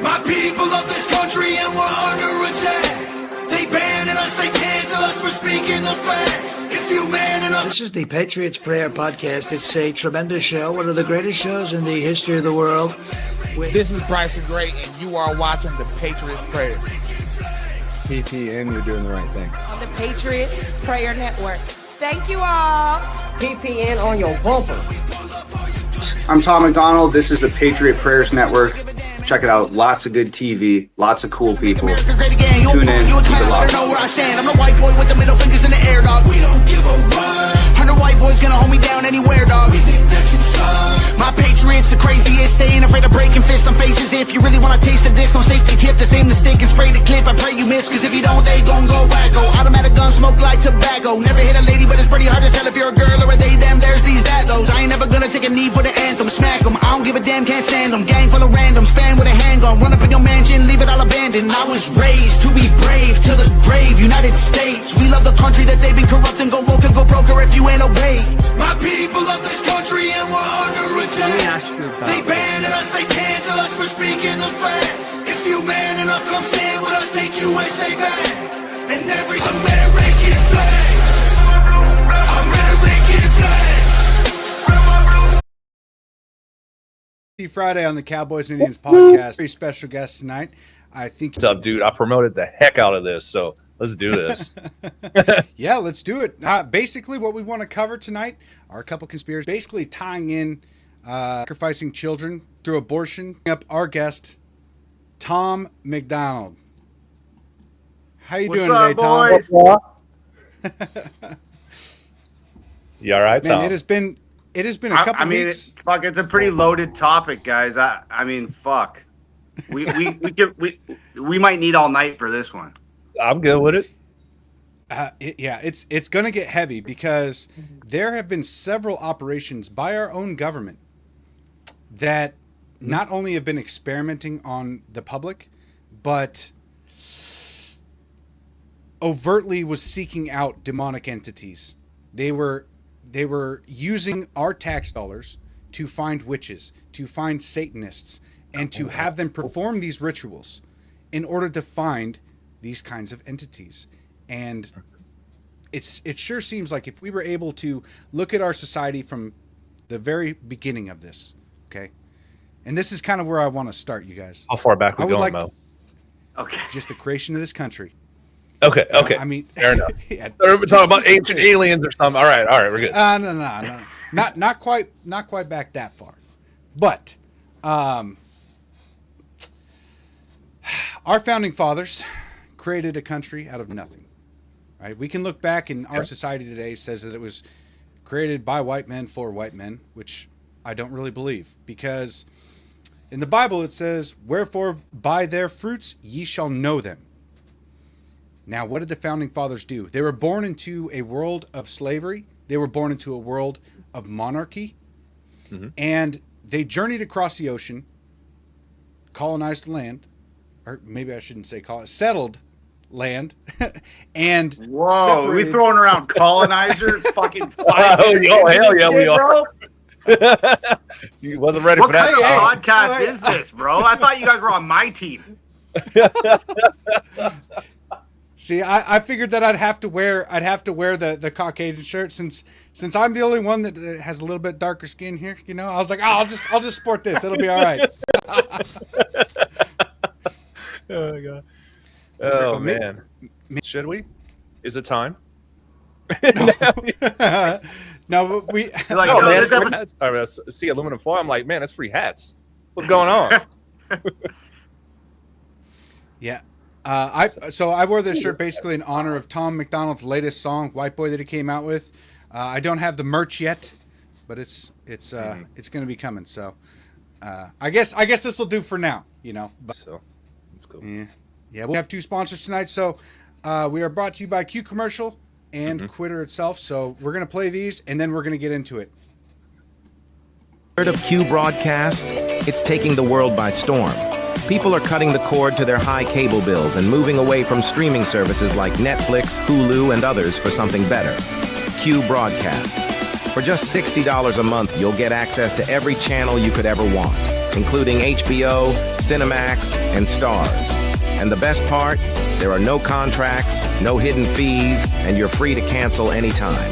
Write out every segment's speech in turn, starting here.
My people of this country and we're under attack. They banning us, they cancel us for speaking the facts. If you man enough. This is the Patriots Prayer Podcast. It's a tremendous show, one of the greatest shows in the history of the world. This is Bryson Gray, and you are watching the Patriots Prayer. PPN, you're doing the right thing. On the Patriots Prayer Network. Thank you all. PPN on your bumper. I'm Tom MacDonald. This is the Patriot Prayers Network. Check it out. Lots of good TV. Lots of cool people. Tune in. Keep it locked. I'm the white boy with the middle fingers in the air, dog. We don't give a what. 100 white boys gonna hold me down anywhere, dog. We think that you suck. My Patriots the craziest. They ain't afraid of breaking fists on faces. If you really wanna taste of this, no safety tip. The same mistake and spray the clip. I pray you miss, cause if you don't, they gon' go wacko. Automatic gun smoke like tobacco. Never hit a lady, but it's pretty hard to tell if you're a girl or a they, them. There's these, that, those. I ain't never gonna take a knee for the anthem. Smack them. I don't give a damn, can't stand them. Gang full of randoms. Fan with a handgun. Run up in your mansion, leave it all abandoned. I was raised to be brave to the grave. United States, we love the country that they've been corrupting. Go woke and go broker if you ain't obeyed. My people of this country and we're under attack. They banning us, they cancel us for speaking the facts. If you man enough, come stand with us, take USA back. And every American flag, American flag. Friday on the Cowboys Indians Podcast. Very special guest tonight. I think. What's up, dude? I promoted the heck out of this, so let's do this. Yeah, let's do it. Basically, what we want to cover tonight are a couple conspiracies, basically tying in sacrificing children through abortion. Up our guest, Tom MacDonald. How you doing today, Tom? You all right, Man, Tom? It has been a couple weeks. It's a pretty loaded topic, guys. I mean, fuck. We might need all night for this one. I'm good with it. It's going to get heavy because there have been several operations by our own government that not only have been experimenting on the public, but overtly was seeking out demonic entities. They were using our tax dollars to find witches, to find Satanists, and to have them perform these rituals in order to find these kinds of entities. And it sure seems like if we were able to look at our society from the very beginning of this, okay? And this is kind of where I want to start, you guys. How far back we going, Mo? Okay. Just the creation of this country. Okay. I mean, fair enough. Yeah, We're talking about ancient aliens or something. All right, we're good. No. Not quite back that far. But our founding fathers created a country out of nothing. Right? We can look back, and our society today says that it was created by white men for white men, which I don't really believe, because in the Bible it says, "Wherefore by their fruits ye shall know them." Now, what did the founding fathers do? They were born into a world of slavery. They were born into a world of monarchy. Mm-hmm. And they journeyed across the ocean, colonized land, or maybe I shouldn't say settled land, and whoa, we throwing around colonizer? Fucking hell yeah, we are. You wasn't ready for that. What kind of podcast is this, bro? I thought you guys were on my team. See, I figured that I'd have to wear the Caucasian shirt since I'm the only one that has a little bit darker skin here. You know, I was like, I'll just sport this. It'll be all right. Oh my god. Oh man. Should we? Is it time? No, but we. Like, oh, man, free hats. I see aluminum foil. I'm like, man, that's free hats. What's going on? Yeah. I wore this shirt basically in honor of Tom MacDonald's latest song, "White Boy," that he came out with. I don't have the merch yet, but it's going to be coming. So, I guess this will do for now. You know. But, so, that's cool. Yeah. We have two sponsors tonight. So, we are brought to you by Q Commercial and Quitter itself. So we're going to play these and then we're going to get into it. Heard of Q Broadcast? It's taking the world by storm. People are cutting the cord to their high cable bills and moving away from streaming services like Netflix, Hulu, and others for something better. Q Broadcast. For just $60 a month, you'll get access to every channel you could ever want. including HBO, Cinemax, and Stars. And the best part? There are no contracts, no hidden fees, and you're free to cancel anytime.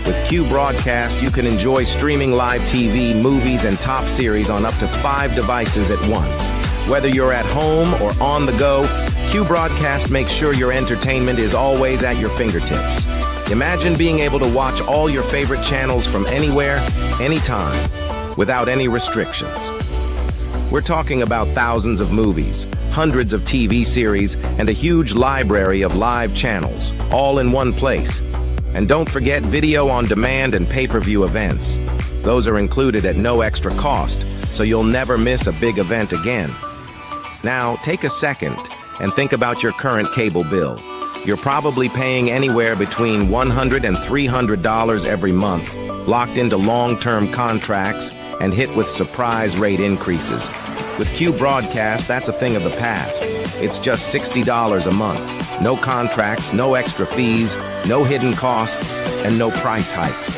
With Q Broadcast, you can enjoy streaming live TV, movies, and top series on up to 5 devices at once. Whether you're at home or on the go, Q Broadcast makes sure your entertainment is always at your fingertips. Imagine being able to watch all your favorite channels from anywhere, anytime, without any restrictions. We're talking about thousands of movies, hundreds of TV series, and a huge library of live channels, all in one place. And don't forget video on demand and pay-per-view events. Those are included at no extra cost, so you'll never miss a big event again. Now, take a second and think about your current cable bill. You're probably paying anywhere between $100 and $300 every month, locked into long-term contracts, and hit with surprise rate increases. With Q Broadcast, that's a thing of the past. It's just $60 a month. No contracts, no extra fees, no hidden costs, and no price hikes.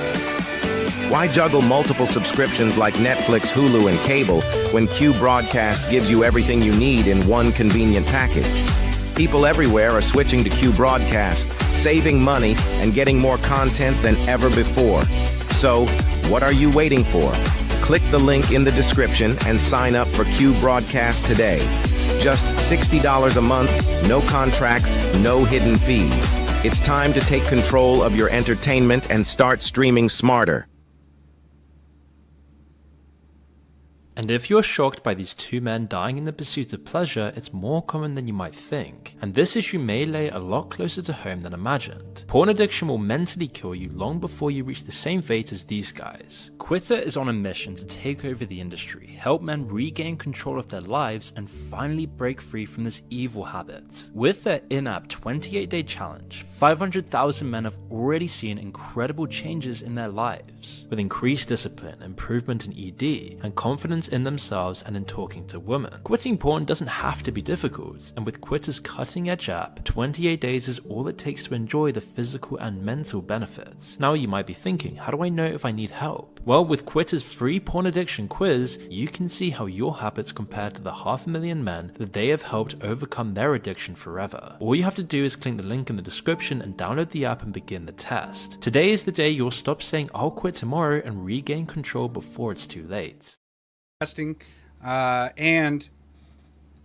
Why juggle multiple subscriptions like Netflix, Hulu, and cable when Q Broadcast gives you everything you need in one convenient package? People everywhere are switching to Q Broadcast, saving money, and getting more content than ever before. So, what are you waiting for? Click the link in the description and sign up for Q Broadcast today. Just $60 a month, no contracts, no hidden fees. It's time to take control of your entertainment and start streaming smarter. And if you're shocked by these two men dying in the pursuit of pleasure, it's more common than you might think. And this issue may lay a lot closer to home than imagined. Porn addiction will mentally kill you long before you reach the same fate as these guys. Quitter is on a mission to take over the industry, help men regain control of their lives, and finally break free from this evil habit. With their in-app 28-day challenge, 500,000 men have already seen incredible changes in their lives, with increased discipline, improvement in ED, and confidence in themselves and in talking to women. Quitting porn doesn't have to be difficult, and with Quitter's cutting-edge app, 28 days is all it takes to enjoy the physical and mental benefits. Now you might be thinking, how do I know if I need help? Well, with Quitter's free porn addiction quiz, you can see how your habits compare to the 500,000 men that they have helped overcome their addiction forever. All you have to do is click the link in the description and download the app and begin the test. Today is the day you'll stop saying I'll quit tomorrow and regain control before it's too late. And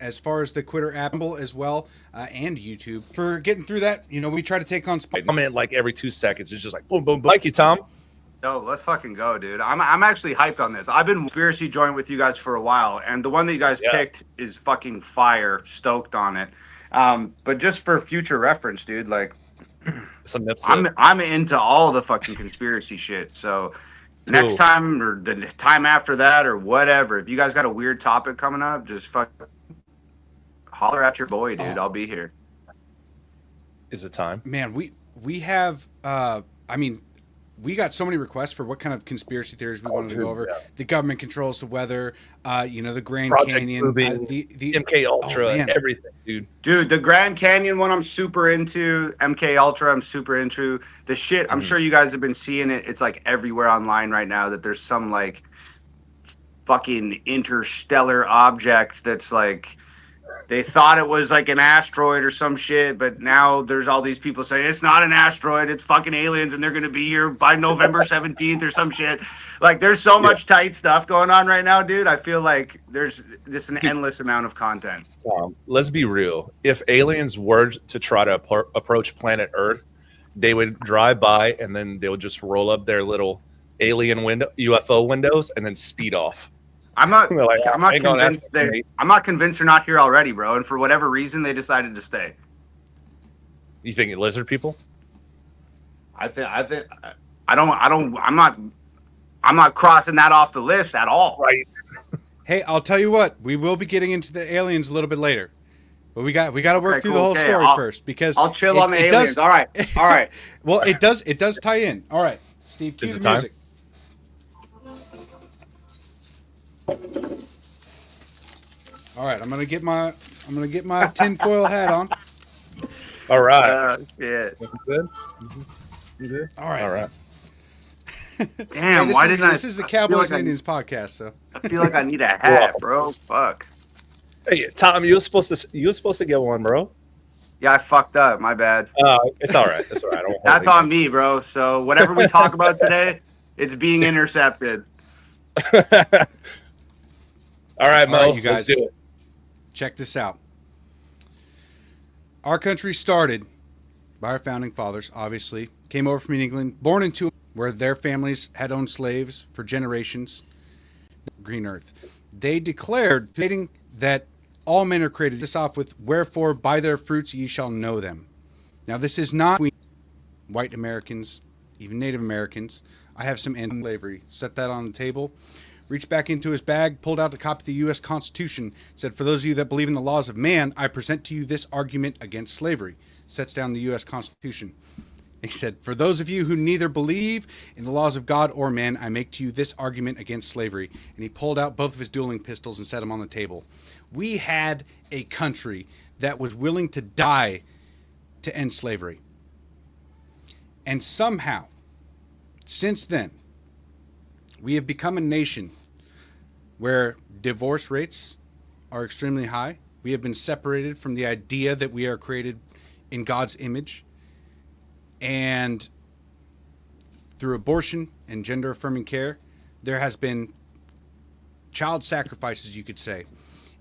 as far as the Quitter app as well, and YouTube for getting through that, we try to take on. I'm in like every 2 seconds. It's just like boom, boom, boom. Like you, Tom. No, let's fucking go, dude. I'm actually hyped on this. I've been conspiracy joined with you guys for a while, and the one that you guys picked is fucking fire. Stoked on it. But just for future reference, dude, like I'm into all the fucking conspiracy shit. So next time or the time after that or whatever, if you guys got a weird topic coming up, just holler at your boy, dude. I'll be here. Is it time? Man, we have we got so many requests for what kind of conspiracy theories we wanted to go over. Yeah. The government controls the weather, the Grand Project Canyon, the MK Ultra, everything, dude. Dude, the Grand Canyon one I'm super into. MK Ultra I'm super into. The shit, I'm sure you guys have been seeing it. It's like everywhere online right now that there's some like fucking interstellar object that's like they thought it was like an asteroid or some shit, but now there's all these people saying it's not an asteroid, it's fucking aliens, and they're going to be here by November 17th or some shit. Like, there's so much tight stuff going on right now, dude. I feel like there's just an endless amount of content. Let's be real. If aliens were to try to approach planet Earth, they would drive by and then they would just roll up their little alien UFO windows and then speed off. I'm not convinced they're not here already, bro. And for whatever reason, they decided to stay. You think lizard people? I'm not crossing that off the list at all. Right. Hey, I'll tell you what. We will be getting into the aliens a little bit later, but we got to work through the whole story first because I'll chill on the aliens. All right. Well, it does tie in. All right, Steve, cue the music. All right, I'm gonna get my tinfoil hat on. All right. Yeah. Good. You good? All right. Damn, Hey, why didn't I? This is the I feel Cowboys like Indians podcast, so. I feel like I need a hat, bro. Fuck. Hey, Tom, you were supposed to get one, bro. Yeah, I fucked up. My bad. It's all right. It's all right. I don't hold That's it on against me, bro. So whatever we talk about today, it's being intercepted. All right, Mo. All right, you guys. Let's do it. Check this out. Our country started by our founding fathers, obviously. Came over from England, born into where their families had owned slaves for generations. Green Earth. They declared stating that all men are created. This off with, wherefore by their fruits ye shall know them. Now this is not white Americans, even Native Americans. I have some anti-slavery. Set that on the table. Reached back into his bag, pulled out a copy of the U.S. Constitution, said, for those of you that believe in the laws of man, I present to you this argument against slavery. Sets down the U.S. Constitution. He said, for those of you who neither believe in the laws of God or man, I make to you this argument against slavery. And he pulled out both of his dueling pistols and set them on the table. We had a country that was willing to die to end slavery. And somehow, since then, we have become a nation where divorce rates are extremely high. We have been separated from the idea that we are created in God's image. And through abortion and gender-affirming care, there has been child sacrifices, you could say.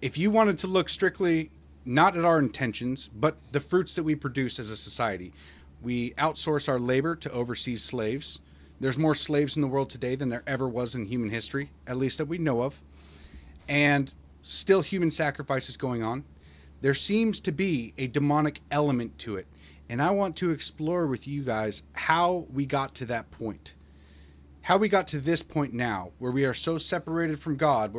If you wanted to look strictly not at our intentions, but the fruits that we produce as a society, we outsource our labor to overseas slaves. There's more slaves in the world today than there ever was in human history, at least that we know of. And still human sacrifices going on. There seems to be a demonic element to it. And I want to explore with you guys how we got to that point. How we got to this point now, where we are so separated from God,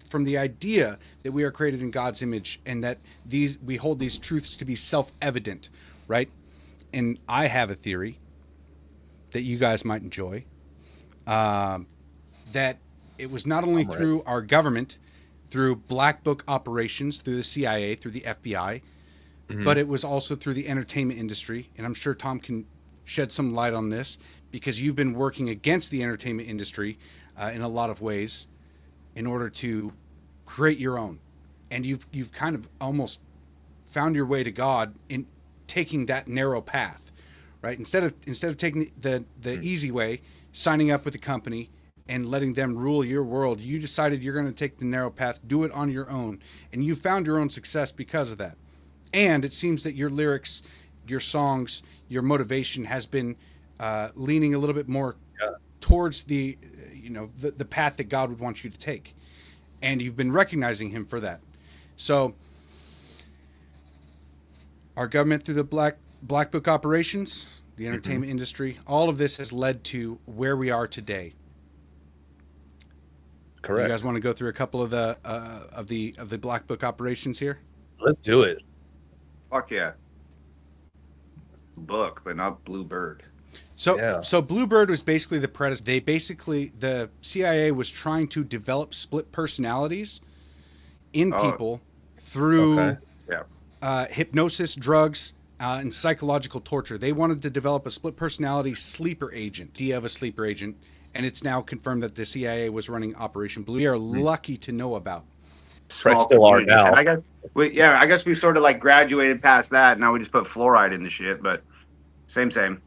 from the idea that we are created in God's image and that we hold these truths to be self-evident, right? And I have a theory that you guys might enjoy, that it was not only through our government, through Blackbook operations, through the CIA, through the FBI, but it was also through the entertainment industry. And I'm sure Tom can shed some light on this because you've been working against the entertainment industry in a lot of ways in order to create your own. And you've kind of almost found your way to God in taking that narrow path, right? Instead of taking the easy way, signing up with a company and letting them rule your world, you decided you're going to take the narrow path, do it on your own. And you found your own success because of that. And it seems that your lyrics, your songs, your motivation has been leaning a little bit more towards the path that God would want you to take. And you've been recognizing him for that. So our government through the Blackbook operations, the entertainment industry, all of this has led to where we are today. Correct. You guys want to go through a couple of the Blackbook operations here? Let's do it. Fuck yeah. Book, but not Bluebird. So Bluebird was basically the predecessor. The CIA was trying to develop split personalities in people through hypnosis, drugs, and psychological torture. They wanted to develop a split personality sleeper agent, idea of a sleeper agent, and it's now confirmed that the CIA was running Operation Blue. We are lucky to know about. Still are now. I guess we sort of like graduated past that. Now we just put fluoride in the shit, but same.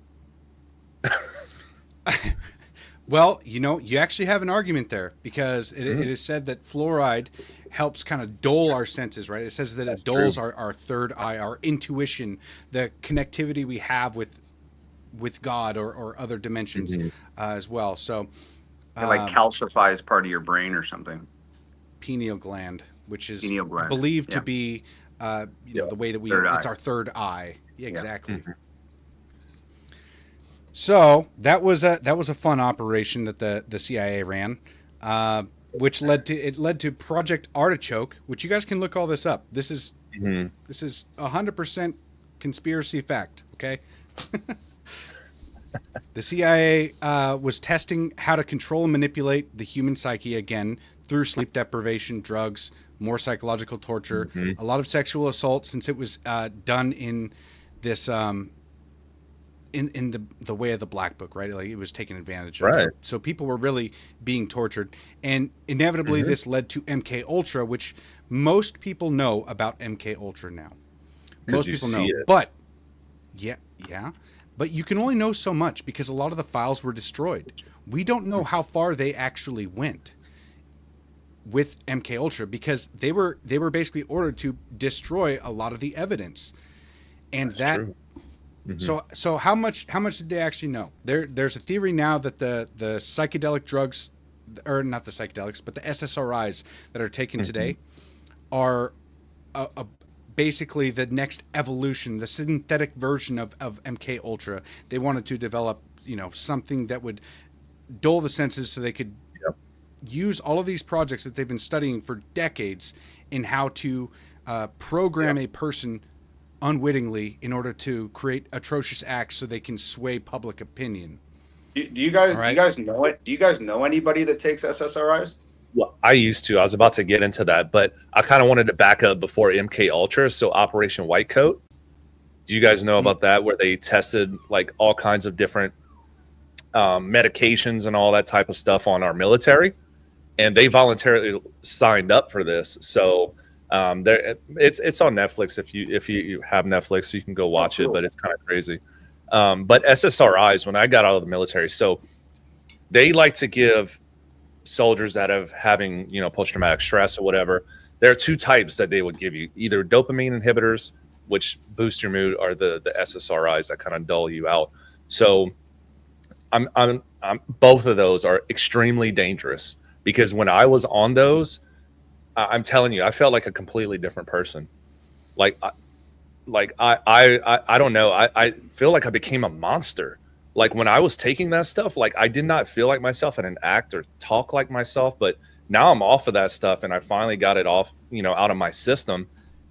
Well, you actually have an argument there because it is said that fluoride helps kind of dull our senses, right? It says that it dulls our third eye, our intuition, the connectivity we have with God or other dimensions as well. So it like calcifies part of your brain or something. Pineal gland, which is believed to be the way that it's our third eye. Yeah, exactly. So that was a fun operation that the CIA ran, which led to Project Artichoke, which you guys can look all this up. This is 100% conspiracy fact. Okay. The CIA was testing how to control and manipulate the human psyche again through sleep deprivation, drugs, more psychological torture, a lot of sexual assault, since it was done in this in the way of the Blackbook, right? Like it was taken advantage of. Right. So people were really being tortured, and inevitably this led to MK Ultra, which most people know about MK Ultra now. Most people know, but but you can only know so much because a lot of the files were destroyed. We don't know how far they actually went with MK Ultra because they were basically ordered to destroy a lot of the evidence, and that's true. So how much did they actually know? There's a theory now that the psychedelic drugs, or not the psychedelics, but the SSRIs that are taken today are basically the next evolution, the synthetic version of MK Ultra. They wanted to develop, something that would dull the senses so they could use all of these projects that they've been studying for decades in how to program a person unwittingly in order to create atrocious acts so they can sway public opinion. Do you guys know it? Do you guys know anybody that takes SSRIs? Well, I used to. I was about to get into that, but I kind of wanted to back up before MK Ultra. So Operation White Coat. Do you guys know about that? Where they tested like all kinds of different medications and all that type of stuff on our military, and they voluntarily signed up for this. So it's on Netflix. If you have Netflix, you can go watch it. But it's kind of crazy. But SSRIs, when I got out of the military, so they like to give soldiers that have having post-traumatic stress or whatever. There are two types that they would give you: either dopamine inhibitors, which boost your mood, or the SSRIs that kind of dull you out. So I'm both of those are extremely dangerous because when I was on those, I'm telling you, I felt like a completely different person. I don't know. I feel like I became a monster. Like when I was taking that stuff, like I did not feel like myself. I didn't act or talk like myself, but now I'm off of that stuff and I finally got it off, out of my system.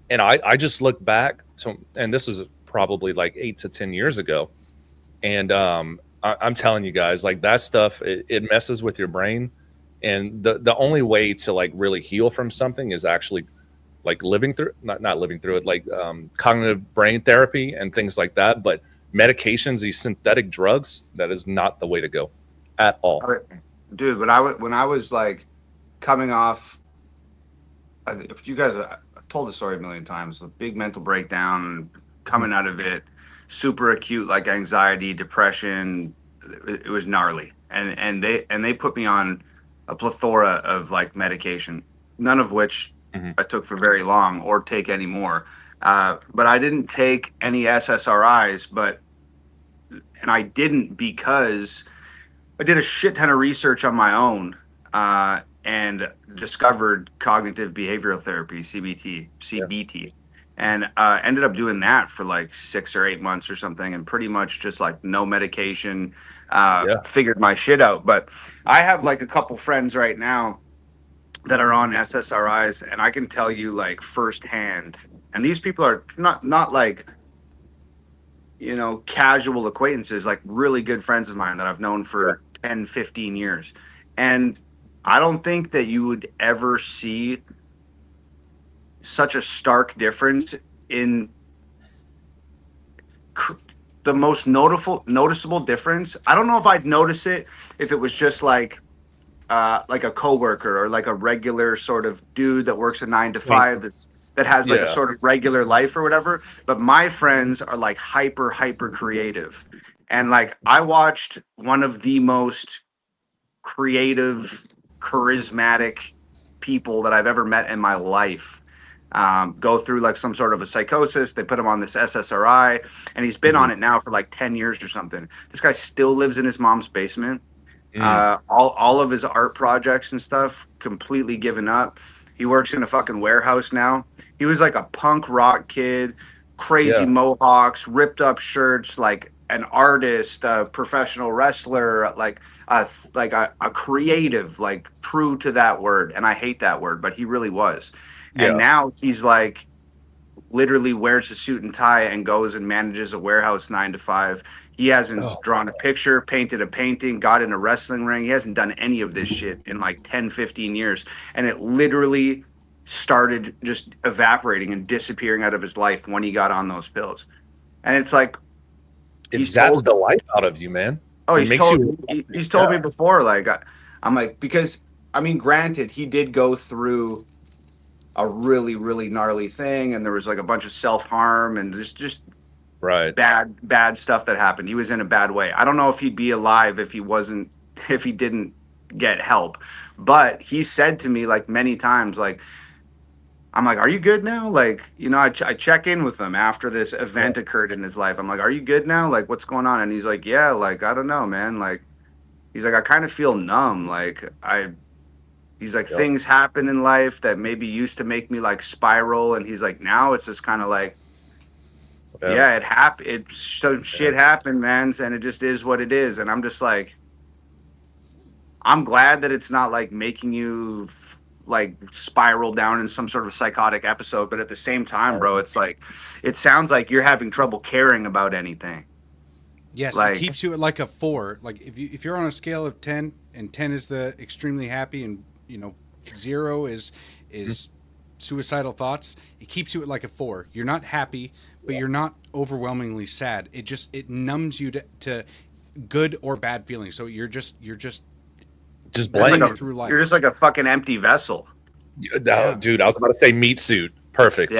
And I just look back to, and this is probably like 8 to 10 years ago. And I'm telling you guys, like that stuff, it messes with your brain. And the only way to like really heal from something is actually like living through, not living through it, like cognitive brain therapy and things like that. But medications, these synthetic drugs, that is not the way to go at all. Dude, when I was like coming off, if you guys, I've told the story a million times, a big mental breakdown, coming out of it, super acute, like anxiety, depression, it was gnarly. And they put me on a plethora of like medication, none of which I took for very long or take anymore. But I didn't take any SSRIs, and I didn't because I did a shit ton of research on my own and discovered cognitive behavioral therapy, CBT, and ended up doing that for like 6 or 8 months or something, and pretty much just like no medication, figured my shit out. But I have like a couple friends right now that are on SSRIs, and I can tell you like firsthand, and these people are not like, casual acquaintances, like really good friends of mine that I've known for 10, 15 years. And I don't think that you would ever see such a stark difference in the most noticeable difference. I don't know if I'd notice it if it was just like a coworker or like a regular sort of dude that works a 9 to 5 that has like a sort of regular life or whatever. But my friends are like hyper creative. And like I watched one of the most creative, charismatic people that I've ever met in my life go through like some sort of a psychosis. They put him on this SSRI, and he's been on it now for like 10 years or something. This guy still lives in his mom's basement. All of his art projects and stuff completely given up. He works in a fucking warehouse now. He was like a punk rock kid, crazy mohawks, ripped up shirts, like an artist, a professional wrestler, like a creative, like true to that word. And I hate that word, but he really was. And now he's like literally wears a suit and tie and goes and manages a warehouse 9 to 5. He hasn't drawn a picture, painted a painting, got in a wrestling ring. He hasn't done any of this shit in like 10, 15 years. And it literally started just evaporating and disappearing out of his life when he got on those pills. And it's like, it zaps the life out of you, man. Oh, he's told me before, like, I'm like, because, I mean, granted, he did go through a really, really gnarly thing, and there was like a bunch of self-harm and just right bad stuff that happened. He was in a bad way. I don't know if he'd be alive if he didn't get help. But he said to me, like, many times, like, I'm like, are you good now? Like, you know, I check in with him after this event occurred in his life. I'm like, are you good now? Like, what's going on? And he's like, yeah, like, I don't know, man. Like, he's like, I kind of feel numb. Like, he's like, things happen in life that maybe used to make me like spiral. And he's like, now it's just kind of like, it happened. Shit happened, man. And it just is what it is. And I'm just like, I'm glad that it's not like making you like spiral down in some sort of psychotic episode, but at the same time, bro, it's like, it sounds like you're having trouble caring about anything. Yes, like, it keeps you at like a 4. Like if you're on a scale of 10, and 10 is the extremely happy, and 0 is suicidal thoughts, it keeps you at like a 4. You're not happy, but you're not overwhelmingly sad. It numbs you to good or bad feelings. So you're just blank like through life. You're just like a fucking empty vessel. Dude, I was about to say meat suit. Perfect.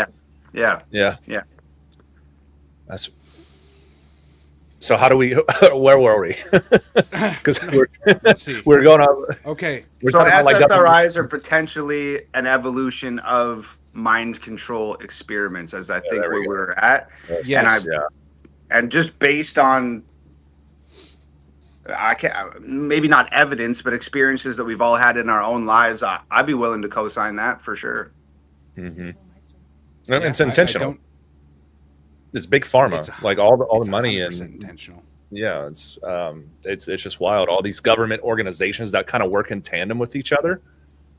Yeah. That's. So how do we? Where were we? Because we're going on. Okay. So SSRIs are potentially an evolution of mind control experiments, as I think where we're at. Yes. And just based on, maybe not evidence, but experiences that we've all had in our own lives, I'd be willing to co-sign that for sure. Mm-hmm. It's intentional. It's big pharma, like all the money and intentional. Yeah, it's just wild. All these government organizations that kind of work in tandem with each other.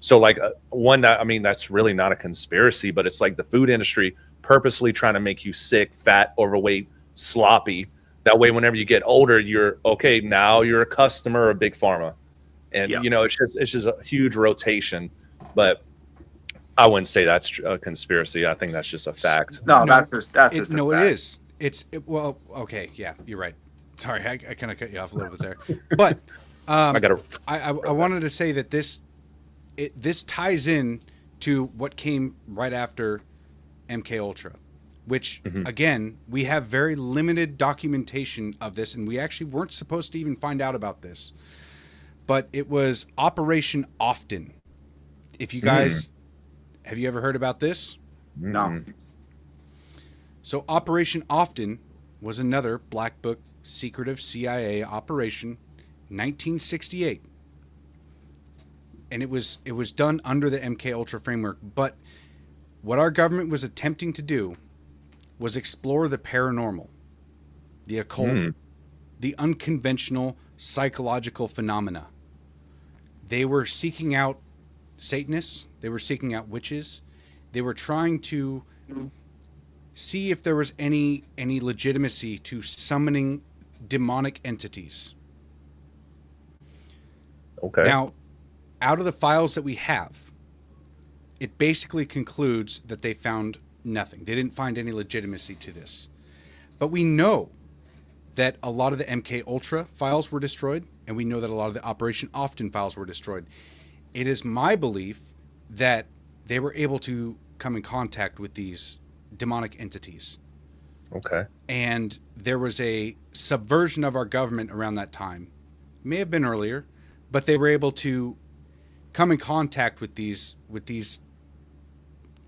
So like one that, I mean, that's really not a conspiracy, but it's like the food industry purposely trying to make you sick, fat, overweight, sloppy. That way, whenever you get older, you're okay. Now you're a customer of big pharma, and it's just a huge rotation. But I wouldn't say that's a conspiracy. I think that's just a fact. That's just it is. Well, okay, yeah, you're right. Sorry, I kind of cut you off a little bit there, but I wanted to say that this ties in to what came right after MK Ultra, which again, we have very limited documentation of this, and we actually weren't supposed to even find out about this, but it was Operation Often. If you guys have you ever heard about this? No. So Operation Often was another Blackbook secretive CIA operation, 1968. And it was done under the MK Ultra framework, but what our government was attempting to do was explore the paranormal, the occult, the unconventional psychological phenomena. They were seeking out Satanists, they were seeking out witches, they were trying to see if there was any legitimacy to summoning demonic entities. Okay. Now, out of the files that we have, it basically concludes that they found nothing. They didn't find any legitimacy to this. But we know that a lot of the MK Ultra files were destroyed, and we know that a lot of the Operation Often files were destroyed. It is my belief that they were able to come in contact with these demonic entities. Okay. And there was a subversion of our government around that time. It may have been earlier, but they were able to come in contact with these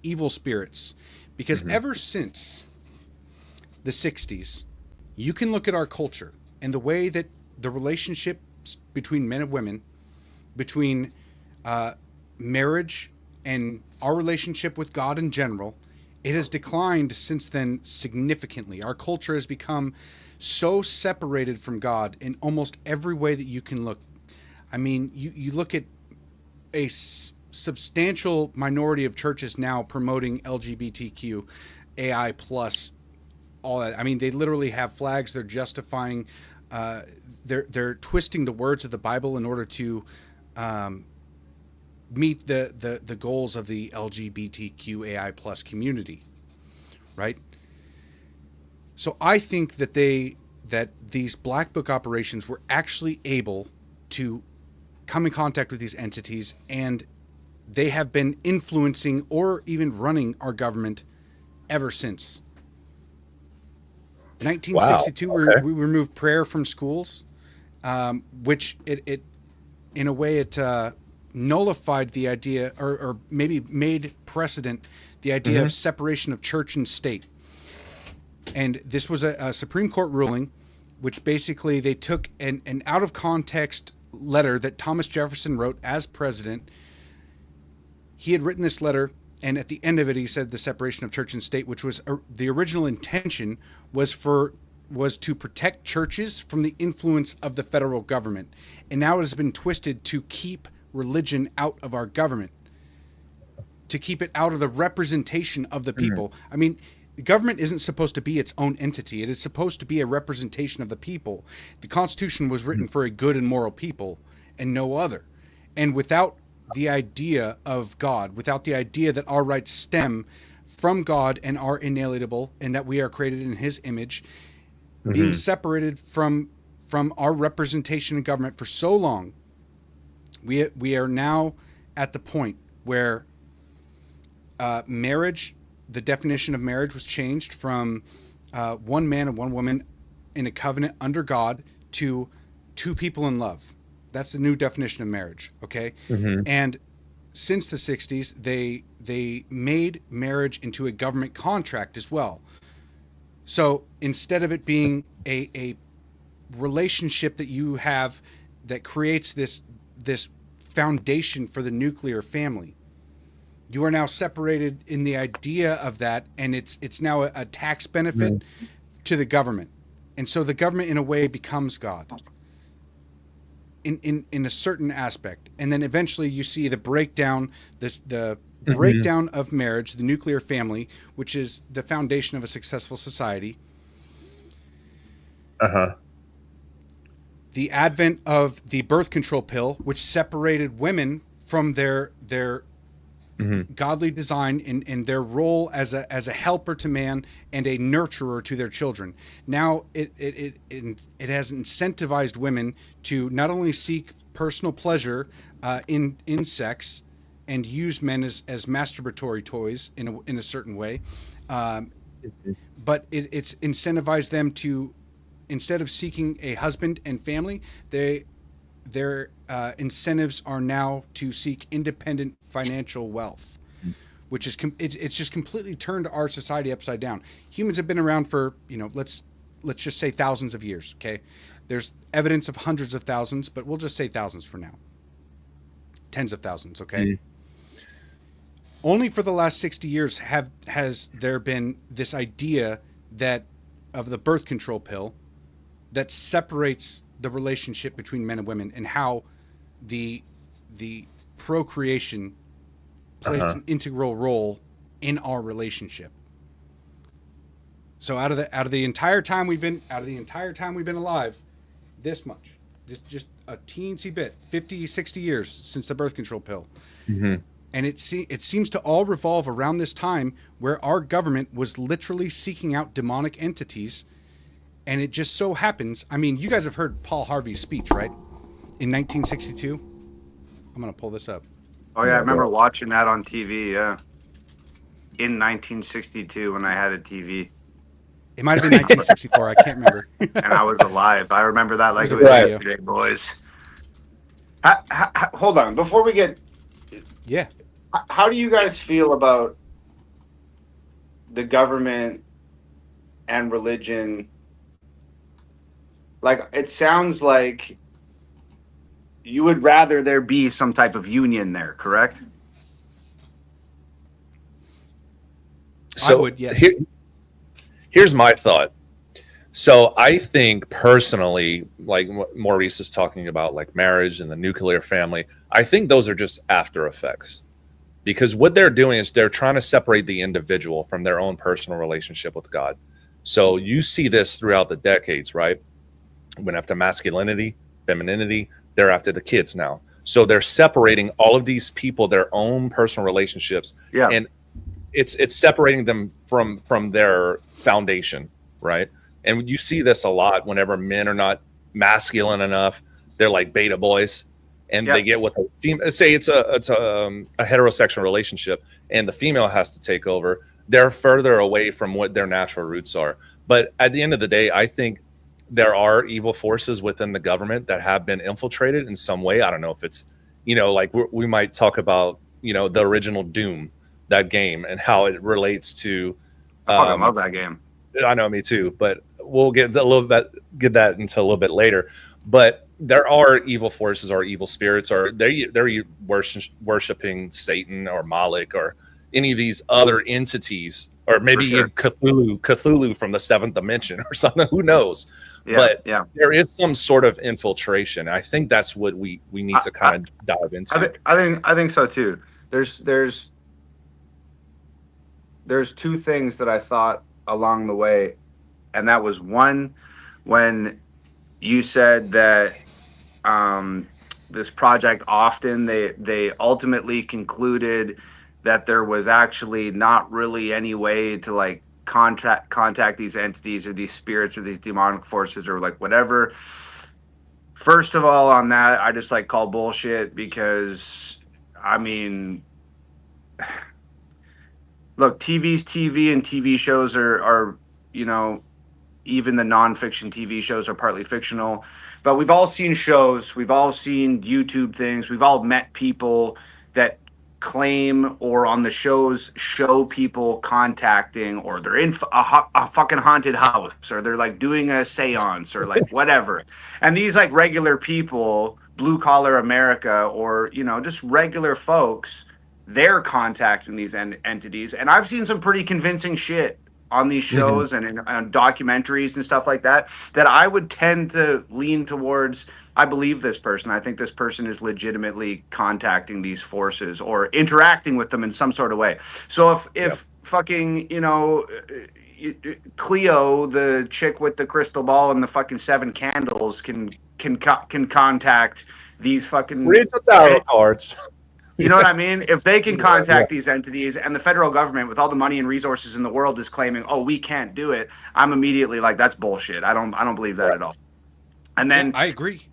evil spirits. Because ever since the 60s, you can look at our culture and the way that the relationships between men and women, between marriage and our relationship with God in general, it has declined since then significantly. Our culture has become so separated from God in almost every way that you can look. I mean, you look at a substantial minority of churches now promoting LGBTQ, AI plus, all that. I mean, they literally have flags. They're justifying, they're twisting the words of the Bible in order to meet the goals of the LGBTQ AI plus community, right? So I think that they these Black Book operations were actually able to come in contact with these entities, and they have been influencing or even running our government ever since. 1962, Wow. Okay. we removed prayer from schools, which it in a way it nullified the idea, or maybe made precedent the idea of separation of church and state. And this was a Supreme Court ruling, which basically they took an out of context letter that Thomas Jefferson wrote as president. He had written this letter, and at the end of it, he said the separation of church and state, which was the original intention was to protect churches from the influence of the federal government. And now it has been twisted to keep religion out of our government, to keep it out of the representation of the people. I mean, the government isn't supposed to be its own entity. It is supposed to be a representation of the people. The Constitution was written for a good and moral people and no other. And without the idea of God, without the idea that our rights stem from God and are inalienable, and that we are created in his image, being separated from our representation in government for so long, we are now at the point where marriage, the definition of marriage was changed from one man and one woman in a covenant under God to two people in love. That's the new definition of marriage, okay? And since the 60s, they made marriage into a government contract as well. So instead of it being a relationship that you have that creates this foundation for the nuclear family, you are now separated in the idea of that, and it's now a tax benefit to the government. And so the government in a way becomes God in a certain aspect. And then eventually you see the breakdown, the breakdown of marriage, the nuclear family, which is the foundation of a successful society. The advent of the birth control pill, which separated women from their godly design in their role as a helper to man and a nurturer to their children. Now it has incentivized women to not only seek personal pleasure in sex and use men as masturbatory toys in a certain way, but it's incentivized them to, instead of seeking a husband and family, their incentives are now to seek independent financial wealth, which is it's just completely turned our society upside down. Humans have been around for, let's just say thousands of years. Okay, there's evidence of hundreds of thousands, but we'll just say thousands for now. Tens of thousands. Okay. Only for the last 60 years has there been this idea that of the birth control pill that separates the relationship between men and women, and how the procreation plays an integral role in our relationship. So out of the entire time we've been alive, this much, just a teensy bit, 50, 60 years since the birth control pill. And it seems to all revolve around this time where our government was literally seeking out demonic entities. And it just so happens, I mean, you guys have heard Paul Harvey's speech, right? In 1962. I'm going to pull this up. Oh, yeah, I remember watching that on TV, yeah. In 1962 when I had a TV. It might have been 1964, I can't remember. And I was alive. I remember that like it was yesterday, boys. Hold on, before we get... Yeah. How do you guys feel about the government and religion? Like, it sounds like you would rather there be some type of union there, correct? So I would, yes. Here's my thought. So I think personally, like Maurice is talking about, like marriage and the nuclear family, I think those are just after effects. Because what they're doing is they're trying to separate the individual from their own personal relationship with God. So you see this throughout the decades, right? Went after masculinity, femininity, they're after the kids now. So they're separating all of these people, their own personal relationships, and it's separating them from their foundation, right? And you see this a lot whenever men are not masculine enough. They're like beta boys, and they get with a female. Say it's a heterosexual relationship, and the female has to take over. They're further away from what their natural roots are. But at the end of the day, I think there are evil forces within the government that have been infiltrated in some way. I don't know if it's, like we might talk about, the original Doom, that game, and how it relates to. I fucking love that game. I know, me too. But we'll get that into a little bit later. But there are evil forces or evil spirits, or they're worshiping Satan or Moloch or any of these other entities, or maybe Cthulhu from the seventh dimension or something. Who knows? But there is some sort of infiltration. I think that's what we need to kind of dive into. I think so too. There's two things that I thought along the way, and that was one, when you said that this project often they ultimately concluded that there was actually not really any way to like contact these entities or these spirits or these demonic forces or like whatever. First of all, on that, I just like call bullshit, because I mean, look, TV's TV, and TV shows are even the nonfiction TV shows are partly fictional. But we've all seen shows, we've all seen YouTube things, we've all met people that claim, or on the shows show people contacting, or they're in a fucking haunted house, or they're like doing a seance, or like whatever. And these like regular people, blue collar America, or just regular folks, they're contacting these entities. And I've seen some pretty convincing shit on these shows and in documentaries and stuff like that I would tend to lean towards, I believe this person. I think this person is legitimately contacting these forces or interacting with them in some sort of way. So if fucking, Cleo, the chick with the crystal ball and the fucking 7 candles can contact these fucking read the tarot cards. You know what I mean? If they can contact these entities, and the federal government with all the money and resources in the world is claiming, "Oh, we can't do it," I'm immediately like, "That's bullshit. I don't believe that at all." And then I agree.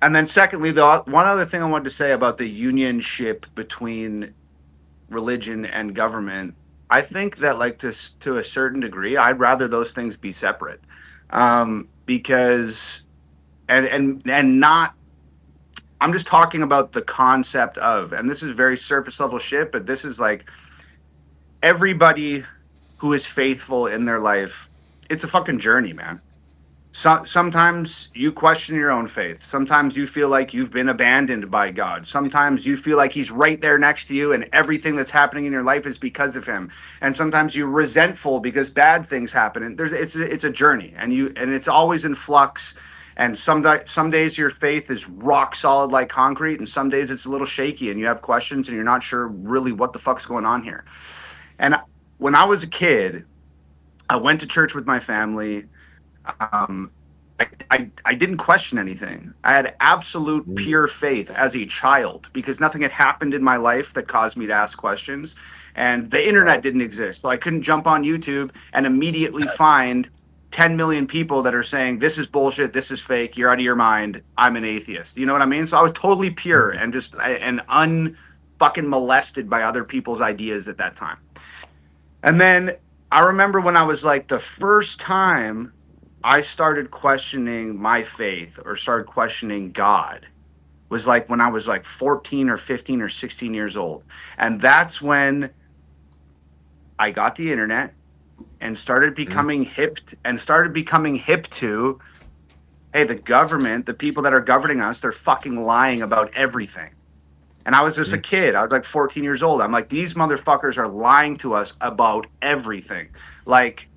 And then secondly, though, one other thing I wanted to say about the unionship between religion and government, I think that like to a certain degree, I'd rather those things be separate, because and not. I'm just talking about the concept of, and this is very surface level shit, but this is like everybody who is faithful in their life. It's a fucking journey, man. Sometimes you question your own faith. Sometimes you feel like you've been abandoned by God. Sometimes you feel like he's right there next to you and everything that's happening in your life is because of him. And sometimes you're resentful because bad things happen. And it's a journey, and it's always in flux. And some days your faith is rock solid like concrete, and some days it's a little shaky and you have questions and you're not sure really what the fuck's going on here. And when I was a kid, I went to church with my family. I didn't question anything. I had absolute pure faith as a child, because nothing had happened in my life that caused me to ask questions. And the internet didn't exist, so I couldn't jump on YouTube and immediately find 10 million people that are saying, this is bullshit, this is fake, you're out of your mind, I'm an atheist. You know what I mean? So I was totally pure and just unfucking molested by other people's ideas at that time. And then I remember when I was like, the first time I started questioning my faith or started questioning God was like when I was like 14 or 15 or 16 years old. And that's when I got the internet and started becoming hip to, hey, the government, the people that are governing us, they're fucking lying about everything. And I was just a kid. I was like 14 years old. I'm like, these motherfuckers are lying to us about everything. Like,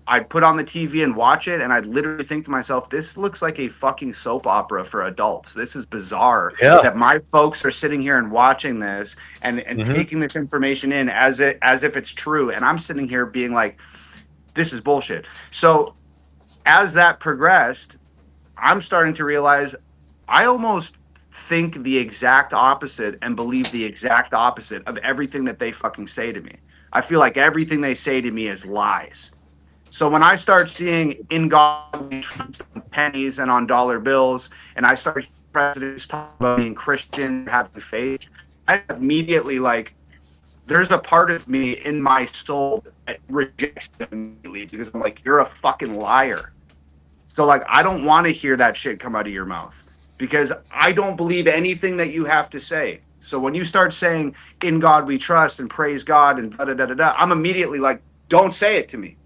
I'd put on the TV and watch it, and I'd literally think to myself, this looks like a fucking soap opera for adults. This is bizarre that my folks are sitting here and watching this and taking this information in as if it's true. And I'm sitting here being like, this is bullshit. So as that progressed, I'm starting to realize I almost think the exact opposite and believe the exact opposite of everything that they fucking say to me. I feel like everything they say to me is lies. So when I start seeing in God we trust on pennies and on dollar bills, and I start hearing presidents talk about being Christian, having faith, I immediately like, there's a part of me in my soul that rejects it immediately because I'm like, you're a fucking liar. So like, I don't want to hear that shit come out of your mouth because I don't believe anything that you have to say. So when you start saying in God we trust and praise God and da da da da da, I'm immediately like, don't say it to me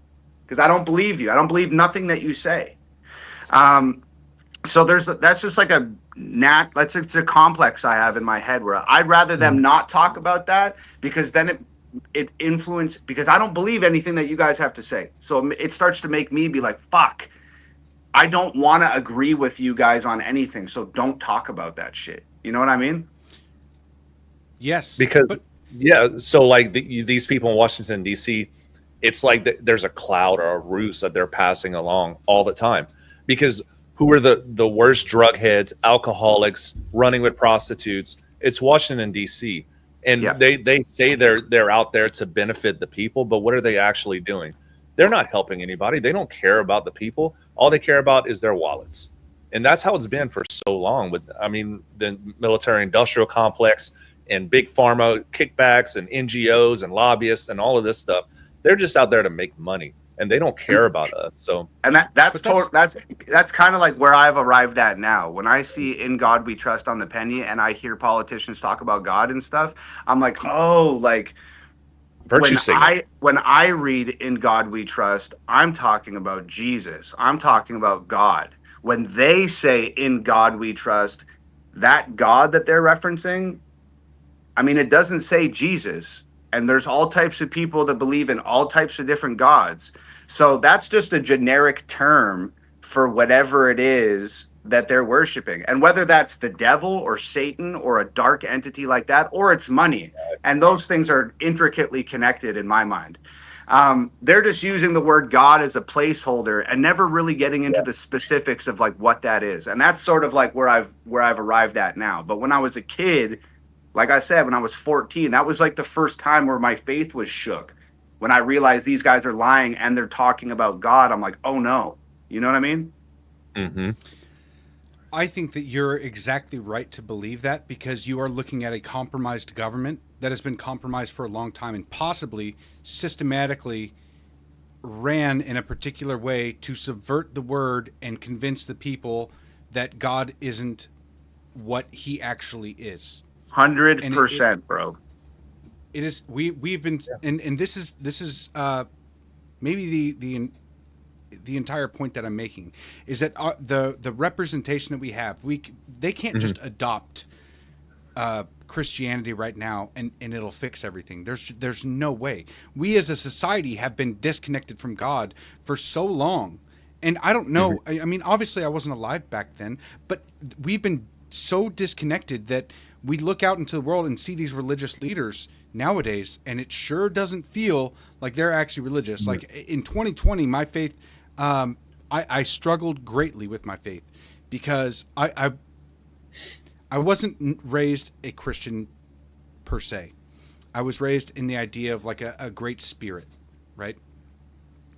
because I don't believe you. I don't believe nothing that you say. So that's just like it's a complex I have in my head where I'd rather them not talk about that because then it influences, because I don't believe anything that you guys have to say. So it starts to make me be like, fuck, I don't want to agree with you guys on anything. So don't talk about that shit. You know what I mean? Yes. So like these people in Washington, D.C., it's like there's a cloud or a ruse that they're passing along all the time because who are the worst drug heads, alcoholics, running with prostitutes? It's Washington, D.C. And they say they're out there to benefit the people, but what are they actually doing? They're not helping anybody. They don't care about the people. All they care about is their wallets. And that's how it's been for so long with, the military-industrial complex and big pharma kickbacks and NGOs and lobbyists and all of this stuff. They're just out there to make money. And they don't care about us. So, and that's kind of like where I've arrived at now. When I see "In God We Trust" on the penny, and I hear politicians talk about God and stuff, I'm like, oh, like virtue signaling. When I read "In God We Trust," I'm talking about Jesus. I'm talking about God. When they say "In God We Trust," that God that they're referencing, it doesn't say Jesus. And there's all types of people that believe in all types of different gods. So that's just a generic term for whatever it is that they're worshiping. And whether that's the devil or Satan or a dark entity like that, or it's money. And those things are intricately connected in my mind. They're just using the word God as a placeholder and never really getting into the specifics of like what that is. And that's sort of like where I've arrived at now. But when I was a kid, like I said, when I was 14, that was like the first time where my faith was shook. When I realized these guys are lying and they're talking about God, I'm like, oh no. You know what I mean? Mm-hmm. I think that you're exactly right to believe that because you are looking at a compromised government that has been compromised for a long time and possibly systematically ran in a particular way to subvert the word and convince the people that God isn't what he actually is. 100%, bro. It is. We've been, and this is maybe the entire point that I'm making is that the representation that we have, they can't just adopt Christianity right now and it'll fix everything. There's no way. We as a society have been disconnected from God for so long, and I don't know. Obviously I wasn't alive back then, but we've been so disconnected that we look out into the world and see these religious leaders nowadays, and it sure doesn't feel like they're actually religious. Mm-hmm. Like in 2020, my faith, I struggled greatly with my faith because I wasn't raised a Christian per se. I was raised in the idea of like a great spirit, right?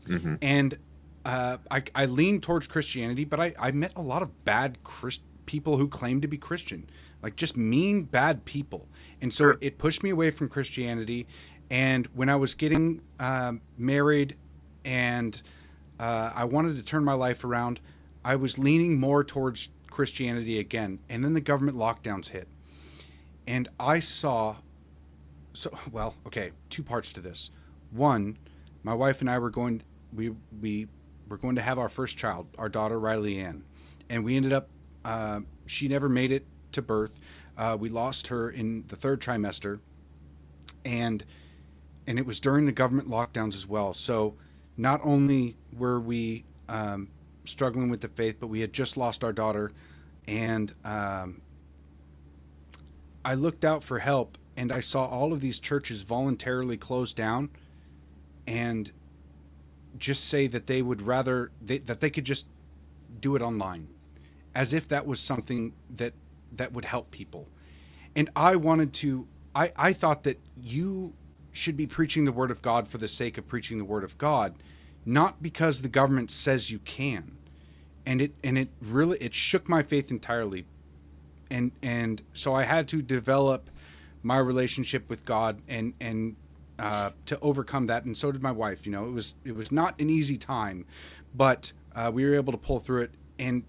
Mm-hmm. And I leaned towards Christianity, but I met a lot of bad people who claimed to be Christian. Like just mean, bad people. And so it pushed me away from Christianity. And when I was getting married and I wanted to turn my life around, I was leaning more towards Christianity again. And then the government lockdowns hit. And I saw, two parts to this. One, my wife and I were going, we were going to have our first child, our daughter, Riley Ann. And we ended up, she never made it to birth. We lost her in the third trimester, and it was during the government lockdowns as well. So not only were we struggling with the faith, but we had just lost our daughter, and I looked out for help, and I saw all of these churches voluntarily close down and just say that they would rather that they could just do it online, as if that was something that would help people. And I thought that you should be preaching the word of God for the sake of preaching the word of God, not because the government says you can. And it really shook my faith entirely. And so I had to develop my relationship with God and to overcome that, and so did my wife. You know, it was not an easy time, but we were able to pull through it. And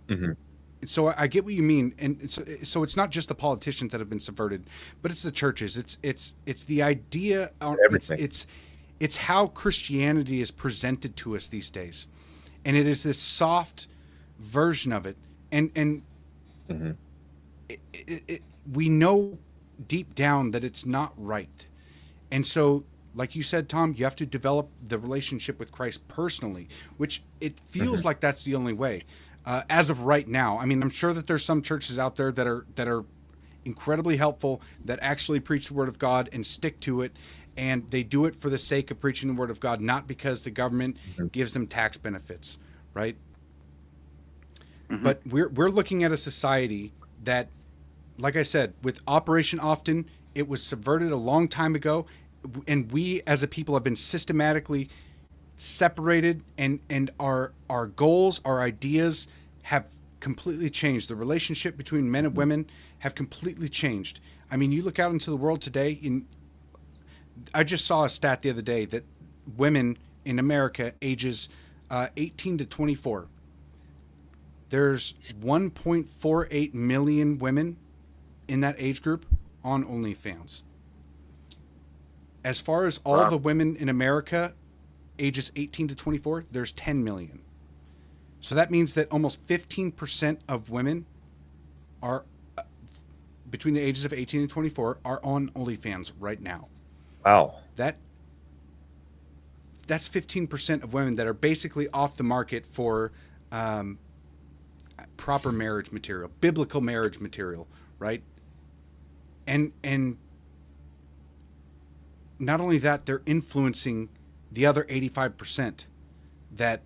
so I get what you mean. And so it's not just the politicians that have been subverted, but it's the churches. It's the idea. It's how Christianity is presented to us these days, and it is this soft version of it. And we know deep down that it's not right. And so, like you said, Tom, you have to develop the relationship with Christ personally, which it feels like that's the only way. As of right now, I mean, I'm sure that there's some churches out there that are incredibly helpful, that actually preach the Word of God and stick to it, and they do it for the sake of preaching the Word of God, not because the government gives them tax benefits, right? But we're looking at a society that, like I said, with Operation Often, it was subverted a long time ago, and we as a people have been systematically separated, and our goals, our ideas have completely changed. The relationship between men and women have completely changed. I mean, you look out into the world today, I just saw a stat the other day that women in America ages 18 to 24, there's 1.48 million women in that age group on OnlyFans. As far as all the women in America ages 18 to 24, there's 10 million. So that means that almost 15% of women are between the ages of 18 and 24 are on OnlyFans right now. Wow. That's 15% of women that are basically off the market for proper marriage material, biblical marriage material, right? And not only that, they're influencing the other 85% that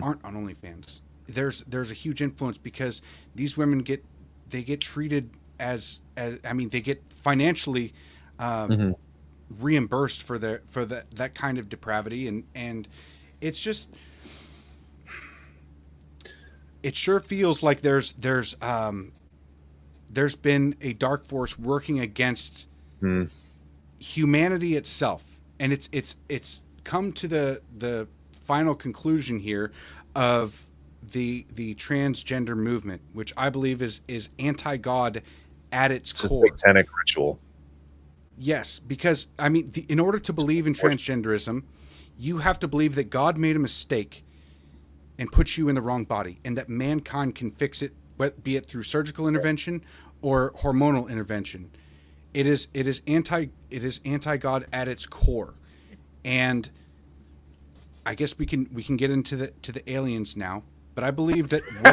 aren't on OnlyFans. There's a huge influence because these women get treated as I mean, they get financially reimbursed for that kind of depravity, and it's just, it sure feels like there's been a dark force working against humanity itself, and it's come to the final conclusion here of the transgender movement, which I believe is anti-God at its core. It's a satanic ritual. Yes, because I mean, in order to believe in transgenderism, you have to believe that God made a mistake and put you in the wrong body, and that mankind can fix it, be it through surgical intervention or hormonal intervention. It is anti-God at its core. And I guess we can get into the aliens now, but I believe that I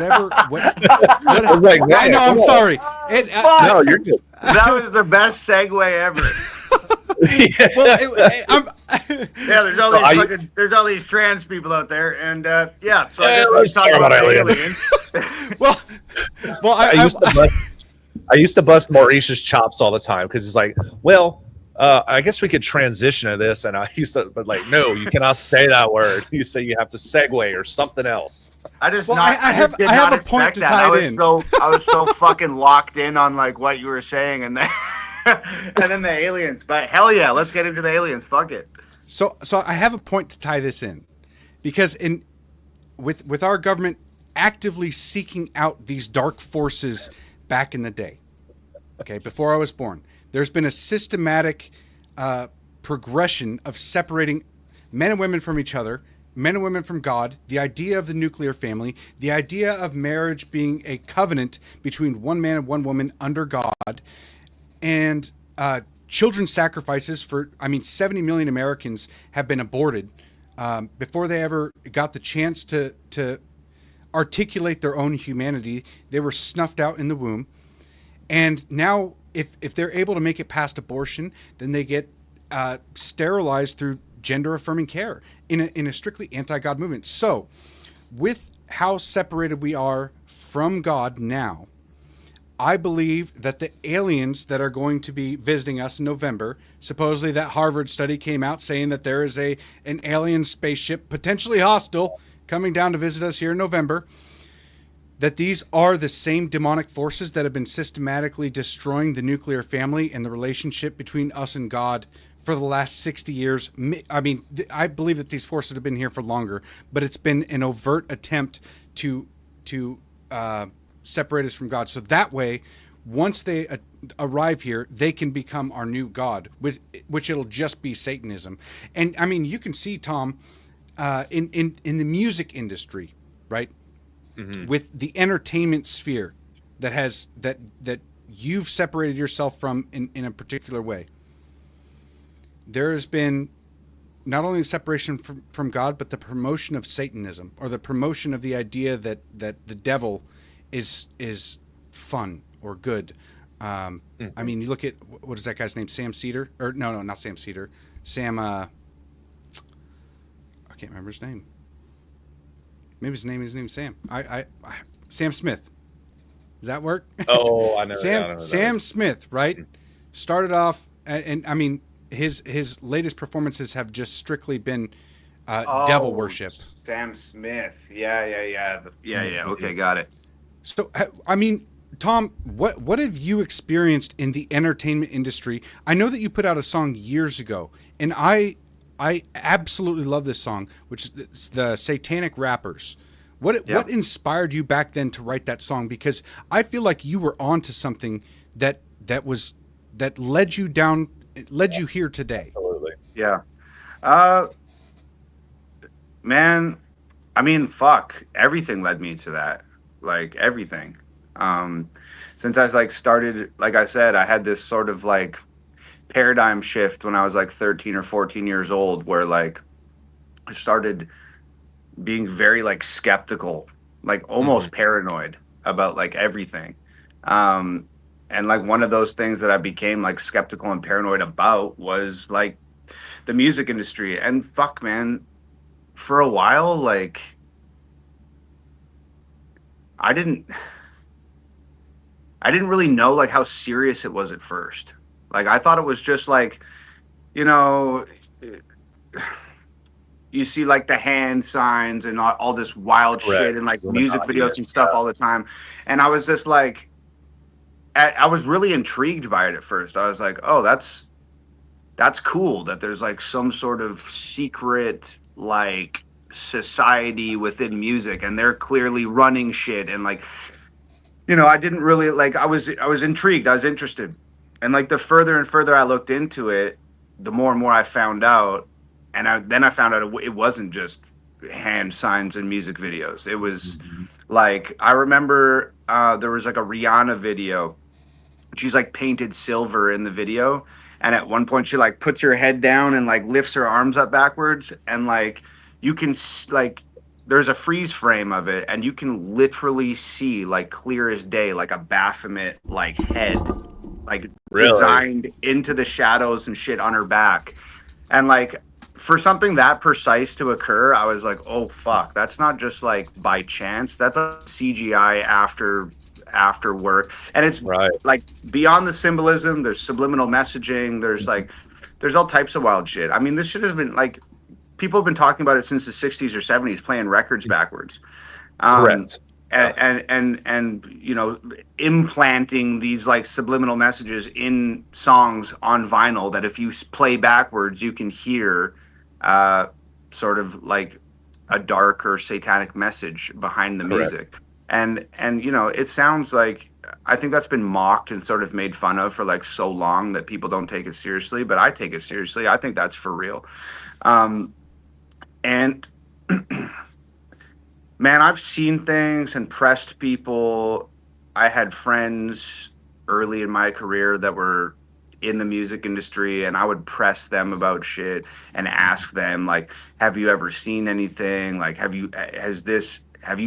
know, I'm sorry. No, you're good. That was the best segue ever. There's all these trans people out there, and so I guess let's talk about aliens. I used to bust Maurice's chops all the time because he's like, well, I guess we could transition to this, and I used to, but like, no, you cannot say that word. You say you have to segue or something else. I have a point to tie it in. I was so fucking locked in on like what you were saying, and then and then the aliens. But hell yeah, let's get into the aliens. Fuck it. So I have a point to tie this in, because with our government actively seeking out these dark forces back in the day, okay, before I was born, there's been a systematic progression of separating men and women from each other, men and women from God, the idea of the nuclear family, the idea of marriage being a covenant between one man and one woman under God, and children's sacrifices 70 million Americans have been aborted before they ever got the chance to articulate their own humanity. They were snuffed out in the womb. And now if they're able to make it past abortion, then they get sterilized through gender affirming care in a strictly anti-God movement. So with how separated we are from God now, I believe that the aliens that are going to be visiting us in November, supposedly that Harvard study came out saying that there is an alien spaceship, potentially hostile, coming down to visit us here in November, that these are the same demonic forces that have been systematically destroying the nuclear family and the relationship between us and God for the last 60 years. I mean, I believe that these forces have been here for longer, but it's been an overt attempt to separate us from God. So that way, once they arrive here, they can become our new God, which it'll just be Satanism. And I mean, you can see, Tom, in the music industry, right? Mm-hmm. With the entertainment sphere that you've separated yourself from in a particular way. There has been not only the separation from God, but the promotion of Satanism, or the promotion of the idea that the devil is fun or good. I mean, you look at, what is that guy's name? Sam Cedar? Or no, not Sam Cedar. Sam, I can't remember his name. Maybe his name is Sam. Sam Smith. Does that work? Oh, I know. Sam Smith, right? Started off, and I mean, his latest performances have just strictly been devil worship. Sam Smith. Yeah. Okay, got it. So, I mean, Tom, what have you experienced in the entertainment industry? I know that you put out a song years ago, and I absolutely love this song, which is the Satanic Rappers. What inspired you back then to write that song? Because I feel like you were onto something that led you here today. Absolutely. Yeah. Man, I mean, fuck. Everything led me to that. Like, everything. Since I started, like I said, I had this sort of like paradigm shift when I was like 13 or 14 years old, where like I started being very like skeptical, like almost paranoid about like everything. And like one of those things that I became like skeptical and paranoid about was like the music industry. And fuck, man, for a while, like I didn't really know like how serious it was at first. Like, I thought it was just like, you know, you see like the hand signs and all this wild shit and like music videos and stuff all the time. And I was just like, I was really intrigued by it at first. I was like, oh, that's cool that there's like some sort of secret like society within music, and they're clearly running shit. And like, you know, I didn't really like, I was intrigued. I was interested. And like the further and further I looked into it, the more and more I found out. And then I found out it wasn't just hand signs and music videos. It was like, I remember there was like a Rihanna video. She's like painted silver in the video. And at one point she like puts her head down and like lifts her arms up backwards. And like, you can like, there's a freeze frame of it. And you can literally see like clear as day, like a Baphomet like head. Like designed into the shadows and shit on her back. And like, for something that precise to occur, I was like, oh fuck, that's not just like by chance. That's a CGI after work. And it's like beyond the symbolism, there's subliminal messaging, there's all types of wild shit. I mean, this shit has been like, people have been talking about it since the 60s or 70s, playing records backwards. Correct. And you know, implanting these like subliminal messages in songs on vinyl that if you play backwards, you can hear sort of like a dark or satanic message behind the music. And you know, it sounds like, I think that's been mocked and sort of made fun of for like so long that people don't take it seriously, but I take it seriously. I think that's for real. And man, I've seen things and pressed people. I had friends early in my career that were in the music industry, and I would press them about shit and ask them like, have you ever seen anything? Like, have you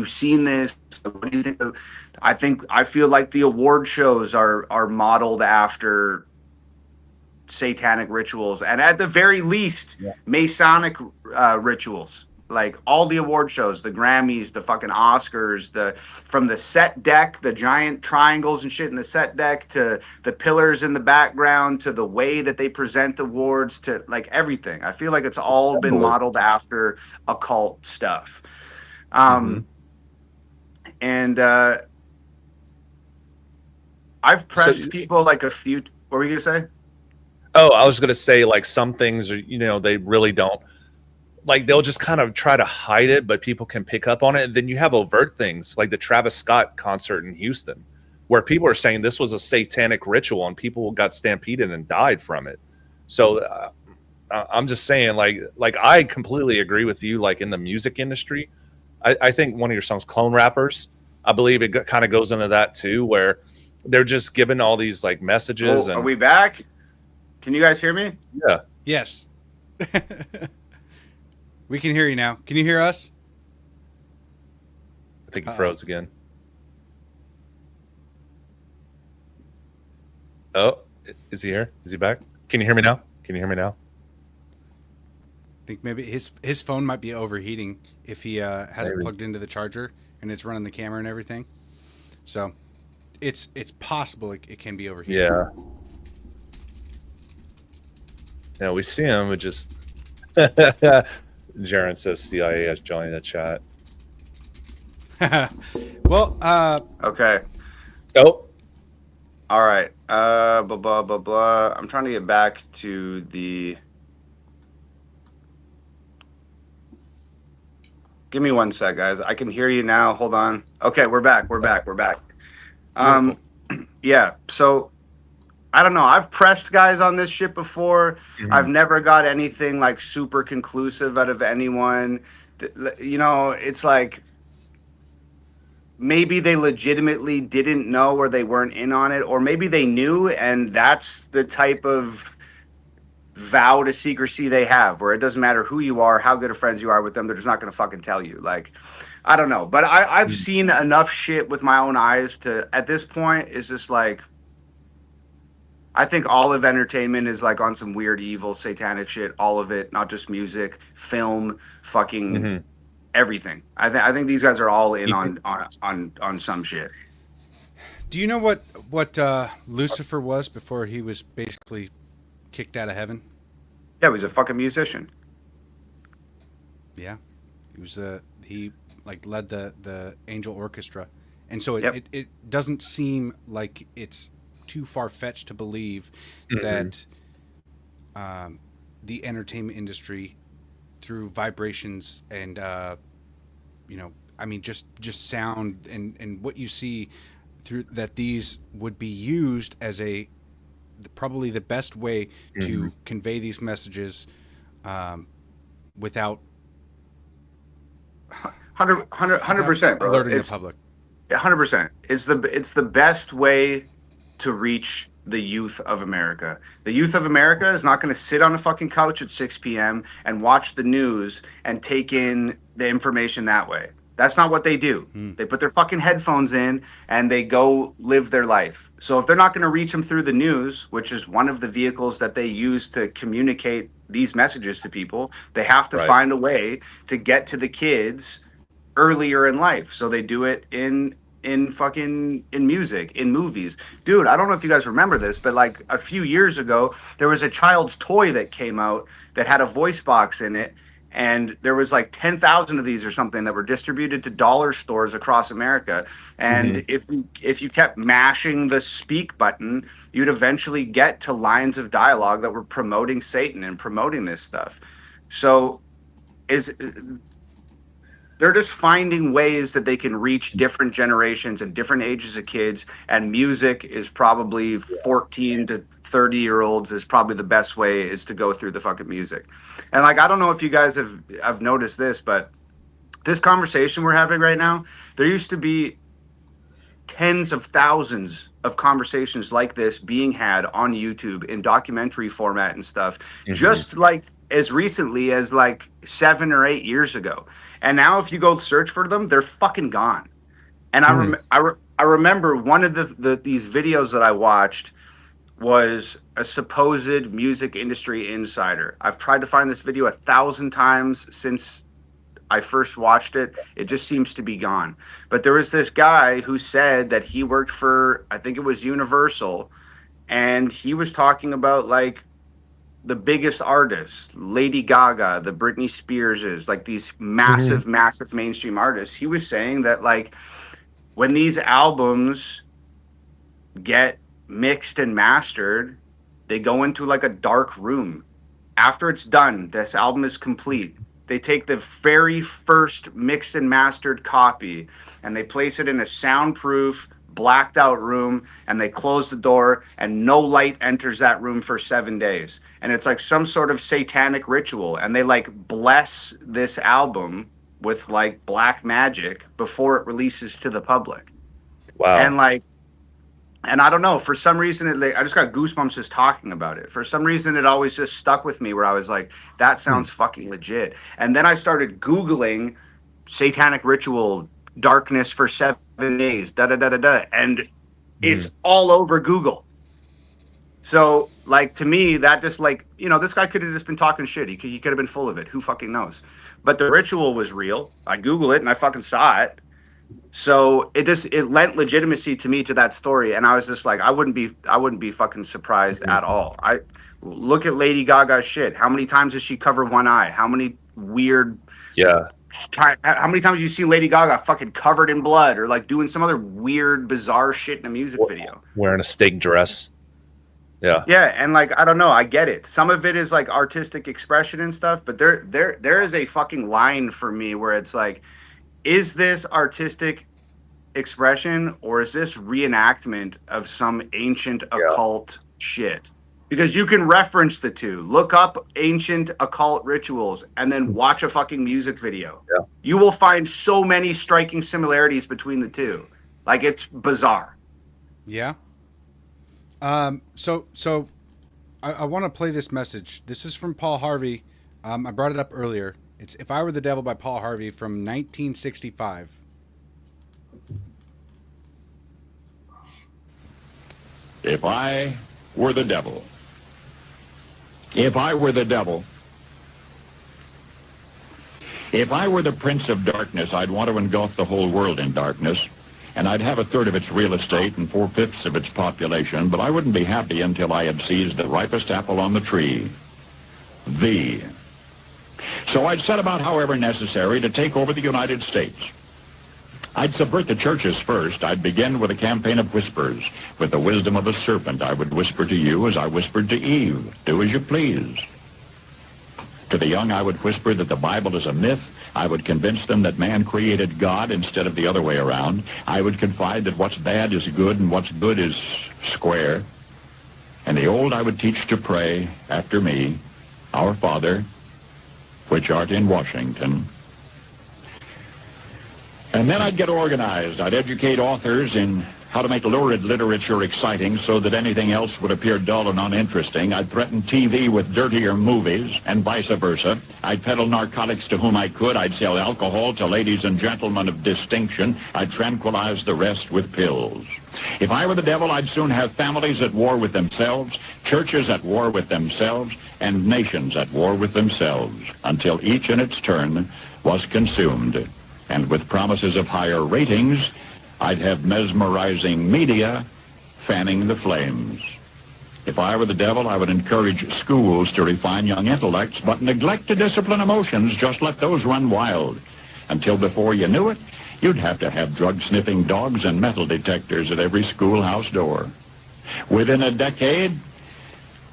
seen this? What do you think I feel like the award shows are modeled after satanic rituals, and at the very least Masonic rituals. like all the award shows, the Grammys, the fucking Oscars, from the set deck, the giant triangles and shit in the set deck, to the pillars in the background, to the way that they present awards, to like everything. I feel like it's all been modeled after occult stuff. And I've pressed people like a few. What were you gonna say? Oh, I was gonna say like some things are, they really don't. Like they'll just kind of try to hide it, but people can pick up on it. And then you have overt things like the Travis Scott concert in Houston, where people are saying this was a satanic ritual and people got stampeded and died from it. So I'm just saying, like I completely agree with you. Like in the music industry, I think one of your songs, Clone Rappers, I believe it kind of goes into that too, where they're just giving all these like messages. Are we back? Can you guys hear me? Yeah. Yes. We can hear you now. Can you hear us? I think he froze again. Oh, is he here? Is he back? Can you hear me now? Can you hear me now? I think maybe his phone might be overheating if he hasn't plugged into the charger and it's running the camera and everything. So it's possible it can be overheating. Yeah. Yeah, we see him. It just Jaron says CIA has joined the chat. Well, okay. Oh. All right. Blah, blah, blah, blah. I'm trying to get back to the... Give me 1 sec, guys. I can hear you now. Hold on. Okay, we're back. We're back. Yeah, so... I don't know. I've pressed guys on this shit before. I've never got anything like super conclusive out of anyone. It's like maybe they legitimately didn't know or they weren't in on it, or maybe they knew and that's the type of vow to secrecy they have, where it doesn't matter who you are, how good of friends you are with them, they're just not going to fucking tell you. Like, I don't know. But I've seen enough shit with my own eyes to, at this point, it's just like, I think all of entertainment is like on some weird, evil, satanic shit. All of it, not just music, film, fucking everything. I think these guys are all in on some shit. Do you know what Lucifer was before he was basically kicked out of heaven? Yeah, he was a fucking musician. Yeah, he was he like led the angel orchestra, and so it doesn't seem like it's too far-fetched to believe that the entertainment industry, through vibrations and just sound and what you see through that, these would be used as probably the best way to convey these messages without 100%, bro. Alerting the public. 100%. It's the best way to reach the youth of America. The youth of America is not going to sit on a fucking couch at 6 p.m. and watch the news and take in the information that way. That's not what they do. They put their fucking headphones in and they go live their life. So if they're not going to reach them through the news, which is one of the vehicles that they use to communicate these messages to people, they have to find a way to get to the kids earlier in life. So they do it in music, in movies. Dude, I don't know if you guys remember this, but like a few years ago, there was a child's toy that came out that had a voice box in it, and there was like 10,000 of these or something that were distributed to dollar stores across America. And if you kept mashing the speak button, you'd eventually get to lines of dialogue that were promoting Satan and promoting this stuff. So they're just finding ways that they can reach different generations and different ages of kids, and music is probably 14 to 30-year-olds is probably the best way, is to go through the fucking music. And like, I don't know if you guys have noticed this, but this conversation we're having right now, there used to be tens of thousands of conversations like this being had on YouTube in documentary format and stuff, just like as recently as like 7 or 8 years ago. And now if you go search for them, they're fucking gone. And I remember one of these videos that I watched was a supposed music industry insider. I've tried to find this video 1,000 times since I first watched it, it just seems to be gone. But there was this guy who said that he worked for, I think it was Universal, and he was talking about like the biggest artists, Lady Gaga, the Britney Spearses, like these massive, massive mainstream artists. He was saying that like when these albums get mixed and mastered, they go into like a dark room. After it's done, this album is complete. They take the very first mixed and mastered copy and they place it in a soundproof, blacked out room, and they close the door and no light enters that room for 7 days. And it's like some sort of satanic ritual. And they like bless this album with like black magic before it releases to the public. Wow. And like, and I don't know, for some reason, I just got goosebumps just talking about it. For some reason, it always just stuck with me where I was like, that sounds fucking legit. And then I started Googling satanic ritual, darkness for 7 days, da-da-da-da-da. And it's all over Google. So, like, to me, that just, like, you know, this guy could have just been talking shit. He could have been full of it. Who fucking knows? But the ritual was real. I Googled it, and I fucking saw it. So it lent legitimacy to me to that story, and I was just like, I wouldn't be fucking surprised at all. I look at Lady Gaga's shit. How many times does she cover one eye? How many weird? Yeah. How many times have you seen Lady Gaga fucking covered in blood or like doing some other weird, bizarre shit in a music video? Wearing a steak dress. Yeah. Yeah, and like I don't know, I get it. Some of it is like artistic expression and stuff, but there is a fucking line for me where it's like, is this artistic expression or is this reenactment of some ancient occult shit? Because you can reference the two. Look up ancient occult rituals and then watch a fucking music video. Yeah. You will find so many striking similarities between the two. Like, it's bizarre. Yeah. So I want to play this message. This is from Paul Harvey. I brought it up earlier. It's If I Were the Devil by Paul Harvey from 1965. If I were the devil. If I were the devil. If I were the prince of darkness, I'd want to engulf the whole world in darkness, and I'd have 1/3 of its real estate and 4/5 of its population, but I wouldn't be happy until I had seized the ripest apple on the tree. Thee. So I'd set about, however necessary, to take over the United States. I'd subvert the churches first. I'd begin with a campaign of whispers. With the wisdom of a serpent, I would whisper to you as I whispered to Eve, do as you please. To the young, I would whisper that the Bible is a myth. I would convince them that man created God instead of the other way around. I would confide that what's bad is good and what's good is square. And the old I would teach to pray after me, Our Father, which art in Washington. And then I'd get organized. I'd educate authors in how to make lurid literature exciting so that anything else would appear dull and uninteresting. I'd threaten TV with dirtier movies and vice versa. I'd peddle narcotics to whom I could. I'd sell alcohol to ladies and gentlemen of distinction. I'd tranquilize the rest with pills. If I were the devil, I'd soon have families at war with themselves, churches at war with themselves, and nations at war with themselves, until each in its turn was consumed. And with promises of higher ratings, I'd have mesmerizing media fanning the flames. If I were the devil, I would encourage schools to refine young intellects, but neglect to discipline emotions, just let those run wild. Until before you knew it, you'd have to have drug-sniffing dogs and metal detectors at every schoolhouse door. Within a decade,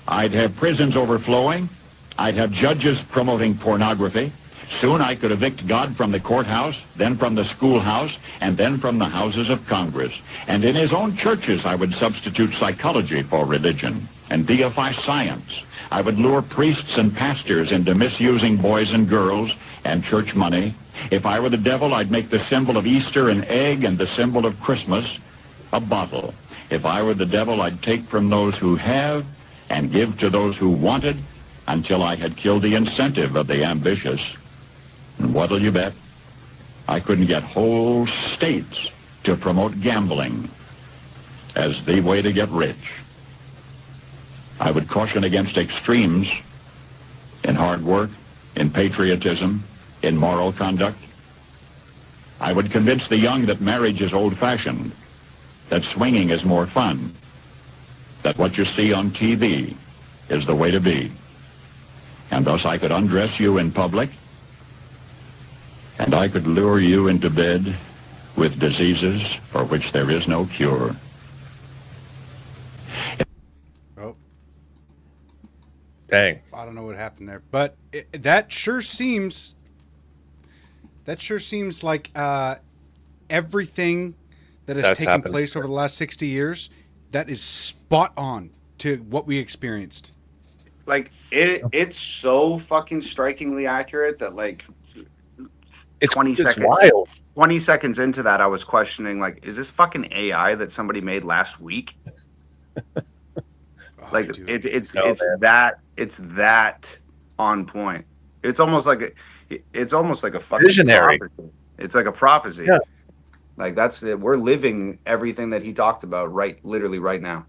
I'd have prisons overflowing. I'd have judges promoting pornography. Soon I could evict God from the courthouse, then from the schoolhouse, and then from the houses of Congress. And in his own churches, I would substitute psychology for religion and deify science. I would lure priests and pastors into misusing boys and girls and church money. If I were the devil, I'd make the symbol of Easter an egg and the symbol of Christmas a bottle. If I were the devil, I'd take from those who have and give to those who wanted until I had killed the incentive of the ambitious. And what'll you bet? I couldn't get whole states to promote gambling as the way to get rich. I would caution against extremes in hard work, in patriotism, in moral conduct. I would convince the young that marriage is old-fashioned, that swinging is more fun, that what you see on TV is the way to be. And thus I could undress you in public, and I could lure you into bed with diseases for which there is no cure. Oh. Dang. I don't know what happened there, but that sure seems like everything that has taken place over the last 60 years, that is spot on to what we experienced. Like it's so fucking strikingly accurate that like it's 20 it's seconds wild. 20 seconds into that I was questioning, like, is this fucking AI that somebody made last week? Like it's that on point. It's almost like a fucking visionary. prophecy. It's like a prophecy. Yeah. Like that's it. We're living everything that he talked about literally right now.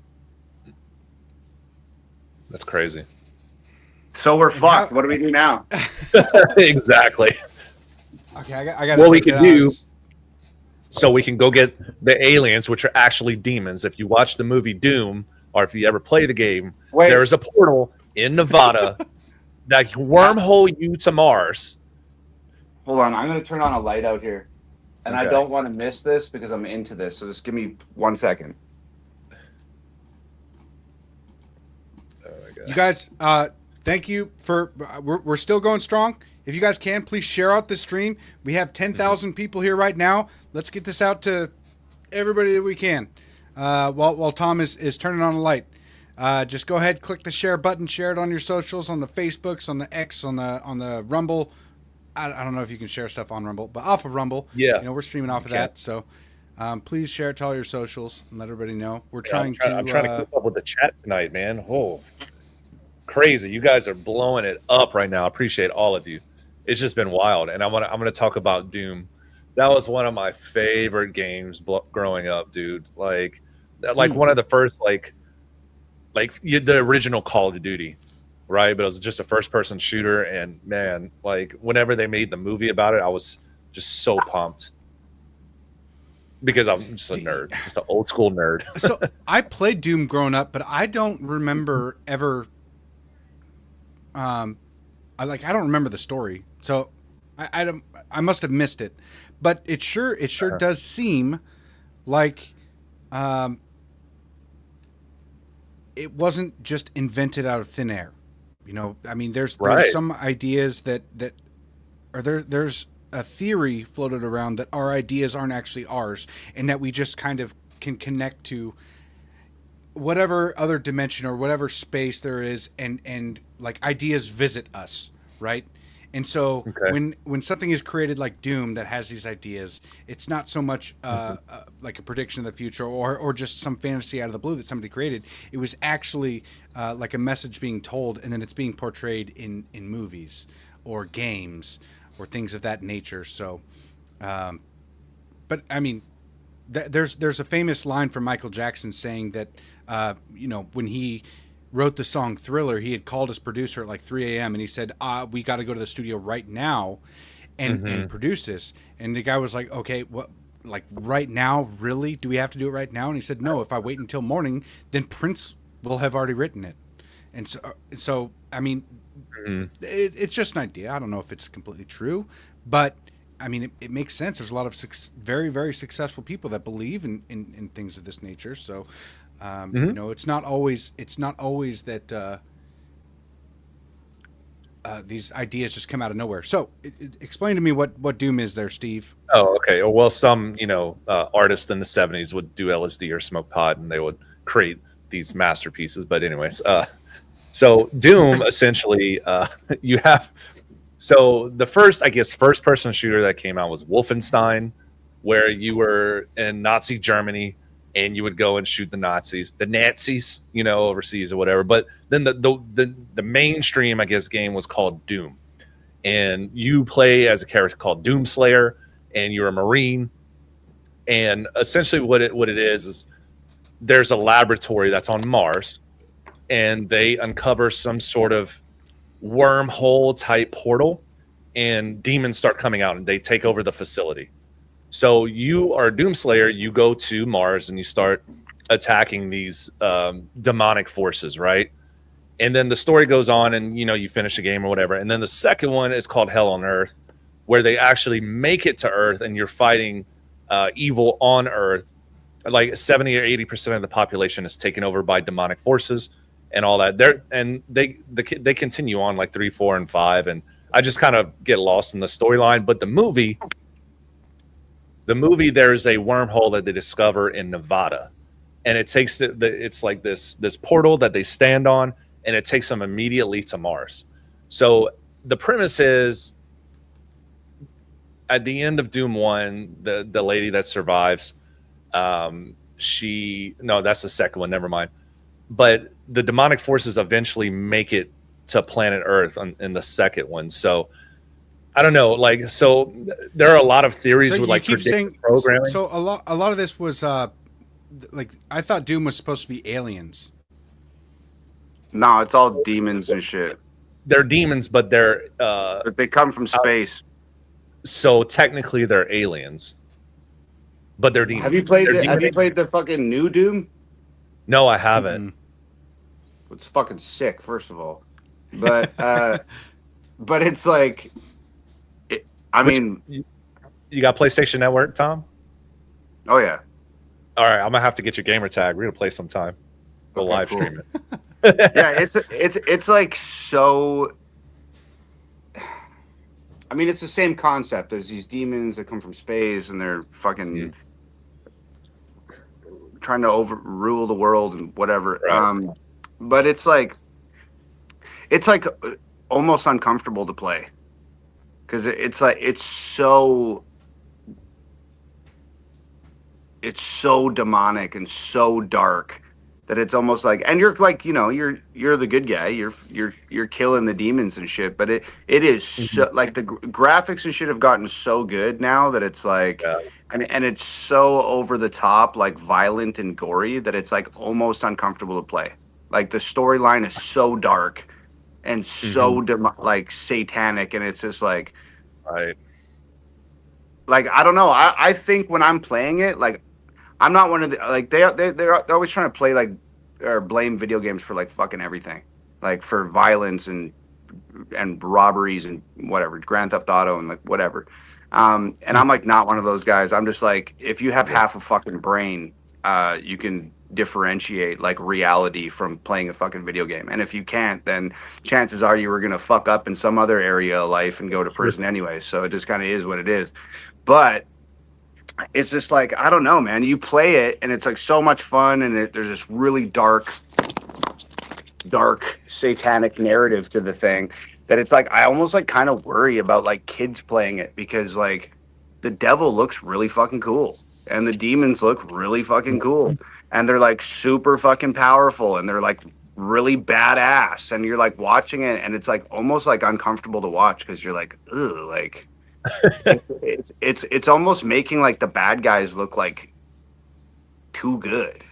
That's crazy. So we're fucked. What do we do now? Exactly. Okay, I got. What we can do, so we can go get the aliens, which are actually demons. If you watch the movie Doom, or if you ever play the game, there's a portal in Nevada that can wormhole you to Mars. Hold on, I'm gonna turn on a light out here, and Okay. I don't want to miss this because I'm into this. So just give me 1 second. You guys, thank you for. We're still going strong. If you guys can, please share out this stream. We have 10,000 people here right now. Let's get this out to everybody that we can. While Tom is turning on the light, just go ahead, click the share button, share it on your socials, on the Facebooks, on the X, on the Rumble. I don't know if you can share stuff on Rumble, but off of Rumble, Yeah, we're streaming off of that. So please share it to all your socials and let everybody know. I'm trying to keep up with the chat tonight, man. Oh, crazy! You guys are blowing it up right now. I appreciate all of you. It's just been wild, and I'm gonna talk about Doom. That was one of my favorite games growing up, dude. Like one of the first the original Call of Duty, right? But it was just a first-person shooter, and man, like whenever they made the movie about it, I was just so pumped because I'm just a nerd, just an old school nerd. So I played Doom growing up, but I don't remember ever. I don't remember the story, so I must have missed it. But it sure does seem like it wasn't just invented out of thin air. I mean, there's some ideas that there's a theory floated around that our ideas aren't actually ours, and that we just kind of can connect to whatever other dimension or whatever space there is, and like ideas visit us, right? And so when something is created like Doom that has these ideas, it's not so much like a prediction of the future or just some fantasy out of the blue that somebody created. It was actually like a message being told, and then it's being portrayed in movies or games or things of that nature. So, but I mean, there's a famous line from Michael Jackson saying that when he wrote the song Thriller, he had called his producer at like 3 a.m. and he said, we got to go to the studio right now and produce this. And the guy was like, okay, what, like right now, really? Do we have to do it right now? And he said, no, if I wait until morning, then Prince will have already written it. And so I mean, it's just an idea. I don't know if it's completely true, but I mean, it makes sense. There's a lot of very, very successful people that believe in things of this nature. So, it's not always that these ideas just come out of nowhere. So explain to me what Doom is there, Steve. Oh, okay. Well, some, artists in the 70s would do LSD or smoke pot, and they would create these masterpieces. But anyways, so Doom, essentially, so the first person shooter that came out was Wolfenstein, where you were in Nazi Germany and you would go and shoot the Nazis, overseas or whatever. But then the mainstream, game was called Doom, and you play as a character called Doomslayer, and you're a Marine. And essentially what it is there's a laboratory that's on Mars, and they uncover some sort of wormhole type portal and demons start coming out and they take over the facility. So you are a Doomslayer, you go to Mars and you start attacking these demonic forces, right? And then the story goes on and, you know, you finish the game or whatever. And then the second one is called Hell on Earth, where they actually make it to Earth and you're fighting evil on Earth. Like 70 or 80% of the population is taken over by demonic forces and all that. They continue on like 3, 4, and 5. And I just kind of get lost in the storyline. But the movie, there's a wormhole that they discover in Nevada. And it takes it's like this portal that they stand on, and it takes them immediately to Mars. So the premise is, at the end of Doom 1, the lady that survives, that's the second one, never mind. But the demonic forces eventually make it to planet Earth in the second one. So I don't know, like, so there are a lot of theories with like predictive programming. So a lot of this was like, I thought Doom was supposed to be aliens. No, it's all demons and shit. They're demons, but but they come from space. So technically they're aliens. But they're demons. Have you played the fucking new Doom? No, I haven't. It's fucking sick, first of all. But but it's like, you got PlayStation Network, Tom? Oh yeah. All right, I'm gonna have to get your gamer tag. We're gonna play sometime. We'll live stream it. Yeah, it's like so. I mean, it's the same concept. There's these demons that come from space, and they're fucking trying to overrule the world and whatever. Right. But it's like almost uncomfortable to play because it's so demonic and so dark that it's almost like, and you're like, you know, you're the good guy, you're killing the demons and shit, but it is so, like, the graphics and shit have gotten so good now that it's like, and it's so over the top, like violent and gory, that it's like almost uncomfortable to play. Like, the storyline is so dark and so like satanic, and it's just like, right, like, I don't know, I think when I'm playing it, like, I'm not one of the, like, they're always trying to play, like, or blame video games for, like, fucking everything, like, for violence and robberies and whatever, Grand Theft Auto and, like, whatever. And I'm, like, not one of those guys. I'm just like, if you have half a fucking brain, you can differentiate, like, reality from playing a fucking video game. And if you can't, then chances are you were gonna fuck up in some other area of life and go to prison anyway. So it just kind of is what it is. But it's just like, I don't know, man. You play it and it's like so much fun, and there's this really dark satanic narrative to the thing that it's like, I almost like kind of worry about like kids playing it, because like the devil looks really fucking cool and the demons look really fucking cool and they're like super fucking powerful and they're like really badass, and you're like watching it and it's like almost like uncomfortable to watch because you're like, ugh, like it's almost making like the bad guys look like too good.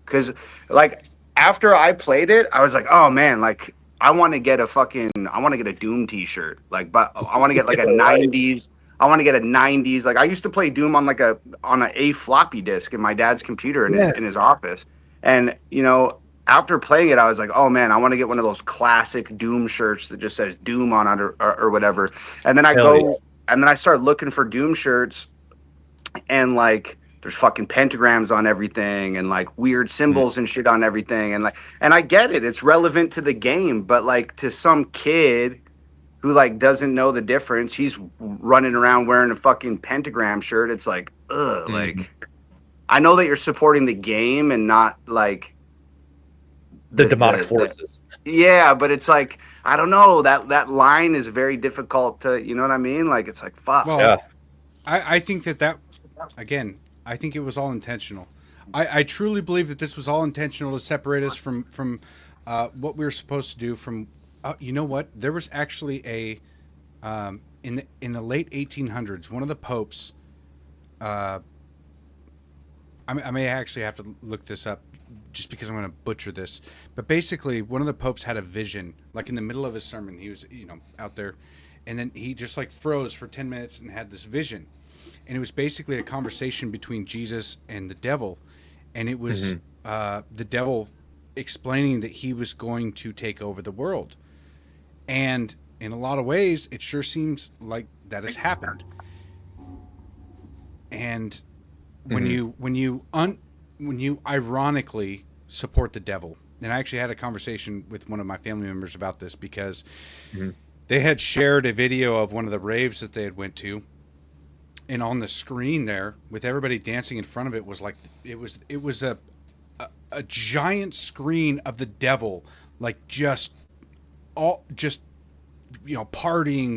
Because like after I played it, I was like, oh man, like I want to get a Doom t-shirt, like, but I want to get like a 90s. I want to get a 90s. Like, I used to play Doom on a floppy disk in my dad's computer in his office, and you know, after playing it, I was like, oh man, I want to get one of those classic Doom shirts that just says Doom on it or whatever. And then and then I started looking for Doom shirts, and like there's fucking pentagrams on everything and like weird symbols and shit on everything, and I get it, it's relevant to the game, but like to some kid who like doesn't know the difference, he's running around wearing a fucking pentagram shirt. It's like, ugh, like I know that you're supporting the game and not like the demonic forces. Yeah, but it's like, I don't know, that line is very difficult to, you know what I mean? Like, it's like, fuck. Well, yeah. I think that again, I think it was all intentional. I truly believe that this was all intentional to separate us from what we were supposed to do from, you know what? There was actually in the late 1800s, one of the popes, I may actually have to look this up just because I'm going to butcher this, but basically one of the popes had a vision, like in the middle of his sermon. He was, you know, out there, and then he just like froze for 10 minutes and had this vision, and it was basically a conversation between Jesus and the devil, and it was the devil explaining that he was going to take over the world, and in a lot of ways it sure seems like that has happened. And when you ironically support the devil, and I actually had a conversation with one of my family members about this, because they had shared a video of one of the raves that they had went to, and on the screen there with everybody dancing in front of it was like it was a giant screen of the devil, like just partying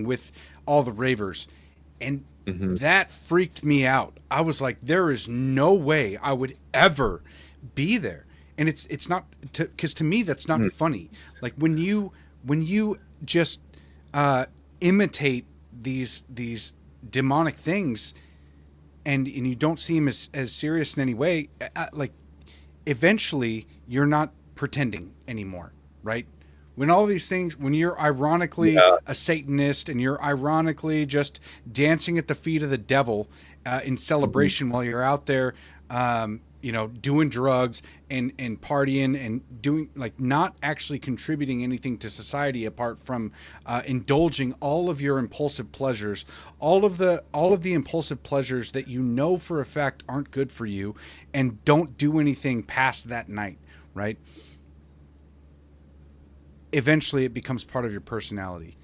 with all the ravers, and that freaked me out. I was like, there is no way I would ever be there. And it's not, because to me that's not funny. Like when you just imitate these demonic things, and you don't see them as serious in any way, like eventually you're not pretending anymore, right? When all these things, when you're ironically a Satanist and you're ironically just dancing at the feet of the devil in celebration while you're out there, doing drugs and partying and doing, like, not actually contributing anything to society apart from indulging all of your impulsive pleasures, all of the impulsive pleasures that you know for a fact aren't good for you, and don't do anything past that night, right? Eventually it becomes part of your personality.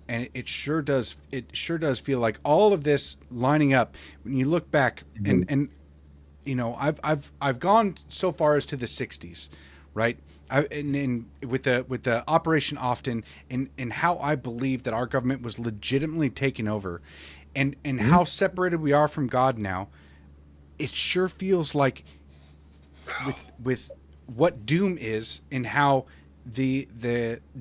And it sure does feel like all of this lining up when you look back, and I've gone so far as to the 60s, right? And with the Operation Often, and how I believe that our government was legitimately taken over, and how separated we are from God now. It sure feels like with what doom is, and how the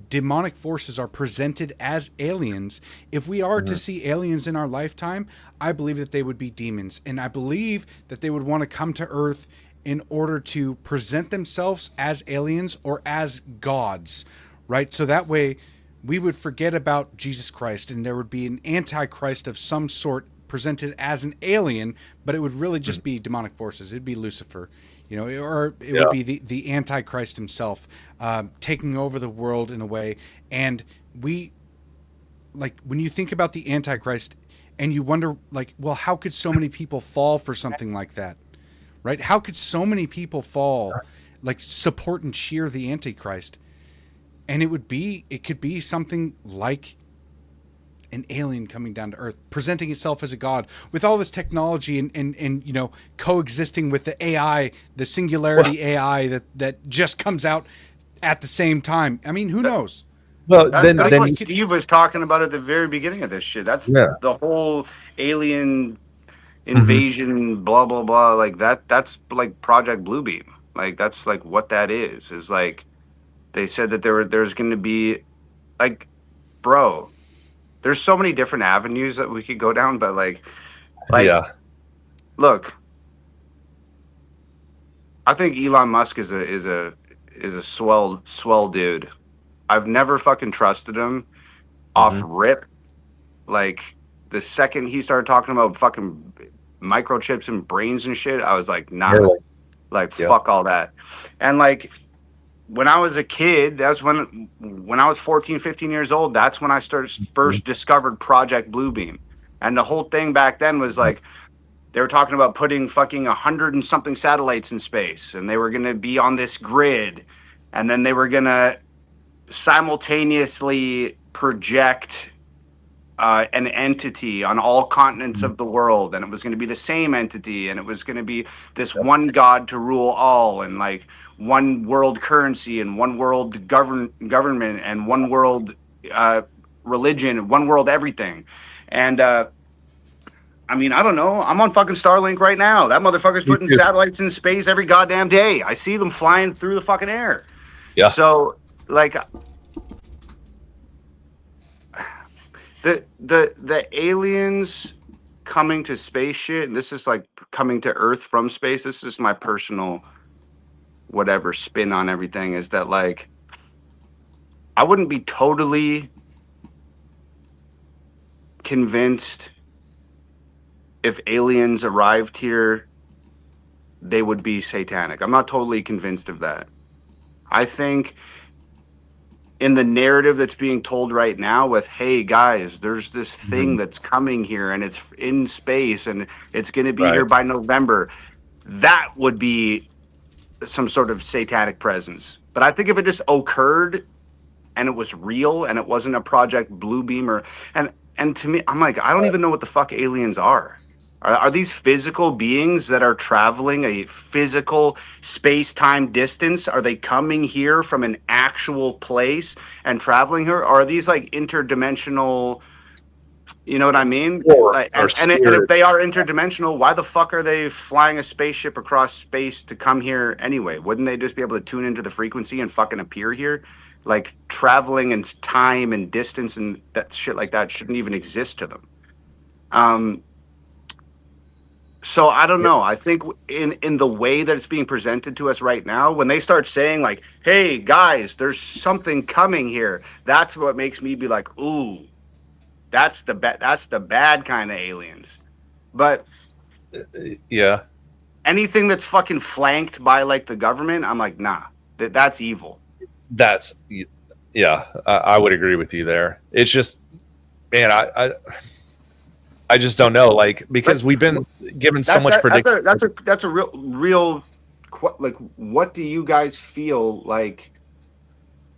demonic forces are presented as aliens. If we are to see aliens in our lifetime, I believe that they would be demons, and I believe that they would want to come to Earth in order to present themselves as aliens or as gods, right? So that way we would forget about Jesus Christ, and there would be an antichrist of some sort presented as an alien, but it would really just be demonic forces. It'd be Lucifer, or it would be the Antichrist himself, taking over the world in a way. And we, like, when you think about the Antichrist, and you wonder, like, well, how could so many people fall for something like that, right? How could so many people fall, like, support and cheer the Antichrist? And it could be something like an alien coming down to Earth, presenting itself as a god with all this technology, and coexisting with the AI, the singularity AI that just comes out at the same time. I mean, who knows? Well, that's what Steve was talking about at the very beginning of this shit. That's the whole alien invasion, blah blah blah. Like that's like Project Bluebeam. Like that's like what that is. Is like they said that there's going to be, like, bro. There's so many different avenues that we could go down, but like, look, I think Elon Musk is a swell dude. I've never fucking trusted him off rip. Like, the second he started talking about fucking microchips and brains and shit, I was like, nah, fuck all that. And like, when I was a kid, that's when I was 14, 15 years old, that's when I first discovered Project Bluebeam. And the whole thing back then was like, they were talking about putting fucking 100 and something satellites in space, and they were going to be on this grid, and then they were going to simultaneously project an entity on all continents of the world, and it was going to be the same entity, and it was going to be this one god to rule all, and like one world currency, and one world government, and one world religion, one world everything. And I mean, I don't know. I'm on fucking Starlink right now. That motherfucker's putting satellites in space every goddamn day. I see them flying through the fucking air. Yeah. So, like, the aliens coming to space shit, and this is like coming to Earth from space. This is my personal whatever spin on everything, is that, like, I wouldn't be totally convinced if aliens arrived here, they would be satanic. I'm not totally convinced of that. I think in the narrative that's being told right now with, hey guys, there's this thing that's coming here and it's in space and it's going to be here by November, that would be some sort of satanic presence. But I think if it just occurred and it was real and it wasn't a Project Bluebeam and to me, I'm like, I don't even know what the fuck aliens are. Are these physical beings that are traveling a physical space-time distance? Are they coming here from an actual place and traveling here? Or are these like interdimensional, you know what I mean? And if they are interdimensional, why the fuck are they flying a spaceship across space to come here anyway? Wouldn't they just be able to tune into the frequency and fucking appear here? Like traveling and time and distance and that shit like that shouldn't even exist to them. So I don't know. I think in the way that it's being presented to us right now, when they start saying like, "Hey guys, there's something coming here," that's what makes me be like, "Ooh, that's the bad kind of aliens." But yeah, anything that's fucking flanked by like the government, I'm like, nah, that's evil. That's I would agree with you there. It's just, man, I just don't know, like, because we've been given so much prediction. That's a real like, what do you guys feel like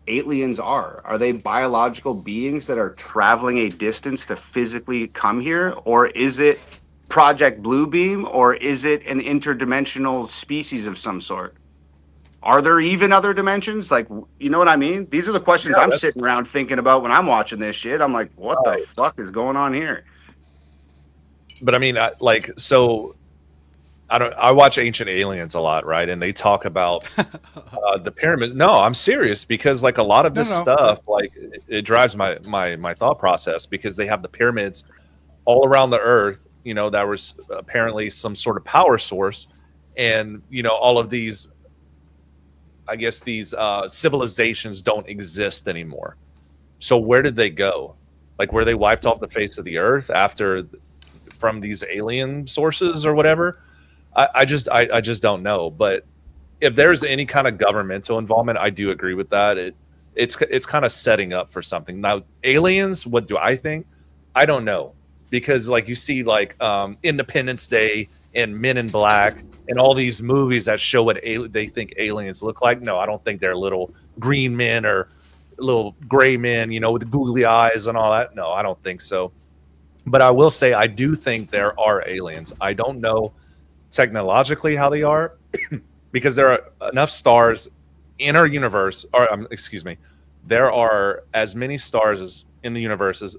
aliens are? Are they biological beings that are traveling a distance to physically come here, or is it Project Bluebeam, or is it an interdimensional species of some sort? Are there even other dimensions? Like, you know what I mean? These are the questions I'm sitting around thinking about when I'm watching this shit. I'm like, what the fuck is going on here? But I mean, I watch Ancient Aliens a lot, right? And they talk about the pyramid. No, I'm serious, because like a lot of this stuff, like it drives my thought process, because they have the pyramids all around the earth, you know, that was apparently some sort of power source. And, you know, all of these, I guess these civilizations don't exist anymore. So where did they go? Like, were they wiped off the face of the earth from these alien sources or whatever? I just don't know. But if there's any kind of governmental involvement, I do agree with that. It's kind of setting up for something. Now, aliens, what do I think? I don't know, because like you see like Independence Day and Men in Black and all these movies that show what they think aliens look like. No, I don't think they're little green men or little gray men, you know, with googly eyes and all that. No, I don't think so. But I will say I do think there are aliens. I don't know technologically how they are, because there are enough stars in our universe, or excuse me, there are as many stars as in the universe as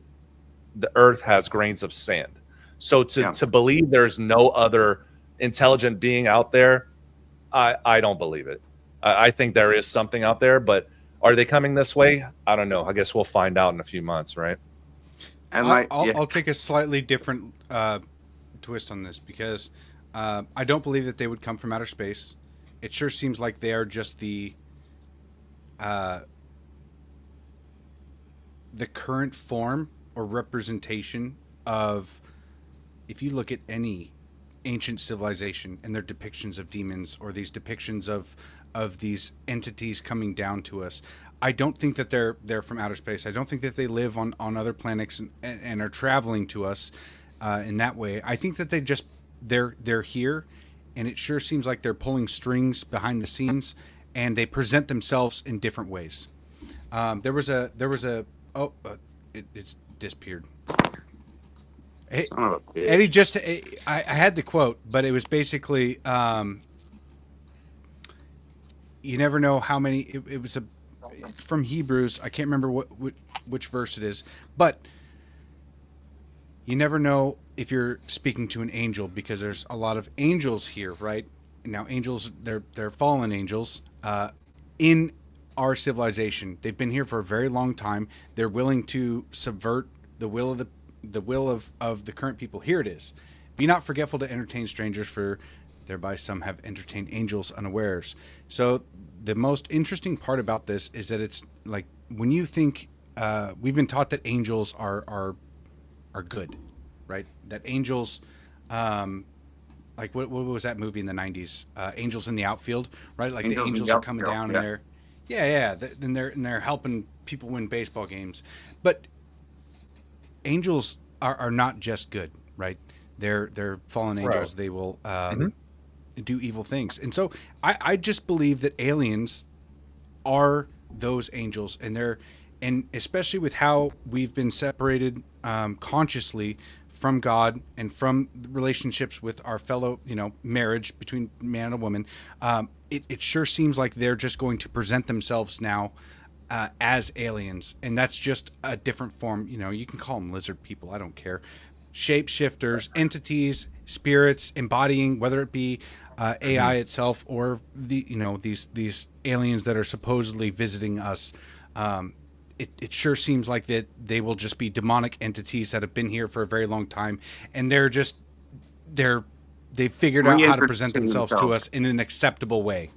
the Earth has grains of sand. So to believe there's no other intelligent being out there, I don't believe it. I think there is something out there, but are they coming this way? I don't know. I guess we'll find out in a few months, right? And I'll take a slightly different twist on this, because I don't believe that they would come from outer space. It sure seems like they are just the current form or representation of, if you look at any ancient civilization and their depictions of demons, or these depictions of these entities coming down to us, I don't think that they're from outer space. I don't think that they live on other planets and are traveling to us in that way. I think that they're here, and it sure seems like they're pulling strings behind the scenes, and they present themselves in different ways. It's disappeared. Hey, Eddie, I had the quote, but it was basically, you never know how many. It was from Hebrews. I can't remember which verse it is, but you never know if you're speaking to an angel, because there's a lot of angels here, right? Now, angels, they're fallen angels in our civilization. They've been here for a very long time. They're willing to subvert the will of the current people. Here it is: be not forgetful to entertain strangers, for thereby some have entertained angels unawares. So the most interesting part about this is that it's like, when you think we've been taught that angels are are good, right? That angels, like what was that movie in the 90s? Angels in the Outfield, right? Like the angels are coming down and they're helping people win baseball games. But angels are not just good, right? They're fallen angels. Right. They will do evil things. And so I just believe that aliens are those angels, and especially with how we've been separated consciously from God and from relationships with our fellow, marriage between man and a woman, it sure seems like they're just going to present themselves now as aliens, and that's just a different form. You can call them lizard people, I don't care. Shapeshifters, entities, spirits embodying, whether it be AI itself or these aliens that are supposedly visiting us. It sure seems like that they will just be demonic entities that have been here for a very long time, and they've figured out how to present themselves to us in an acceptable way.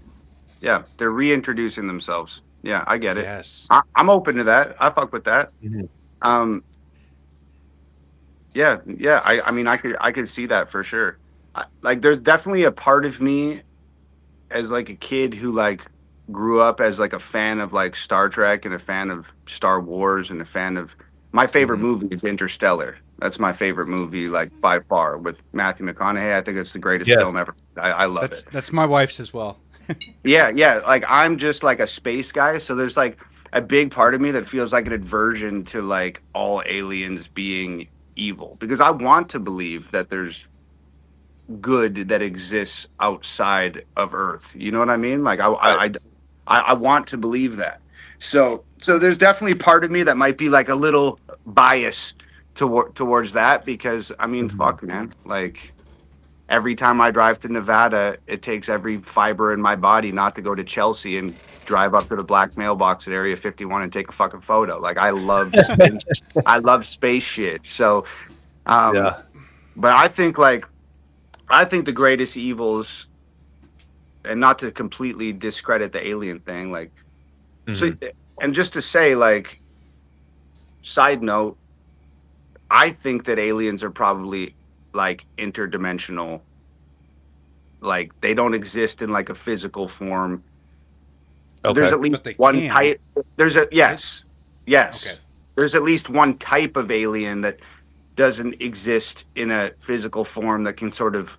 Yeah, they're reintroducing themselves. Yeah, I get it. Yes, I'm open to that. I fuck with that. Mm-hmm. Yeah. I mean, I could see that for sure. Like, there's definitely a part of me as like a kid who like grew up as like a fan of like Star Trek and a fan of Star Wars and a fan of my favorite movie is Interstellar. That's my favorite movie, like by far, with Matthew McConaughey. I think it's the greatest film ever. I love it. That's my wife's as well. Yeah. Like, I'm just like a space guy, so there's like a big part of me that feels like an aversion to like all aliens being evil, because I want to believe that there's good that exists outside of Earth. You know what I mean? Like, I want to believe that. So there's definitely part of me that might be like a little bias towards that, because I mean, fuck, man. Like, every time I drive to Nevada, it takes every fiber in my body not to go to Chelsea and drive up to the black mailbox at Area 51 and take a fucking photo. Like, I love space, I love space shit. So, but I think the greatest evils, and not to completely discredit the alien thing, like, so, and just to say, like, side note, I think that aliens are probably like interdimensional. Like, they don't exist in like a physical form. Okay. There's at least one type. There's yes. Okay. There's at least one type of alien that doesn't exist in a physical form, that can sort of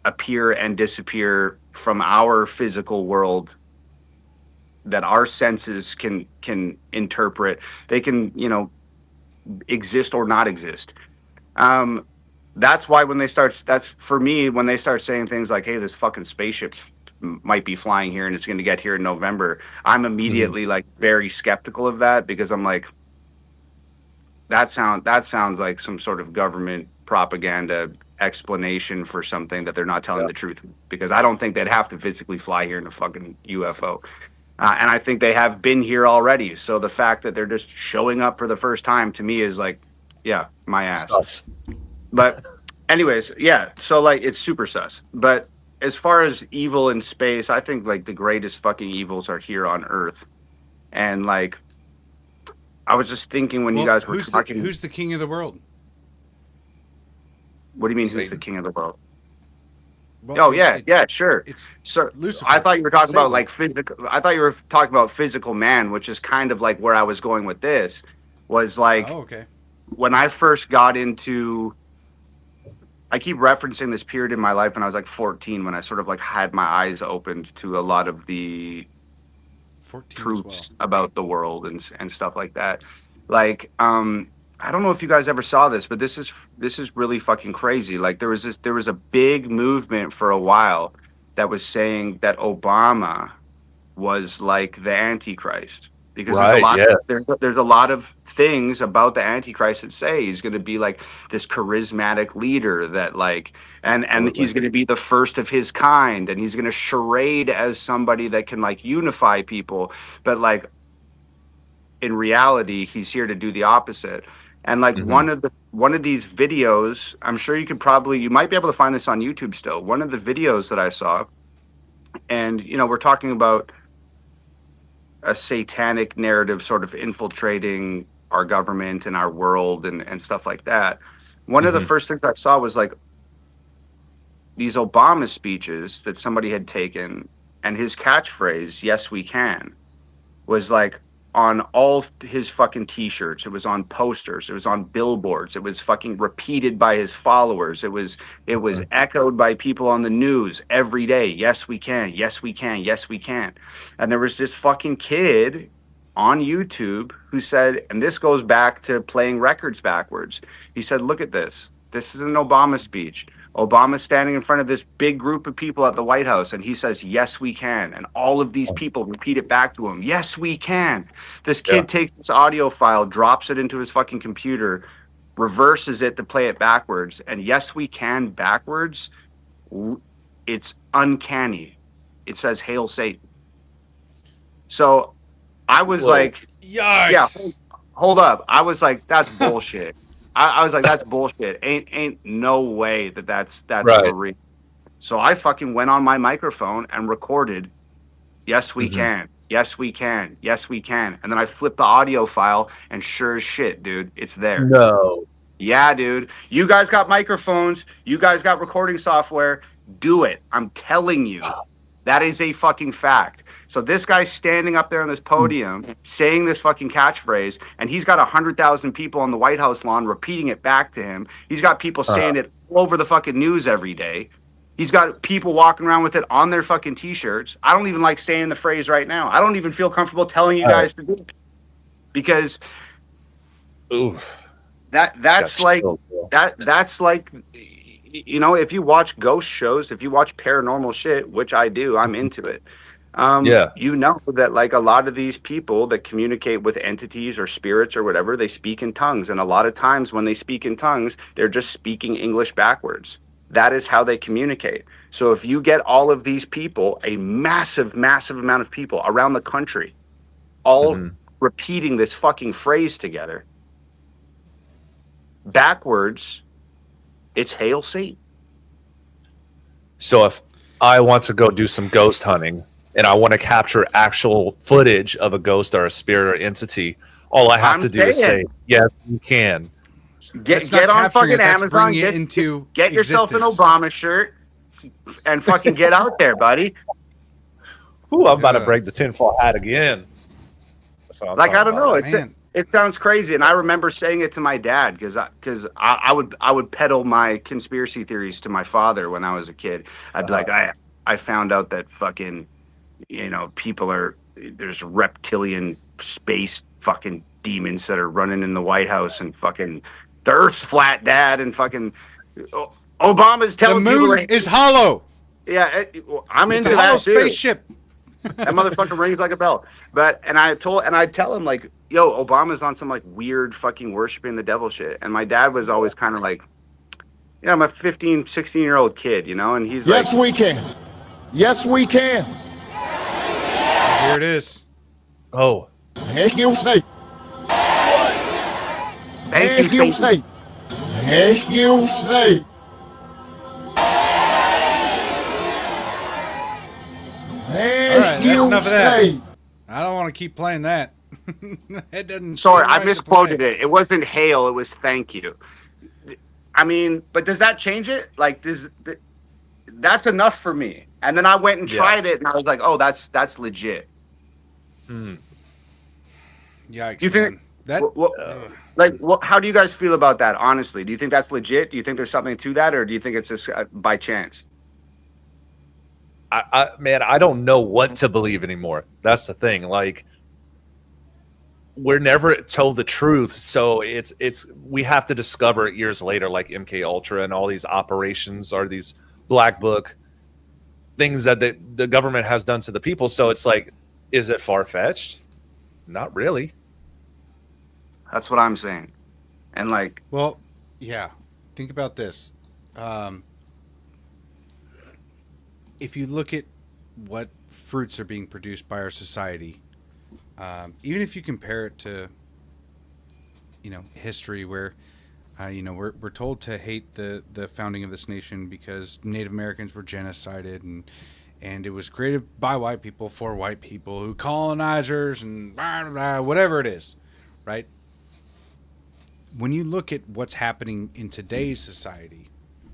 appear and disappear from our physical world, that our senses can interpret. They can, exist or not exist. That's why when they start saying things like, hey, this fucking spaceship might be flying here and it's going to get here in November, I'm immediately like very skeptical of that, because I'm like, that sounds like some sort of government propaganda explanation for something that they're not telling the truth, because I don't think they'd have to physically fly here in a fucking UFO. And I think they have been here already. So the fact that they're just showing up for the first time, to me, is like, yeah, my ass. Sus. But anyways, yeah. So like, it's super sus. But as far as evil in space, I think like the greatest fucking evils are here on Earth. And like, I was just thinking when you guys were talking, who's the king of the world? What do you mean, who's the king of the world? Well, sure. It's Lucifer. I thought you were talking about like physical. I thought you were talking about physical man, which is kind of like where I was going with this. Was like, when I first got into. I keep referencing this period in my life when I was like 14, when I sort of like had my eyes opened to a lot of the truths about the world and stuff like that. Like, I don't know if you guys ever saw this, but this is really fucking crazy. Like, there was a big movement for a while that was saying that Obama was like the Antichrist, because there's a lot of things about the Antichrist that say he's going to be like this charismatic leader that like, and he's going to be the first of his kind, and he's going to charade as somebody that can like unify people, but like in reality, he's here to do the opposite. And like one of these videos, I'm sure you might be able to find this on YouTube still. One of the videos that I saw, and we're talking about a satanic narrative sort of infiltrating our government and our world and stuff like that. One of the first things I saw was like these Obama speeches that somebody had taken, and his catchphrase, "Yes, we can," was like on all his fucking t-shirts. It was on posters. It was on billboards. It was fucking repeated by his followers. It was echoed by people on the news every day. Yes, we can. Yes, we can. Yes, we can. And there was this fucking kid on YouTube who said, and this goes back to playing records backwards. He said, "Look at this. This is an Obama speech. Obama's standing in front of this big group of people at the White House, and he says, 'Yes, we can.' And all of these people repeat it back to him. 'Yes, we can.' This kid takes this audio file, drops it into his fucking computer, reverses it to play it backwards. And 'Yes, we can' backwards, it's uncanny. It says, 'Hail Satan.'" So I was like, yikes. Yeah, hold up. I was like, that's bullshit. I was like, that's bullshit. Ain't no way that's right. For real. So I fucking went on my microphone and recorded, "Yes, we can. Yes, we can. Yes, we can." And then I flipped the audio file, and sure as shit, dude, it's there. No. Yeah, dude. You guys got microphones. You guys got recording software. Do it. I'm telling you. That is a fucking fact. So this guy's standing up there on this podium saying this fucking catchphrase, and he's got 100,000 people on the White House lawn repeating it back to him. He's got people saying it all over the fucking news every day. He's got people walking around with it on their fucking t-shirts. I don't even like saying the phrase right now. I don't even feel comfortable telling you guys to do it. Because that's like that's like, you know, if you watch ghost shows, if you watch paranormal shit, which I do, I'm into it. You know that like a lot of these people that communicate with entities or spirits or whatever, they speak in tongues. And a lot of times when they speak in tongues, they're just speaking English backwards. That is how they communicate. So if you get all of these people, a massive, massive amount of people around the country, all repeating this fucking phrase together, backwards, it's "Hail Satan." So if I want to go do some ghost hunting and I want to capture actual footage of a ghost or a spirit or entity, all I have to do is say, "Yes, you can." Get on fucking Amazon, get yourself an Obama shirt, and fucking get out there, buddy. Ooh, I'm about to break the tinfoil hat again. Like, I don't know. It sounds crazy, and I remember saying it to my dad because I would peddle my conspiracy theories to my father when I was a kid. I'd be like, I found out that fucking, you know, there's reptilian space fucking demons that are running in the White House, and fucking the Earth's flat, Dad, and fucking Obama's telling the moon is hollow. Yeah, I'm it's into a hollow that too. Spaceship. That motherfucker rings like a bell. I tell him like, yo, Obama's on some like weird fucking worshiping the devil shit. And my dad was always kind of like, yeah, I'm a 15, 16-year-old kid, you know, and he's like, yes, we can. Yes, we can. Here it is. Oh. Heck you say. Thank you, say. Heck you say. All right, that's enough of that. I don't want to keep playing that. It doesn't. Sorry, I misquoted it. It wasn't hail. It was thank you. I mean, but does that change it? Like, that's enough for me. And then I went and tried it, and I was like, oh, that's legit. Yikes! You think that? How do you guys feel about that? Honestly, do you think that's legit? Do you think there's something to that, or do you think it's just by chance? Man, I don't know what to believe anymore. That's the thing. Like, we're never told the truth, so we have to discover it years later, like MK Ultra and all these operations or these Blackbook things that the government has done to the people. So it's like, is it far-fetched? Not really. That's what I'm saying. And like, well, yeah. Think about this. If you look at what fruits are being produced by our society, even if you compare it to, you know, history where, you know, we're told to hate the founding of this nation because Native Americans were genocided and it was created by white people for white people who colonizers and blah, blah, blah, whatever it is, right? when you look at what's happening in today's society,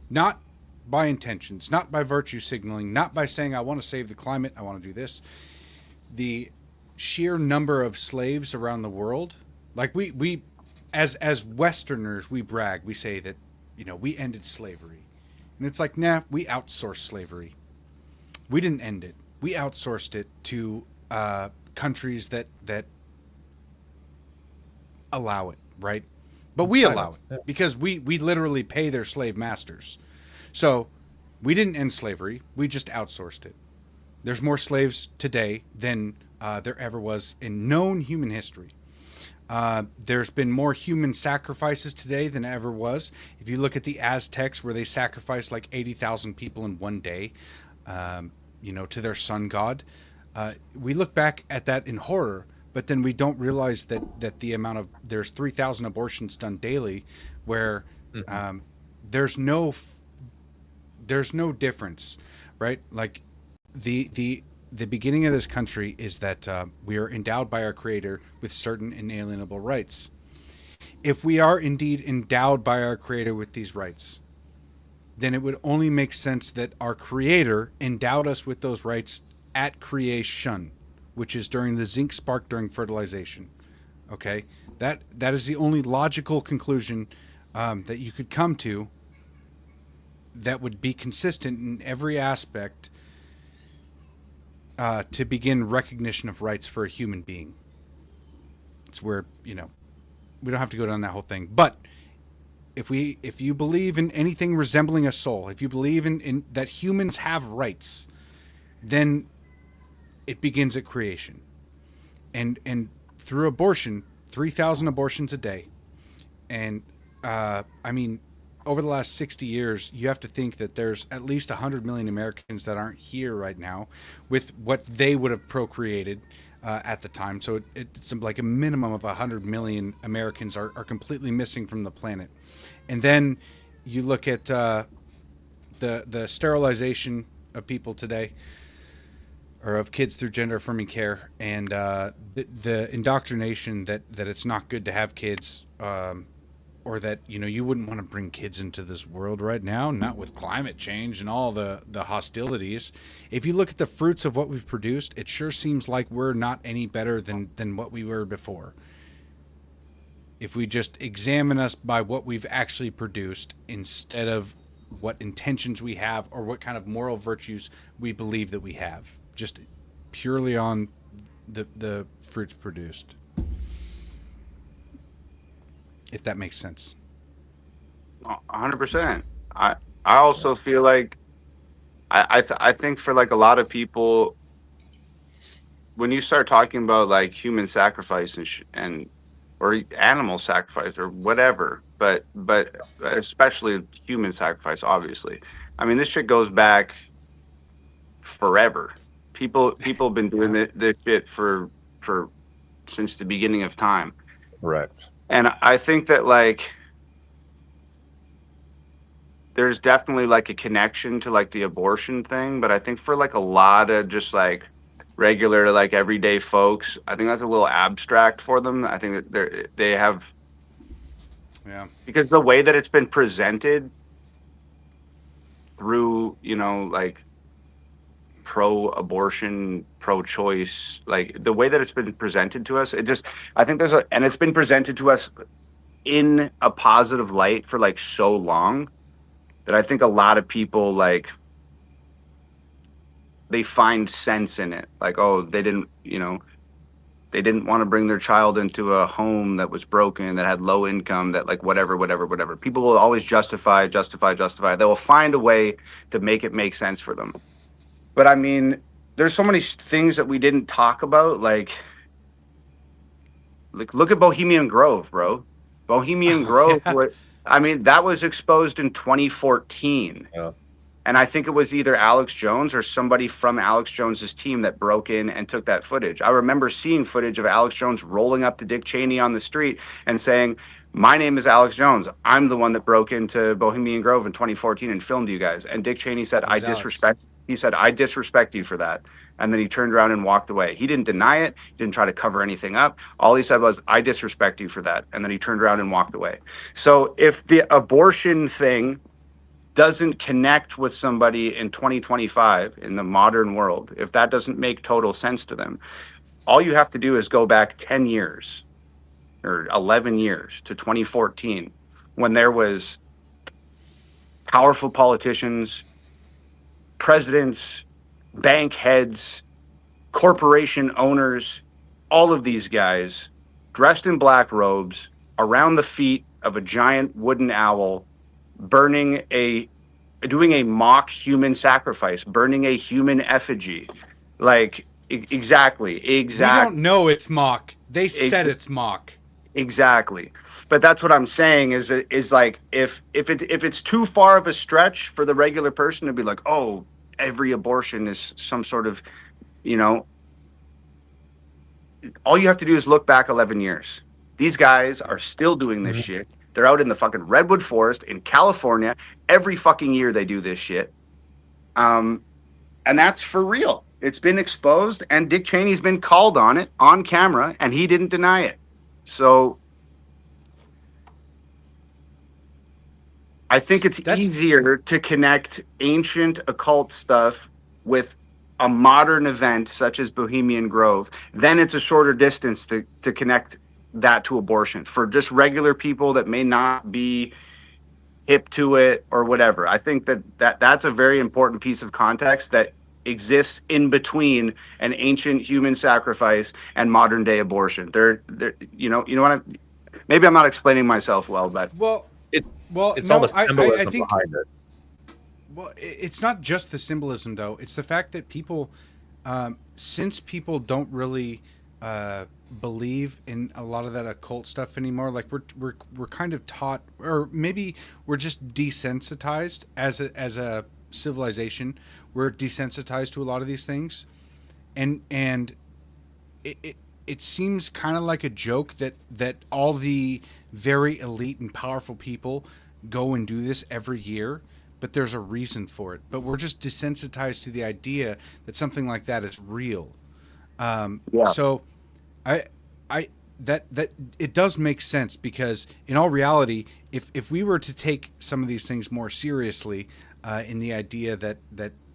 not by intentions, not by virtue signaling, not by saying I want to save the climate, I want to do this, the sheer number of slaves around the world, like we as Westerners, we brag, we say that, you know, we ended slavery. And it's like, nah, we outsourced slavery. We didn't end it. We outsourced it to countries that allow it, right? But we allow it because we literally pay their slave masters. So we didn't end slavery. We just outsourced it. There's more slaves today than there ever was in known human history. There's been more human sacrifices today than ever was. If you look at the Aztecs, where they sacrificed like 80,000 people in one day, you know, to their sun god, we look back at that in horror. But then we don't realize that the amount of, there's 3,000 abortions done daily, where there's no difference, right? Like the beginning of this country is that we are endowed by our Creator with certain inalienable rights. If we are indeed endowed by our Creator with these rights, then it would only make sense that our Creator endowed us with those rights at creation, which is during the zinc spark during fertilization. Okay, that is the only logical conclusion that you could come to that would be consistent in every aspect to begin recognition of rights for a human being. It's where, you know, we don't have to go down that whole thing. But if you believe in anything resembling a soul, if you believe in that humans have rights, then it begins at creation. And through abortion, 3,000 abortions a day. And I mean, over the last 60 years, you have to think that there's at least 100 million Americans that aren't here right now with what they would have procreated at the time. So it's like a minimum of 100 million Americans are completely missing from the planet. And then you look at the sterilization of people today, or of kids through gender affirming care, and the indoctrination that it's not good to have kids, or that, you know, you wouldn't want to bring kids into this world right now, not with climate change and all the hostilities. If you look at the fruits of what we've produced, it sure seems like we're not any better than what we were before. If we just examine us by what we've actually produced instead of what intentions we have or what kind of moral virtues we believe that we have, just purely on the fruits produced. If that makes sense. 100%. I also feel like I think for like a lot of people, when you start talking about like human sacrifice and or animal sacrifice or whatever, but especially human sacrifice, obviously. I mean, this shit goes back forever. People have been doing this shit for since the beginning of time. Correct. And I think that like there's definitely like a connection to like the abortion thing, but I think for like a lot of just like regular like everyday folks, I think that's a little abstract for them. I think that they have, yeah, because the way that it's been presented through, you know, like pro-abortion, pro-choice, like the way that it's been presented to us, I think and it's been presented to us in a positive light for like so long that I think a lot of people like, they find sense in it. Like, oh, they didn't want to bring their child into a home that was broken, that had low income, that like whatever. People will always justify. They will find a way to make it make sense for them. But I mean, there's so many things that we didn't talk about. Like look at Bohemian Grove, bro. Bohemian Grove. Yeah. I mean, that was exposed in 2014. Yeah. And I think it was either Alex Jones or somebody from Alex Jones's team that broke in and took that footage. I remember seeing footage of Alex Jones rolling up to Dick Cheney on the street and saying, "My name is Alex Jones. I'm the one that broke into Bohemian Grove in 2014 and filmed you guys." And Dick Cheney said, "I disrespect." He said, I disrespect you for that. And then he turned around and walked away. He didn't deny it. He didn't try to cover anything up. All he said was, I disrespect you for that. And then he turned around and walked away. So if the abortion thing doesn't connect with somebody in 2025 in the modern world, if that doesn't make total sense to them, all you have to do is go back 10 years or 11 years to 2014 when there was powerful politicians, presidents, bank heads, corporation owners, all of these guys dressed in black robes around the feet of a giant wooden owl, doing a mock human sacrifice, burning a human effigy. Like, exactly. We don't know it's mock. They said it's mock. Exactly. But that's what I'm saying is like, if it's too far of a stretch for the regular person to be like, oh, every abortion is some sort of, all you have to do is look back 11 years. These guys are still doing this shit. They're out in the fucking redwood forest in California. Every fucking year they do this shit. And that's for real. It's been exposed, and Dick Cheney's been called on it on camera, and he didn't deny it. So I think it's easier to connect ancient occult stuff with a modern event such as Bohemian Grove. Then it's a shorter distance to connect that to abortion for just regular people that may not be hip to it or whatever. I think that's a very important piece of context that exists in between an ancient human sacrifice and modern day abortion. Maybe I'm not explaining myself well, but it's almost symbolism I think, behind it. Well, it's not just the symbolism though. It's the fact that people, since people don't really believe in a lot of that occult stuff anymore, like we're kind of taught, or maybe we're just desensitized as a civilization. We're desensitized to a lot of these things, and it seems kind of like a joke that all the very elite and powerful people go and do this every year, but there's a reason for it. But we're just desensitized to the idea that something like that is real. So that it does make sense, because in all reality, if we were to take some of these things more seriously, in the idea that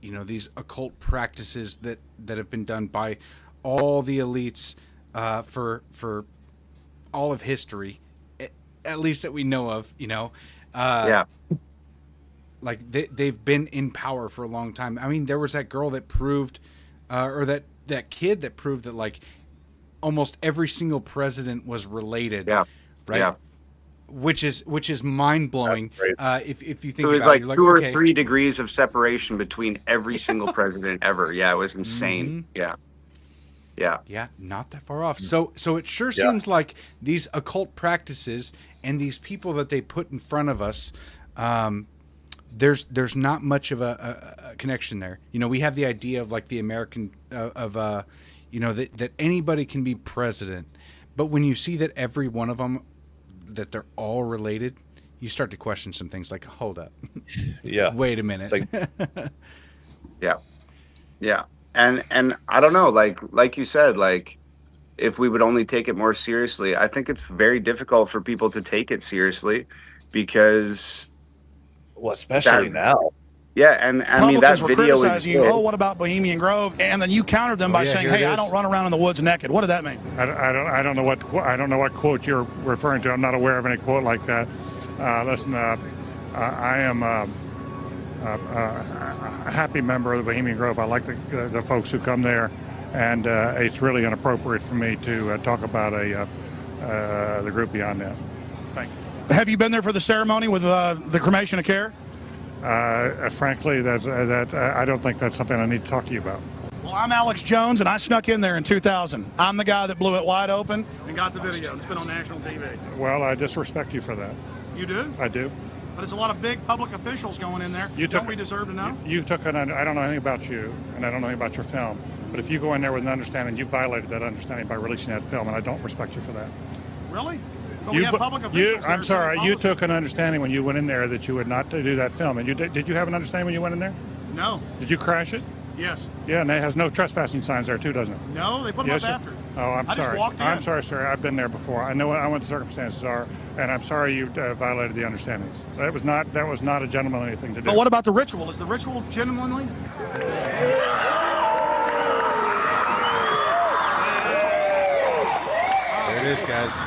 these occult practices that have been done by all the elites for all of history, at least that we know of, like they've been in power for a long time. I mean, there was that girl that proved, or that kid that proved that like almost every single president was related. Yeah. Right. Yeah. Which is mind blowing. If you think about it, like 2 or 3 degrees of separation between every single president ever. Yeah, it was insane. Mm-hmm. Yeah, not that far off. So it sure seems like these occult practices and these people that they put in front of us, there's not much of a connection there. We have the idea of like the American that anybody can be president, but when you see that every one of them, that they're all related, you start to question some things like, hold up. Yeah. Wait a minute. Yeah. And I don't know, like you said, like if we would only take it more seriously, I think it's very difficult for people to take it seriously because especially now. Yeah, and I mean that were video criticizing you. Oh, what about Bohemian Grove? And then you countered them by saying, "Hey, I don't run around in the woods naked." What did that mean? I don't know what quote you're referring to. I'm not aware of any quote like that. Listen, I am a happy member of the Bohemian Grove. I like the folks who come there, and it's really inappropriate for me to talk about the group beyond that. Thank you. Have you been there for the ceremony with the cremation of care? Frankly, I don't think that's something I need to talk to you about. Well, I'm Alex Jones, and I snuck in there in 2000. I'm the guy that blew it wide open and got the video. It's been on national TV. Well, I disrespect you for that. You do? I do. But it's a lot of big public officials going in there. Don't we deserve to know? I don't know anything about you, and I don't know anything about your film. But if you go in there with an understanding, you violated that understanding by releasing that film, and I don't respect you for that. Really? But we have public officials. I'm sorry. You took an understanding when you went in there that you would not do that film. And did you have an understanding when you went in there? No. Did you crash it? Yes. Yeah, and it has no trespassing signs there too, doesn't it? No, they put them Yes, up sir. after. Oh, I'm I just sorry. walked in. I'm sorry, sir. I've been there before. I know what the circumstances are, and I'm sorry you violated the understandings. That was not a gentlemanly thing to do. But what about the ritual? Is the ritual genuinely? There it is, guys.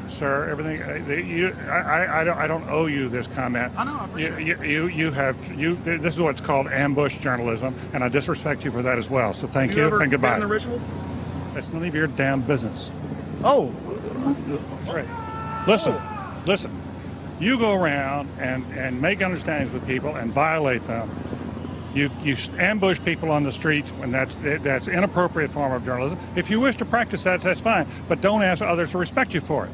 Sir, everything I don't owe you this comment. I know. I appreciate it. This is what's called ambush journalism, and I disrespect you for that as well. So thank you ever and goodbye. been in the ritual? It's none of your damn business. Oh. That's right. Listen. You go around and make understandings with people and violate them. You ambush people on the streets when that's inappropriate form of journalism. If you wish to practice that, that's fine, but don't ask others to respect you for it.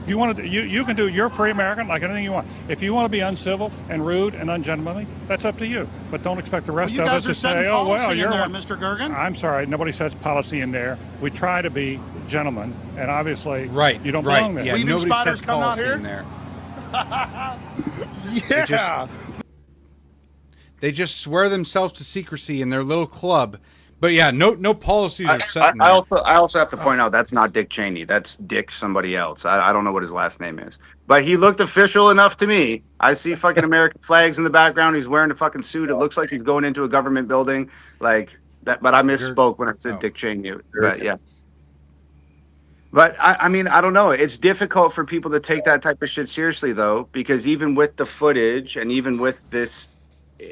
If you want to, you can do. You're a free American, like anything you want. If you want to be uncivil and rude and ungentlemanly, that's up to you. But don't expect the rest of us to say, "Oh well, you're there, Mr. Gergen." I'm sorry, nobody sets policy in there. We try to be gentlemen, and obviously, you don't belong there. Yeah, Leaving nobody spiders sets come out policy here? in there. Yeah. They just swear themselves to secrecy in their little club. But yeah, no policies are set. I also have to point out that's not Dick Cheney. That's Dick somebody else. I don't know what his last name is. But he looked official enough to me. I see fucking American flags in the background. He's wearing a fucking suit. It looks like he's going into a government building. Like that. But I misspoke when I said Dick Cheney. But yeah. But I mean, I don't know. It's difficult for people to take that type of shit seriously, though, because even with the footage and even with this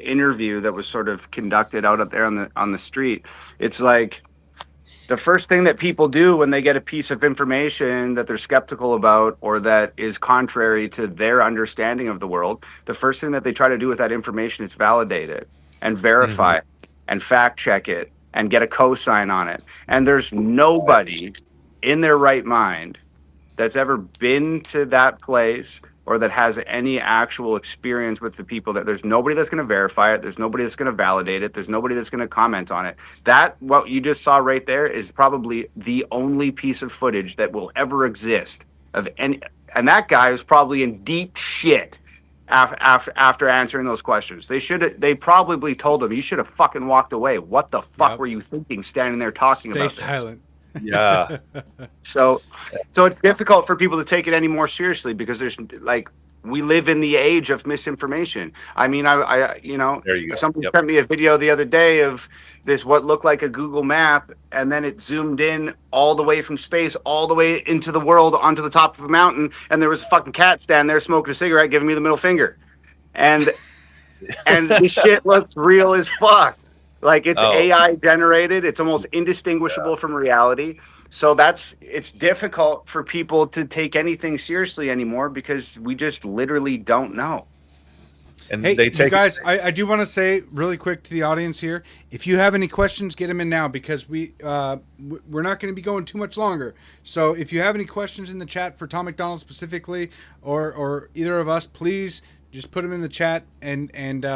interview that was sort of conducted out up there on the street, it's like the first thing that people do when they get a piece of information that they're skeptical about or that is contrary to their understanding of the world, the first thing that they try to do with that information is validate it and verify it and fact check it and get a cosign on it. And there's nobody in their right mind that's ever been to that place or that has any actual experience with the people. That there's nobody that's going to verify it. There's nobody that's going to validate it. There's nobody that's going to comment on it. That, what you just saw right there, is probably the only piece of footage that will ever exist of any. And that guy is probably in deep shit after answering those questions. They probably told him, you should have fucking walked away. What the fuck were you thinking standing there talking about this? Stay silent. Yeah. So it's difficult for people to take it any more seriously because there's like, we live in the age of misinformation. I mean, I you know, somebody sent me a video the other day of this, what looked like a Google map, and then it zoomed in all the way from space, all the way into the world onto the top of a mountain. And there was a fucking cat standing there smoking a cigarette, giving me the middle finger. And this shit looks real as fuck. Like it's AI generated. It's almost indistinguishable from reality. So it's difficult for people to take anything seriously anymore because we just literally don't know. And hey, they take you guys, I do want to say really quick to the audience here, if you have any questions, get them in now because we're not going to be going too much longer. So if you have any questions in the chat for Tom MacDonald specifically or either of us, please just put them in the chat and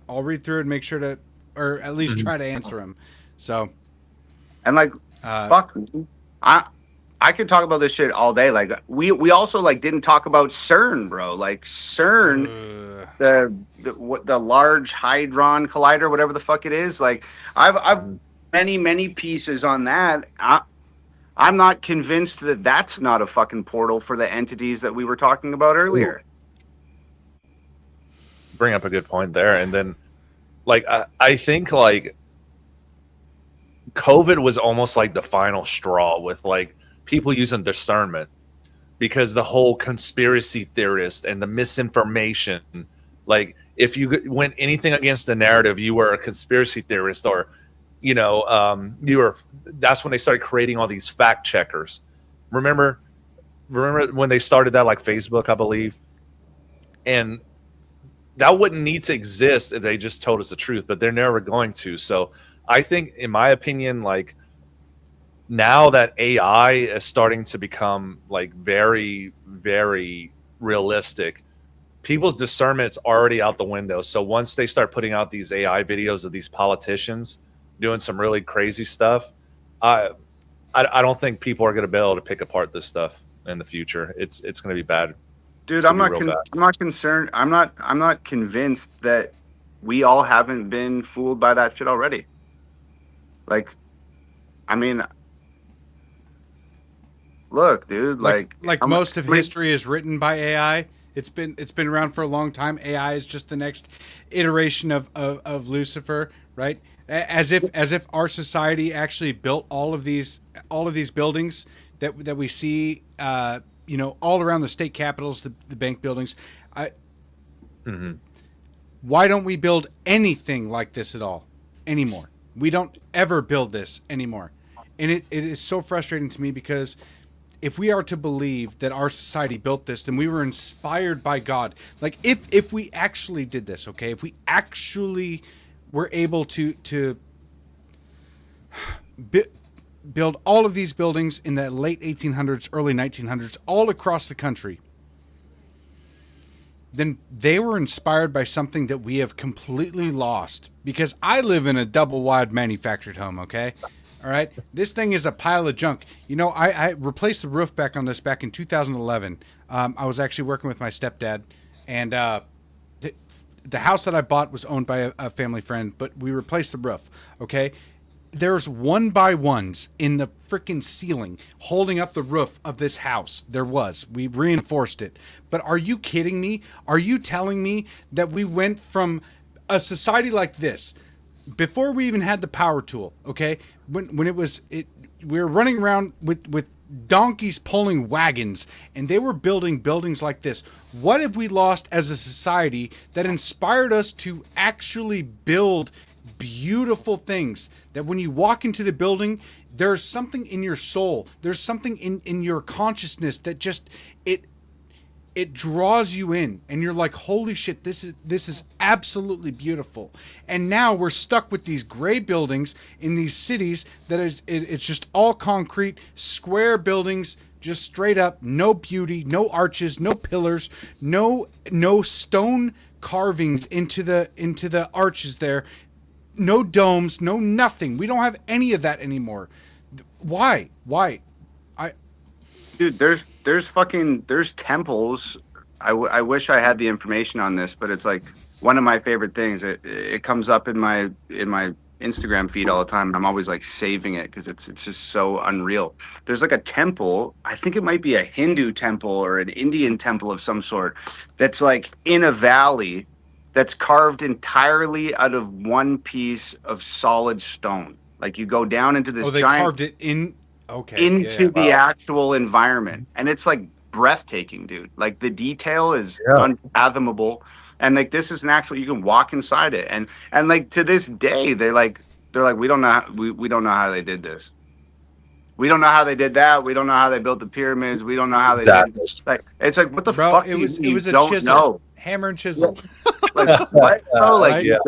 I'll read through it and make sure to, or at least try to answer them. So, and like, fuck, I could talk about this shit all day. Like, we also like didn't talk about CERN, bro. Like CERN, the Large Hadron Collider, whatever the fuck it is. Like, I've many pieces on that. I'm not convinced that that's not a fucking portal for the entities that we were talking about earlier. Bring up a good point there. And then like I think like COVID was almost like the final straw with like people using discernment, because the whole conspiracy theorist and the misinformation, like if you went anything against the narrative, you were a conspiracy theorist, or you know, that's when they started creating all these fact checkers. Remember when they started that, like Facebook, I believe, and that wouldn't need to exist if they just told us the truth, but they're never going to. So I think, in my opinion, like now that AI is starting to become like very, very realistic, people's discernment's already out the window. So once they start putting out these AI videos of these politicians doing some really crazy stuff, I don't think people are going to be able to pick apart this stuff in the future. It's going to be bad. Dude, I'm not concerned. I'm not convinced that we all haven't been fooled by that shit already. Like, I mean, look, dude, like most of history is written by AI. It's been around for a long time. AI is just the next iteration of Lucifer, right? As if our society actually built all of these buildings that we see, all around the state capitals, the bank buildings. Why don't we build anything like this at all anymore? We don't ever build this anymore, and it is so frustrating to me because if we are to believe that our society built this, then we were inspired by God. Like if we actually did this, okay, if we actually were able to build all of these buildings in the late 1800s, early 1900s, all across the country, then they were inspired by something that we have completely lost. Because I live in a double-wide manufactured home, okay? All right? This thing is a pile of junk. I replaced the roof back on this back in 2011. I was actually working with my stepdad, and the house that I bought was owned by a family friend, but we replaced the roof, okay? There's 1x1s in the freaking ceiling holding up the roof of this house. There was. We reinforced it. But are you kidding me? Are you telling me that we went from a society like this before we even had the power tool, okay? When we were running around with donkeys pulling wagons, and they were building buildings like this. What have we lost as a society that inspired us to actually build beautiful things that when you walk into the building, there's something in your soul, there's something in your consciousness that just it draws you in, and you're like, holy shit, this is absolutely beautiful. And now we're stuck with these gray buildings in these cities that it's just all concrete, square buildings, just straight up, no beauty, no arches, no pillars, no stone carvings into the arches there. No domes, no nothing. We don't have any of that anymore. Why? Dude, there's temples. I wish I had the information on this, but it's like one of my favorite things. It comes up in my Instagram feed all the time, and I'm always like saving it because it's just so unreal. There's like a temple. I think it might be a Hindu temple or an Indian temple of some sort that's like in a valley that's carved entirely out of one piece of solid stone. Like you go down into this giant, carved it in the actual environment, and it's like breathtaking, dude. Like the detail is unfathomable, and like this is an actual, you can walk inside it, and like to this day they're like we don't know how they did this. We don't know how they did that. We don't know how they built the pyramids. We don't know how they did this. Like it's like, what the fuck? It was a chisel. Know? Hammer and chisel. Like what? No, like you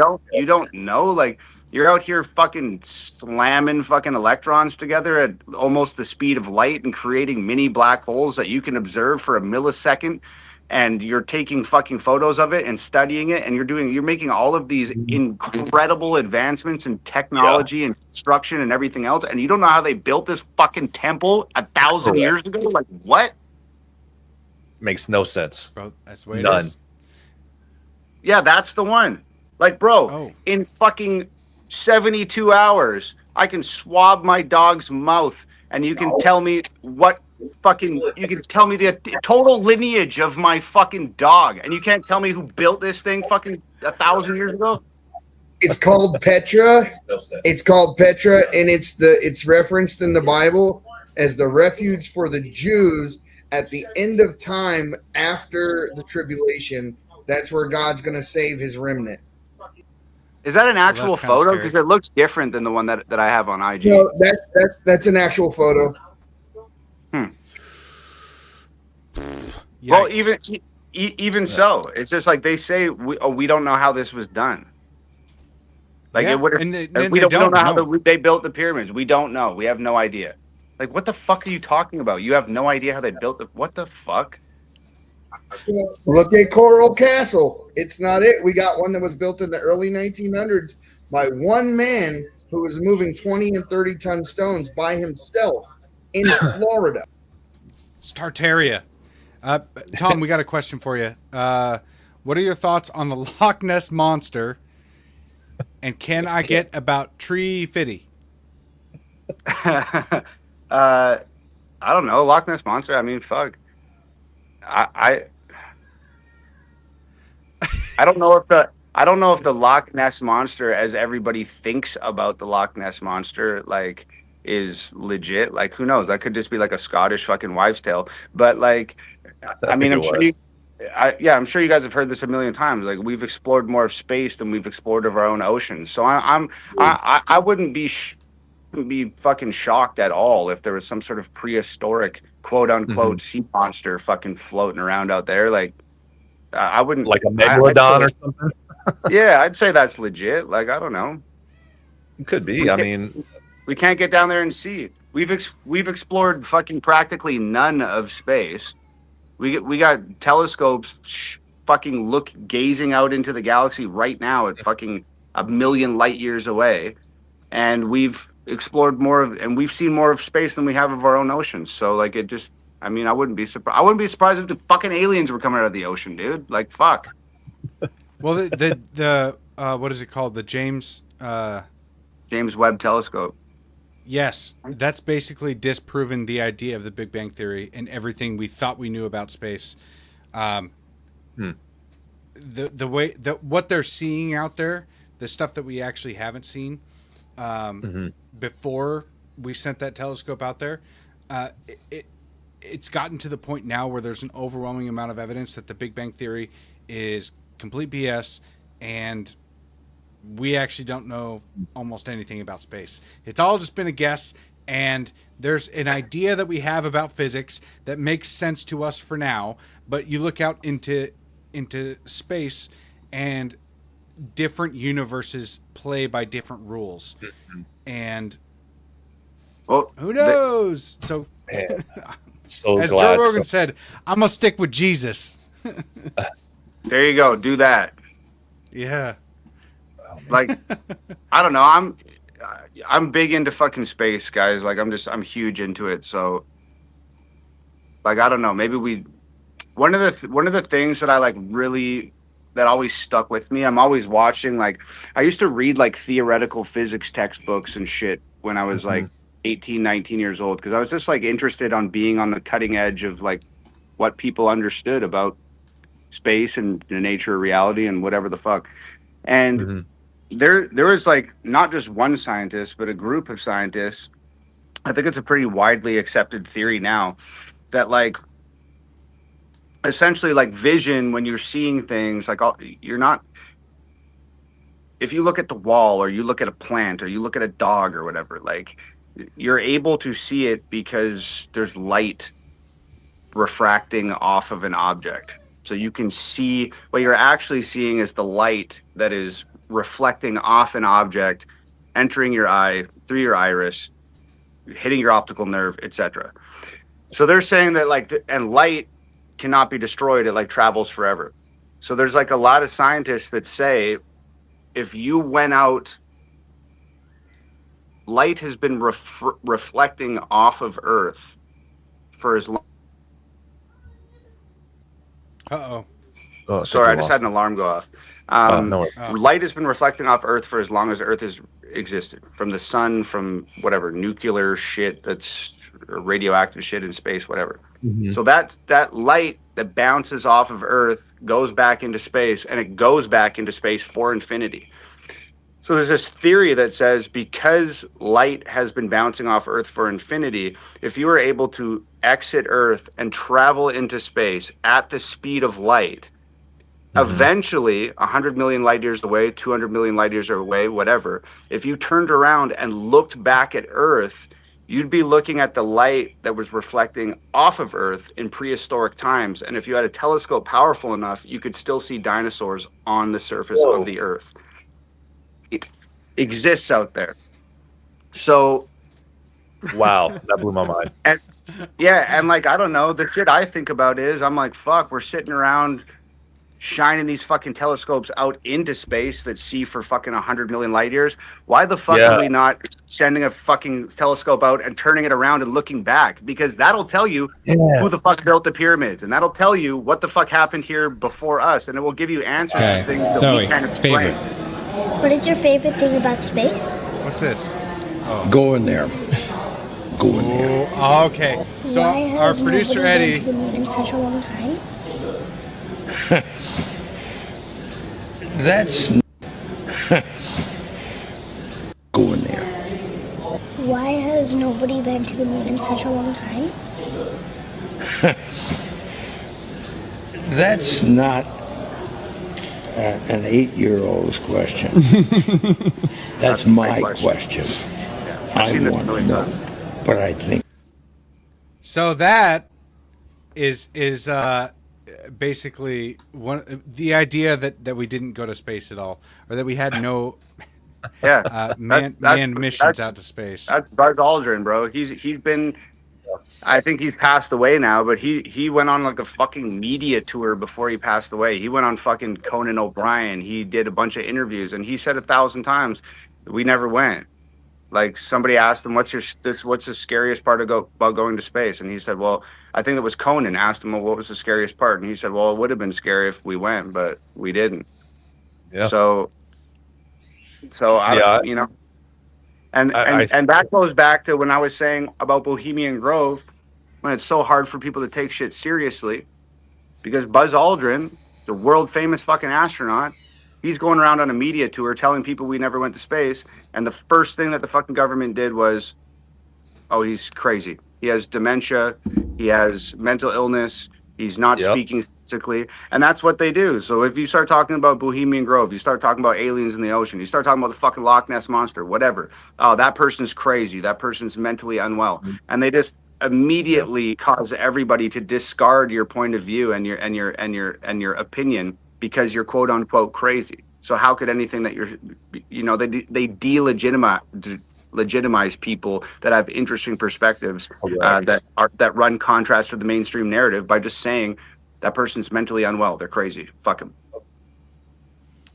don't know. Like you're out here fucking slamming fucking electrons together at almost the speed of light and creating mini black holes that you can observe for a millisecond, and you're taking fucking photos of it and studying it, and you're making all of these incredible advancements in technology and construction and everything else, and you don't know how they built this fucking temple 1,000 years ago? Like what? Makes no sense. Bro, that's the way None. it is. Yeah, that's the one. Like, bro, in fucking 72 hours, I can swab my dog's mouth, and you can tell me you can tell me the total lineage of my fucking dog, and you can't tell me who built this thing fucking 1,000 years ago? It's called Petra. It's called Petra, and it's referenced in the Bible as the refuge for the Jews at the end of time after the tribulation. That's where God's going to save his remnant. Is that an actual photo? Because it looks different than the one that I have on IG. No, that's an actual photo. Well, even so, it's just like they say, we don't know how this was done. Like it would have. We don't know how they built the pyramids. We don't know. We have no idea. Like, what the fuck are you talking about? You have no idea how they built it. What the fuck? Look at Coral Castle. It's not it. We got one that was built in the early 1900s by one man who was moving 20 and 30-ton stones by himself in Florida. It's Tartaria. Tom, we got a question for you. What are your thoughts on the Loch Ness Monster And can I get about tree fitty? I don't know. Loch Ness Monster. I mean, fuck. I don't know if the Loch Ness Monster, as everybody thinks about the Loch Ness Monster, like, is legit. Like, who knows? That could just be like a Scottish fucking wives' tale. But like, I mean, I'm sure you guys have heard this a million times. Like, we've explored more of space than we've explored of our own oceans. So I wouldn't be fucking shocked at all if there was some sort of prehistoric quote unquote sea monster fucking floating around out there. Like, I wouldn't, like a megalodon or something. Yeah, I'd say that's legit. Like, I don't know. It could be. I mean, we can't get down there and see. We've explored fucking practically none of space. We got telescopes fucking gazing out into the galaxy right now at fucking 1 million light years away, and we've explored more of, and we've seen more of space than we have of our own oceans. So like, it just, I mean, I wouldn't be surprised if the fucking aliens were coming out of the ocean, dude. Like, fuck. Well, the what is it called? The James Webb Telescope. Yes, that's basically disproven the idea of the Big Bang Theory and everything we thought we knew about space. The way that what they're seeing out there, the stuff that we actually haven't seen before we sent that telescope out there, it's gotten to the point now where there's an overwhelming amount of evidence that the Big Bang Theory is complete BS, and we actually don't know almost anything about space. It's all just been a guess, and there's an idea that we have about physics that makes sense to us for now, but you look out into space, and different universes play by different rules. And well, who knows? So as glad. Joe Rogan said, I'm going to stick with Jesus. There you go. Do that. Yeah. Like, I don't know. I'm big into fucking space, guys. Like, I'm huge into it. So, like, I don't know. Maybe one of the things that I like really, that always stuck with me. I'm always watching, like, I used to read like theoretical physics textbooks and shit when I was like 18, 19 years old, because I was just like interested on being on the cutting edge of like what people understood about space and the nature of reality and whatever the fuck. And there was like not just one scientist, but a group of scientists. I think it's a pretty widely accepted theory now that like essentially like vision, when you're seeing things, like you're not, if you look at the wall or you look at a plant or you look at a dog or whatever, like you're able to see it because there's light refracting off of an object. So you can see, what you're actually seeing is the light that is reflecting off an object, entering your eye, through your iris, hitting your optical nerve, etc. So they're saying that like, and light cannot be destroyed. It like travels forever. So there's like a lot of scientists that say, if you went out, light has been reflecting off of Earth for as long. Uh-oh. Sorry, I just had an alarm go off. Light has been reflecting off Earth for as long as Earth has existed. From the sun, from whatever, nuclear shit that's radioactive shit in space, whatever. So that light that bounces off of Earth goes back into space, and it goes back into space for infinity. So there's this theory that says because light has been bouncing off Earth for infinity, if you were able to exit Earth and travel into space at the speed of light, eventually 100 million light years away, 200 million light years away, whatever, if you turned around and looked back at Earth, you'd be looking at the light that was reflecting off of Earth in prehistoric times. And if you had a telescope powerful enough, you could still see dinosaurs on the surface of the Earth. It exists out there. So wow, that blew my mind. And yeah, and like, I don't know, the shit I think about is, I'm like, fuck, we're sitting around shining these fucking telescopes out into space that see for fucking 100 million light years. Why the fuck are we not sending a fucking telescope out and turning it around and looking back? Because that'll tell you who the fuck built the pyramids, and that'll tell you what the fuck happened here before us, and it will give you answers to things that we can't explain. What is your favorite thing about space? What's this? Oh. Go in there. Go in there. Oh, okay. So Why our has producer nobody Eddie. been to the moon in such a long time? That's. Go in there. Why has nobody been to the moon in such a long time? That's not an 8-year-old's question. That's my question. I want to know. But I think. So that is basically the idea that we didn't go to space at all, or that we had no manned missions out to space. That's Buzz Aldrin, bro. He's been. I think he's passed away now, but he went on like a fucking media tour before he passed away. He went on fucking Conan O'Brien. He did a bunch of interviews, and he said 1,000 times, we never went. Like somebody asked him, what's the scariest part about going to space? And he said, well, I think it was Conan asked him, well, what was the scariest part? And he said, well, it would have been scary if we went, but we didn't. Yeah. So I, you know. And that goes back to when I was saying about Bohemian Grove, when it's so hard for people to take shit seriously, because Buzz Aldrin, the world famous fucking astronaut, he's going around on a media tour telling people we never went to space, and the first thing that the fucking government did was, oh, he's crazy. He has dementia, he has mental illness, he's not speaking statistically, and that's what they do. So if you start talking about Bohemian Grove, you start talking about aliens in the ocean, you start talking about the fucking Loch Ness Monster, whatever. Oh, that person's crazy. That person's mentally unwell, and they just immediately cause everybody to discard your point of view and your opinion because you're quote unquote crazy. So how could anything that you're, you know, they legitimize people that have interesting perspectives that run contrast to the mainstream narrative by just saying that person's mentally unwell, they're crazy, fuck them.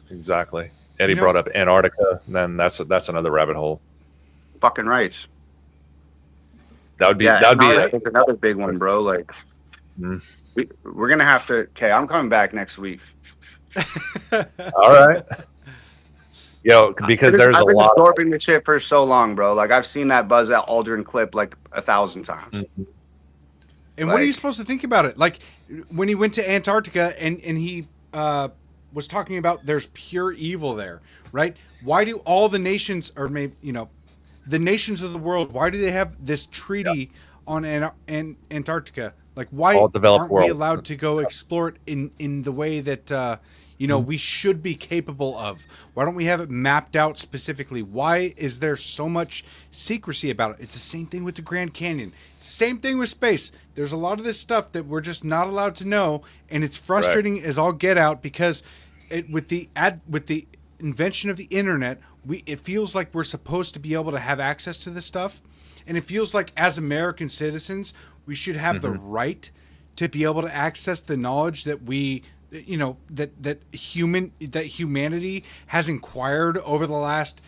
Exactly. Eddie brought up Antarctica, and then that's another rabbit hole. Fucking right. That would be another big one, bro. Like we're gonna have to. Okay, I'm coming back next week. All right. Yo, because I've been absorbing the shit for so long, bro. Like I've seen that Buzz Aldrin clip like 1,000 times. Mm-hmm. And what are you supposed to think about it? Like when he went to Antarctica and he was talking about there's pure evil there, right? Why do all the nations, or maybe the nations of the world, why do they have this treaty on Antarctica? Like why aren't we allowed to go explore it in the way that we should be capable of? Why don't we have it mapped out specifically? Why is there so much secrecy about it? It's the same thing with the Grand Canyon. Same thing with space. There's a lot of this stuff that we're just not allowed to know, and it's frustrating as all get out because with the invention of the internet, it feels like we're supposed to be able to have access to this stuff, and it feels like as American citizens we should have the right to be able to access the knowledge that that humanity has acquired over the last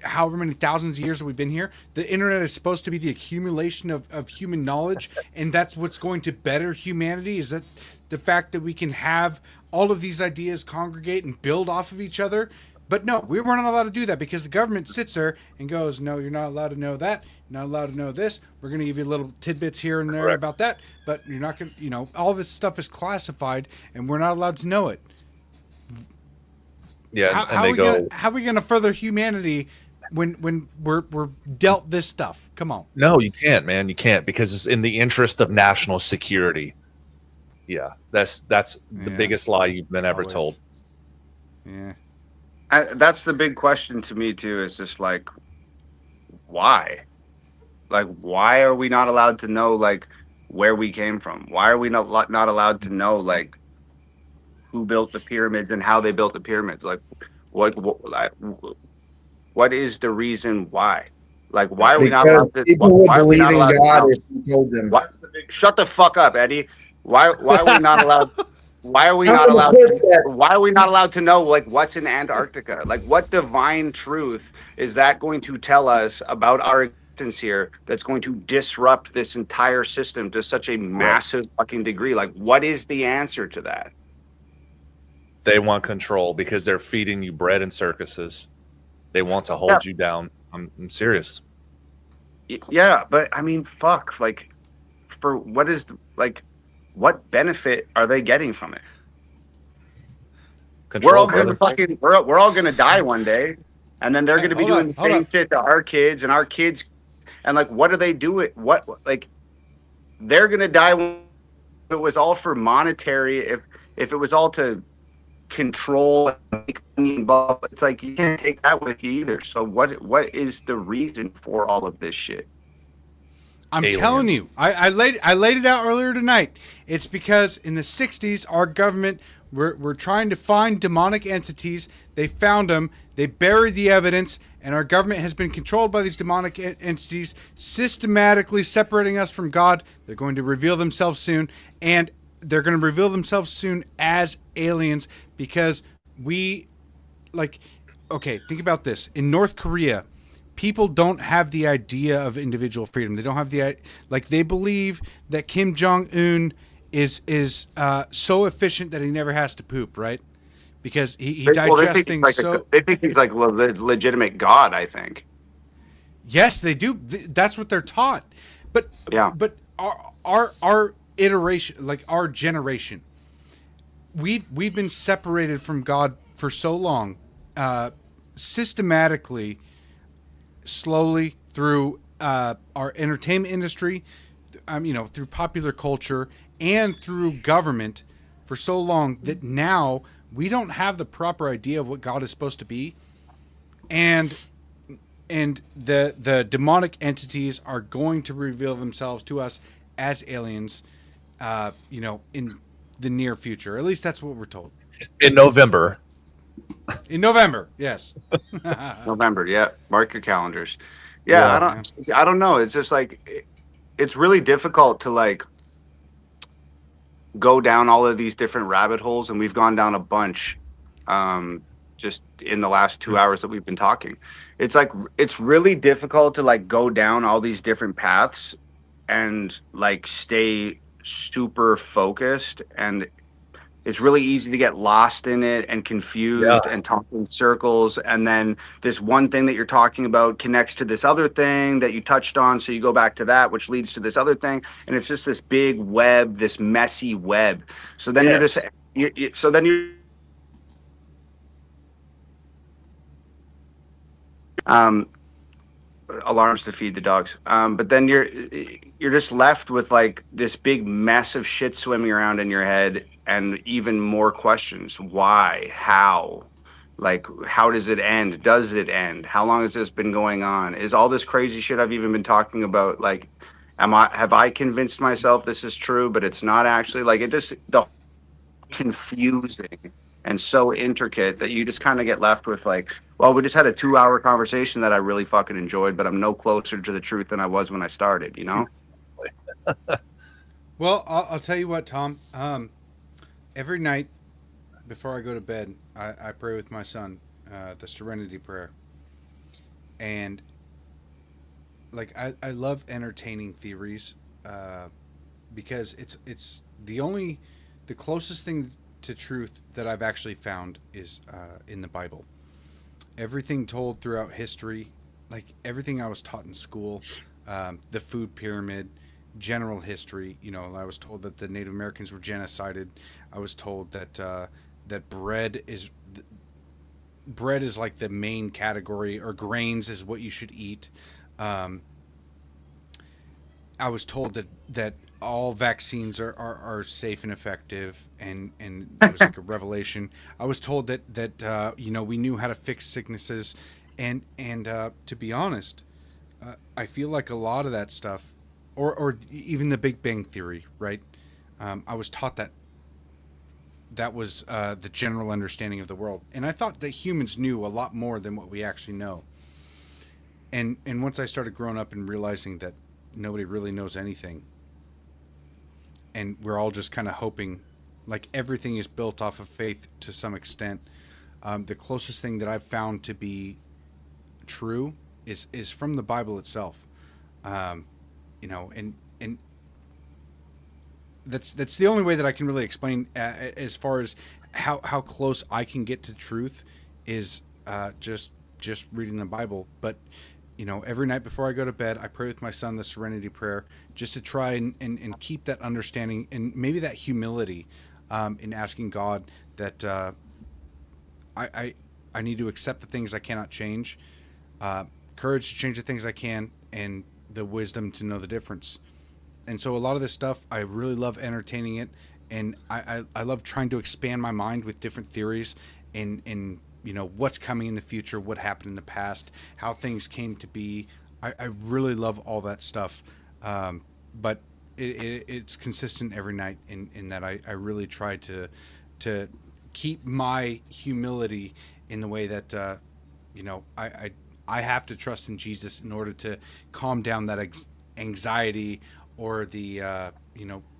however many thousands of years that we've been here. The internet is supposed to be the accumulation of human knowledge, and that's what's going to better humanity, is that the fact that we can have all of these ideas congregate and build off of each other. But no, we weren't allowed to do that because the government sits there and goes, no, you're not allowed to know that. You're not allowed to know this. We're going to give you little tidbits here and there about that. But you're not going to, all this stuff is classified and we're not allowed to know it. Yeah. How are we going to further humanity when we're dealt this stuff? Come on. No, you can't, man. You can't, because it's in the interest of national security. Yeah. That's the biggest lie you've been ever told. Yeah. That's the big question to me too, is just like, why? Like, why are we not allowed to know like where we came from? Why are we not allowed to know like who built the pyramids and how they built the pyramids? Like, what is the reason why? Like, why are we not allowed to? People would believe in God if you told them. Shut the fuck up, Eddie. Why are we not allowed? Why are we not allowed to know like what's in Antarctica? Like, what divine truth is that going to tell us about our existence here that's going to disrupt this entire system to such a massive fucking degree? Like, what is the answer to that? They want control because they're feeding you bread and circuses. They want to hold you down. I'm serious. Yeah, but I mean, fuck. Like, for what is like, what benefit are they getting from it? Control, we're all gonna die one day, and then they're gonna be doing the same shit to our kids and our kids, and like, what are they doing? What like, they're gonna die when it was all for monetary. If it was all to control and make money involved, it's like you can't take that with you either. So what is the reason for all of this shit? I'm telling you, I laid it out earlier tonight. It's because in the 60s, our government were trying to find demonic entities. They found them. They buried the evidence, and our government has been controlled by these demonic entities, systematically separating us from God. They're going to reveal themselves soon, and they're going to reveal themselves soon as aliens because we, like, okay, think about this. In North Korea, people don't have the idea of individual freedom. They don't have they believe that Kim Jong-un is so efficient that he never has to poop, right? Because he digests things they think he's like a legitimate god, I think. Yes, they do. That's what they're taught. But yeah. But our iteration, like our generation, we've been separated from God for so long, systematically, slowly through our entertainment industry, through popular culture and through government for so long that now we don't have the proper idea of what God is supposed to be, and the demonic entities are going to reveal themselves to us as aliens, in the near future. At least that's what we're told. In November. In November, yes. November, yeah. Mark your calendars. Yeah. I don't know. It's just like it's really difficult to like go down all of these different rabbit holes, and we've gone down a bunch just in the last 2 hours that we've been talking. It's like it's really difficult to like go down all these different paths and like stay super focused, and it's really easy to get lost in it and confused and talk in circles. And then this one thing that you're talking about connects to this other thing that you touched on. So you go back to that, which leads to this other thing. And it's just this big web, this messy web. So then you're just, alarms to feed the dogs. But then you're just left with like this big mess of shit swimming around in your head, and even more questions. Why? How? Like, how does it end? Does it end? How long has this been going on? Is all this crazy shit I've even been talking about, like, have I convinced myself this is true, but it's not actually? Like, the confusing and so intricate that you just kind of get left with like, well, we just had a 2-hour conversation that I really fucking enjoyed, but I'm no closer to the truth than I was when I started, Well, I'll tell you what, Tom. Every night before I go to bed, I pray with my son, the Serenity Prayer. And like I love entertaining theories because it's the closest thing to truth that I've actually found is in the Bible. Everything told throughout history, like everything I was taught in school, the food pyramid, general history. I was told that the Native Americans were genocided. I was told that that bread is like the main category, or grains is what you should eat. I was told that all vaccines are safe and effective, and it was like a revelation. I was told that we knew how to fix sicknesses, and to be honest, I feel like a lot of that stuff, or even the Big Bang Theory, right? I was taught that was the general understanding of the world, and I thought that humans knew a lot more than what we actually know. And once I started growing up and realizing that nobody really knows anything, and we're all just kind of hoping, like everything is built off of faith to some extent, the closest thing that I've found to be true is from the Bible itself. And that's the only way that I can really explain as far as how close I can get to truth is just reading the Bible. But every night before I go to bed, I pray with my son the Serenity Prayer, just to try and keep that understanding and maybe that humility in asking God that I need to accept the things I cannot change, courage to change the things I can, and the wisdom to know the difference. And so a lot of this stuff, I really love entertaining it, and I love trying to expand my mind with different theories and what's coming in the future, what happened in the past, how things came to be. I really love all that stuff, but it's consistent every night in that I really try to keep my humility in the way that I have to trust in Jesus in order to calm down that anxiety or the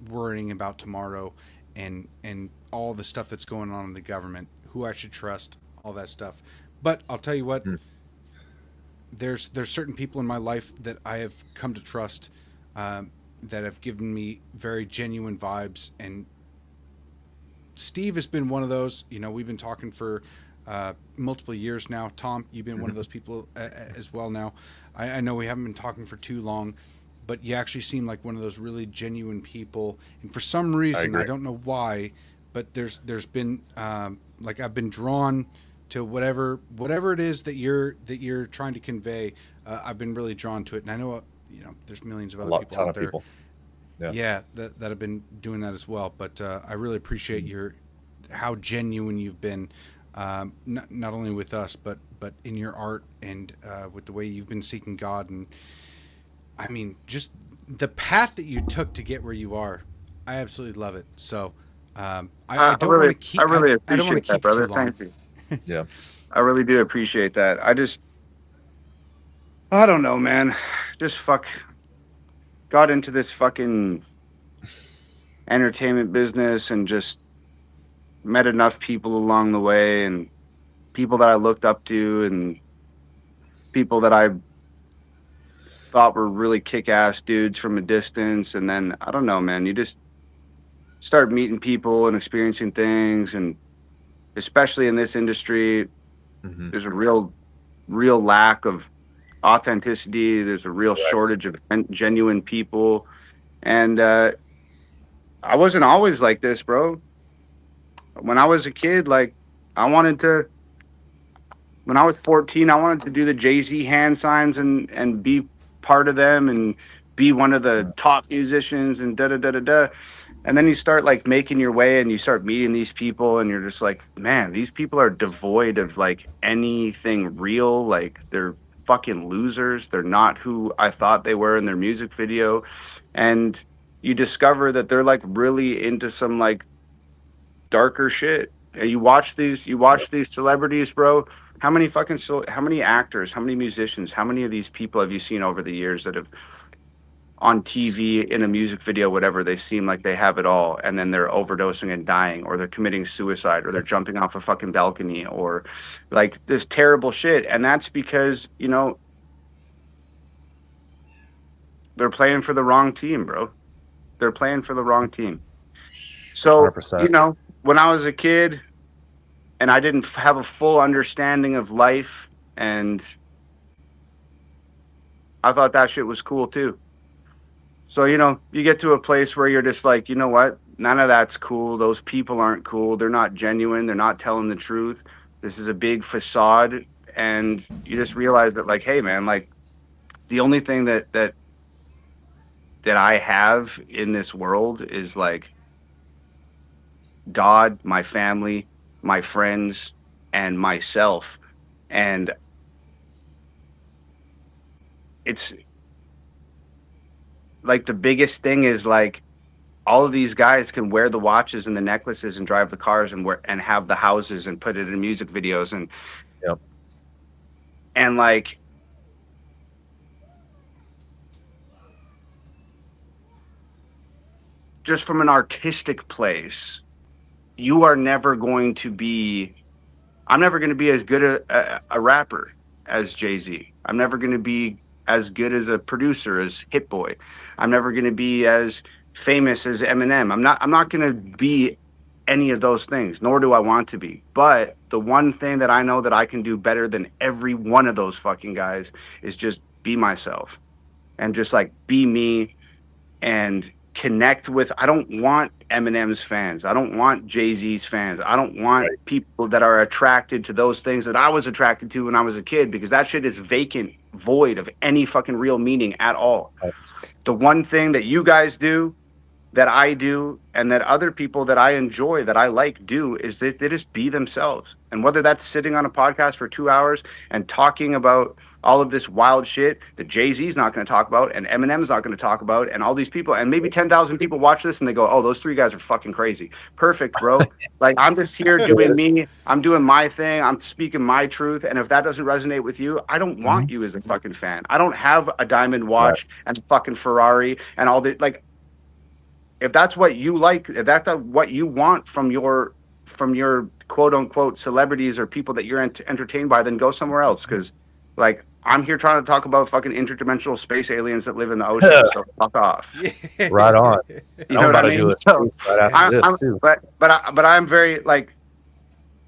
worrying about tomorrow and all the stuff that's going on in the government, who I should trust, all that stuff. But I'll tell you what, there's certain people in my life that I have come to trust, that have given me very genuine vibes, and Steve has been one of those. We've been talking for multiple years now. Tom, you've been one of those people as well now. I know we haven't been talking for too long, but you actually seem like one of those really genuine people. And for some reason, I don't know why, but there's been I've been drawn to whatever it is that you're trying to convey. I've been really drawn to it, and I know there's millions of other people out there. Yeah, that have been doing that as well. But I really appreciate how genuine you've been, not only with us, but in your art and with the way you've been seeking God. And I mean, just the path that you took to get where you are, I absolutely love it. So I don't want to keep. I really I don't want appreciate to that, keep brother. too long. Thank you. Yeah, I really do appreciate that. I don't know, man. Just got into this fucking entertainment business and just met enough people along the way, and people that I looked up to, and people that I thought were really kick-ass dudes from a distance. And then, I don't know, man, you just start meeting people and experiencing things, and especially in this industry, there's a real lack of authenticity. There's a real shortage of genuine people. And I wasn't always like this, bro. When I was a kid, when I was 14, I wanted to do the Jay-Z hand signs and be part of them and be one of the top musicians and da-da-da-da-da. And then you start making your way, and you start meeting these people, and you're just like, man, these people are devoid of anything real. They're fucking losers. They're not who I thought they were in their music video. And you discover that they're really into some darker shit. And you watch these celebrities, bro. How many actors, how many musicians, how many of these people have you seen over the years that have on TV, in a music video, whatever, they seem like they have it all, and then they're overdosing and dying, or they're committing suicide, or they're jumping off a fucking balcony, or this terrible shit. And that's because, they're playing for the wrong team, bro. They're playing for the wrong team. So, 100%. When I was a kid and I didn't have a full understanding of life, and I thought that shit was cool too. So, you get to a place where you're just like, you know what? None of that's cool. Those people aren't cool. They're not genuine. They're not telling the truth. This is a big facade. And you just realize that, hey, man, the only thing that I have in this world is God, my family, my friends, and myself. And it's the biggest thing is all of these guys can wear the watches and the necklaces and drive the cars and have the houses and put it in music videos and just from an artistic place, you are never going to be. I'm never going to be as good a rapper as Jay-Z. I'm never going to be as good as a producer as Hit Boy. I'm never going to be as famous as Eminem. I'm not going to be any of those things, nor do I want to be. But the one thing that I know that I can do better than every one of those fucking guys is just be myself and just like be me and connect with. I don't want Eminem's fans. I don't want Jay-Z's fans. I don't want people that are attracted to those things that I was attracted to when I was a kid, because that shit is vacant, void of any fucking real meaning at all. The one thing that you guys do, that I do, and that other people that I enjoy, that I like do, is that they just be themselves. And whether that's sitting on a podcast for 2 hours and talking about all of this wild shit that Jay-Z's not going to talk about and Eminem's not going to talk about, and all these people, and maybe 10,000 people watch this and they go, oh, those 3 guys are fucking crazy. Perfect, bro. Like, I'm just here doing me. I'm doing my thing. I'm speaking my truth. And if that doesn't resonate with you, I don't want you as a fucking fan. I don't have a diamond watch and a fucking Ferrari and all the, like, if that's what you like, if that's what you want from your quote unquote celebrities or people that you're entertained by, then go somewhere else. Because, like, I'm here trying to talk about fucking interdimensional space aliens that live in the ocean. So fuck off. Right on. You know what I mean? So, but I'm very, like,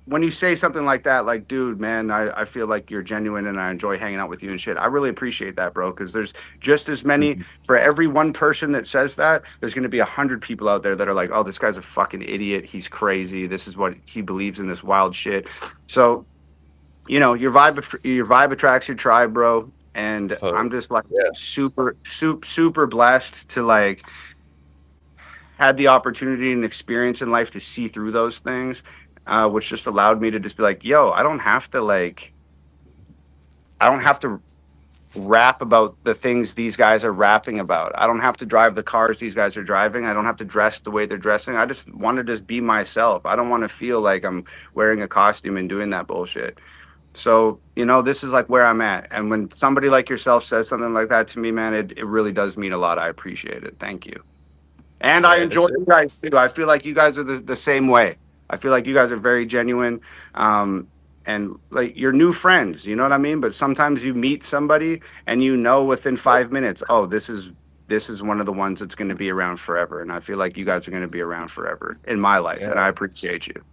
when you say something like that, like, dude, man, I feel like you're genuine and I enjoy hanging out with you and shit. I really appreciate that, bro, because there's just as many, for every one person that says that, there's going to be 100 people out there that are like, oh, this guy's a fucking idiot. He's crazy. This is what he believes in, this wild shit. So, you know, your vibe attracts your tribe, bro. And I'm just like super blessed to like had the opportunity and experience in life to see through those things. Which just allowed me to just be like, yo, I don't have to rap about the things these guys are rapping about. I don't have to drive the cars these guys are driving. I don't have to dress the way they're dressing. I just want to just be myself. I don't want to feel like I'm wearing a costume and doing that bullshit. So, you know, this is like where I'm at. And when somebody like yourself says something like that to me, man, it really does mean a lot. I appreciate it. Thank you. And I enjoy you guys too. I feel like you guys are the same way. I feel like you guys are very genuine, and like you're new friends, you know what I mean? But sometimes you meet somebody and you know within 5 minutes, oh, this is one of the ones that's going to be around forever. And I feel like you guys are going to be around forever in my life, and I appreciate you.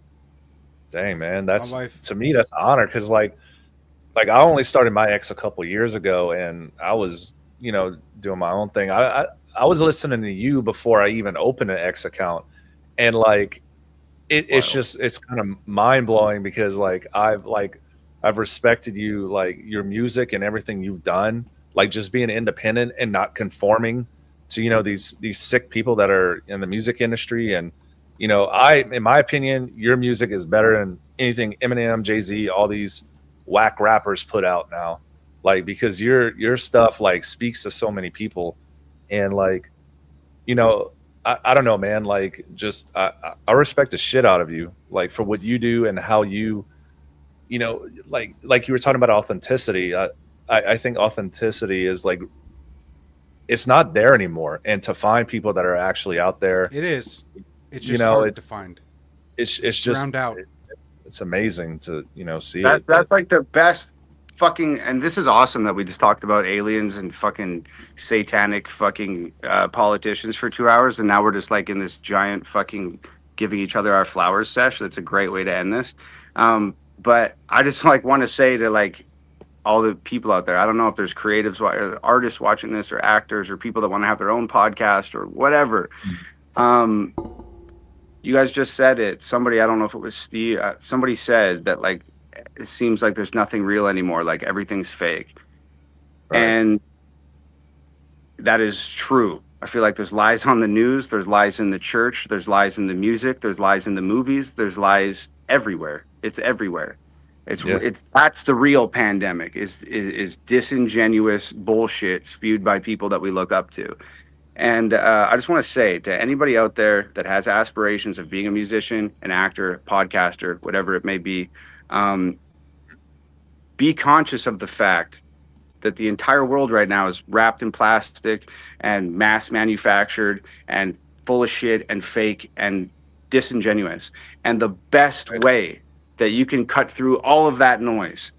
Dang, man, to me that's an honor, because like I only started my X a couple years ago, and I was, you know, doing my own thing. I was listening to you before I even opened an X account, and like. It's kind of mind blowing, because like I've respected you, like your music and everything you've done, like just being independent and not conforming to, you know, these sick people that are in the music industry. And, you know, in my opinion, your music is better than anything Eminem, Jay-Z, all these whack rappers put out now, like, because your stuff like speaks to so many people. And like, you know, I don't know, man, like just I respect the shit out of you, like for what you do and how you know, like you were talking about authenticity. I think authenticity is like, it's not there anymore. And to find people that are actually out there, it is. It's just, you know, hard to find. It's just drowned out. It's amazing to, you know, see it. That's but, like the best fucking, and this is awesome that we just talked about aliens and fucking satanic fucking politicians for 2 hours, and now we're just like in this giant fucking giving each other our flowers sesh. That's a great way to end this. But I just like want to say to like all the people out there, I don't know if there's creatives or artists watching this, or actors, or people that want to have their own podcast or whatever. You guys just said it. Somebody, I don't know if it was Steve, somebody said that like it seems like there's nothing real anymore, like everything's fake. Right. And that is true. I feel like there's lies on the news, there's lies in the church, there's lies in the music, there's lies in the movies, there's lies everywhere. It's everywhere. It's that's the real pandemic, is disingenuous bullshit spewed by people that we look up to. And I just want to say to anybody out there that has aspirations of being a musician, an actor, podcaster, whatever it may be conscious of the fact that the entire world right now is wrapped in plastic and mass manufactured and full of shit and fake and disingenuous. And the best way that you can cut through all of that noise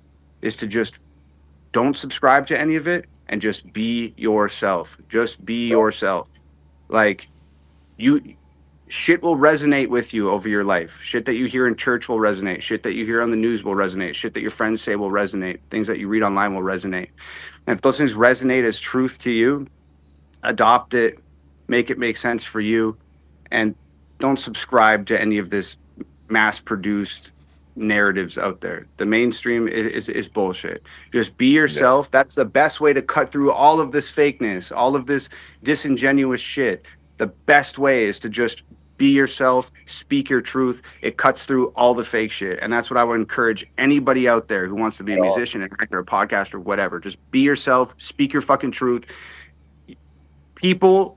is to just don't subscribe to any of it and just be yourself. Just be yourself. Like shit will resonate with you over your life. Shit that you hear in church will resonate. Shit that you hear on the news will resonate. Shit that your friends say will resonate. Things that you read online will resonate. And if those things resonate as truth to you, adopt it, make it make sense for you, and don't subscribe to any of this mass-produced narratives out there. The mainstream is bullshit. Just be yourself. Yeah. That's the best way to cut through all of this fakeness, all of this disingenuous shit. The best way is to just be yourself, speak your truth. It cuts through all the fake shit. And that's what I would encourage anybody out there who wants to be a musician, an actor, a podcaster, or whatever. Just be yourself, speak your fucking truth. People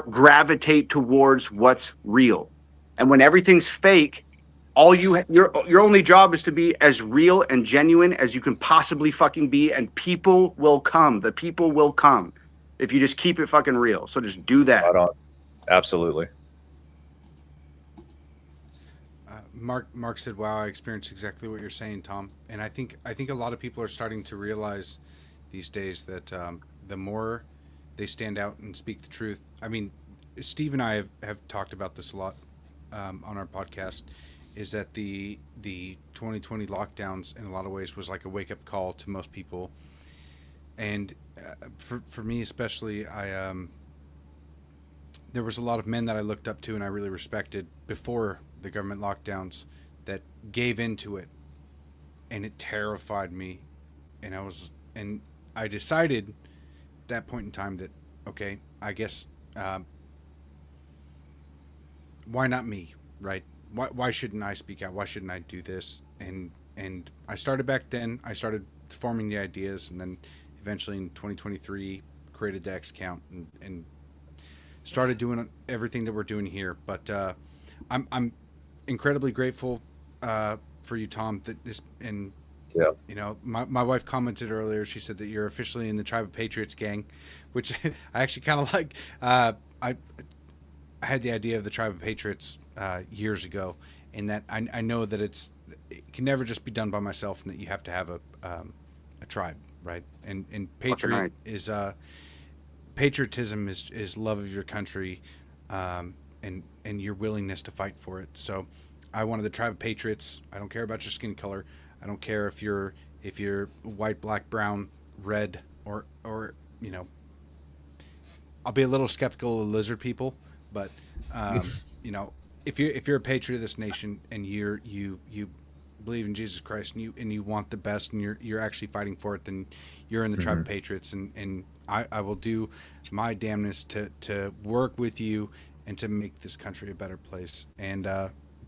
gravitate towards what's real. And when everything's fake, your only job is to be as real and genuine as you can possibly fucking be, and people will come. The people will come if you just keep it fucking real. So just do that. Right on. Absolutely. Mark said, "Wow, I experienced exactly what you're saying, Tom." And I think a lot of people are starting to realize these days that the more they stand out and speak the truth. I mean, Steve and I have talked about this a lot on our podcast. Is that the 2020 lockdowns in a lot of ways was like a wake up call to most people, and for me especially, there was a lot of men that I looked up to and I really respected before the government lockdowns that gave into it, and it terrified me, and I decided at that point in time that, okay, I guess why not me, right? Why shouldn't I speak out? Why shouldn't I do this? And I started back then. I started forming the ideas, and then eventually in 2023 created the X Count and started doing everything that we're doing here. But I'm incredibly grateful for you, Tom. You know, my wife commented earlier. She said that you're officially in the Tribe of Patriots gang, which I actually kind of like. I had the idea of the Tribe of Patriots years ago, and that I know that it can never just be done by myself, and that you have to have a tribe, right? And patriotism is love of your country, and your willingness to fight for it. So I wanted the Tribe of Patriots. I don't care about your skin color. I don't care if you're white, black, brown, red, or you know. I'll be a little skeptical of lizard people, but you know, if you're a patriot of this nation and you believe in Jesus Christ and you want the best and you're actually fighting for it, then you're in the Tribe of Patriots, and I will do my damnness to work with you and to make this country a better place. And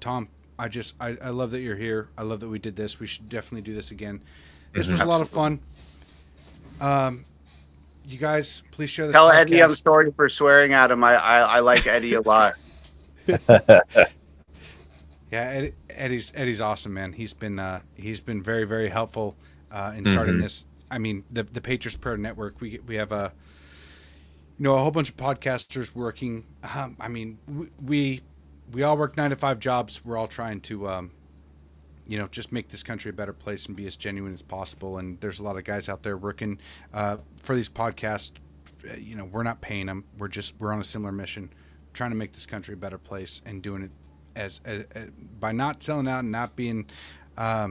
Tom, I love that you're here. I love that we did this. We should definitely do this again. This was a lot of fun. You guys, please share this. Tell podcast. Eddie I'm sorry for swearing at him. I like Eddie a lot. Yeah, Eddie's awesome, man. He's been very, very helpful in starting this. I mean, the Patriots Prayer Network. We have a whole bunch of podcasters working. I mean, we all work 9-to-5 jobs. We're all trying to just make this country a better place and be as genuine as possible. And there's a lot of guys out there working for these podcasts. You know, we're not paying them. We're on a similar mission, trying to make this country a better place and doing it as by not selling out and not being, I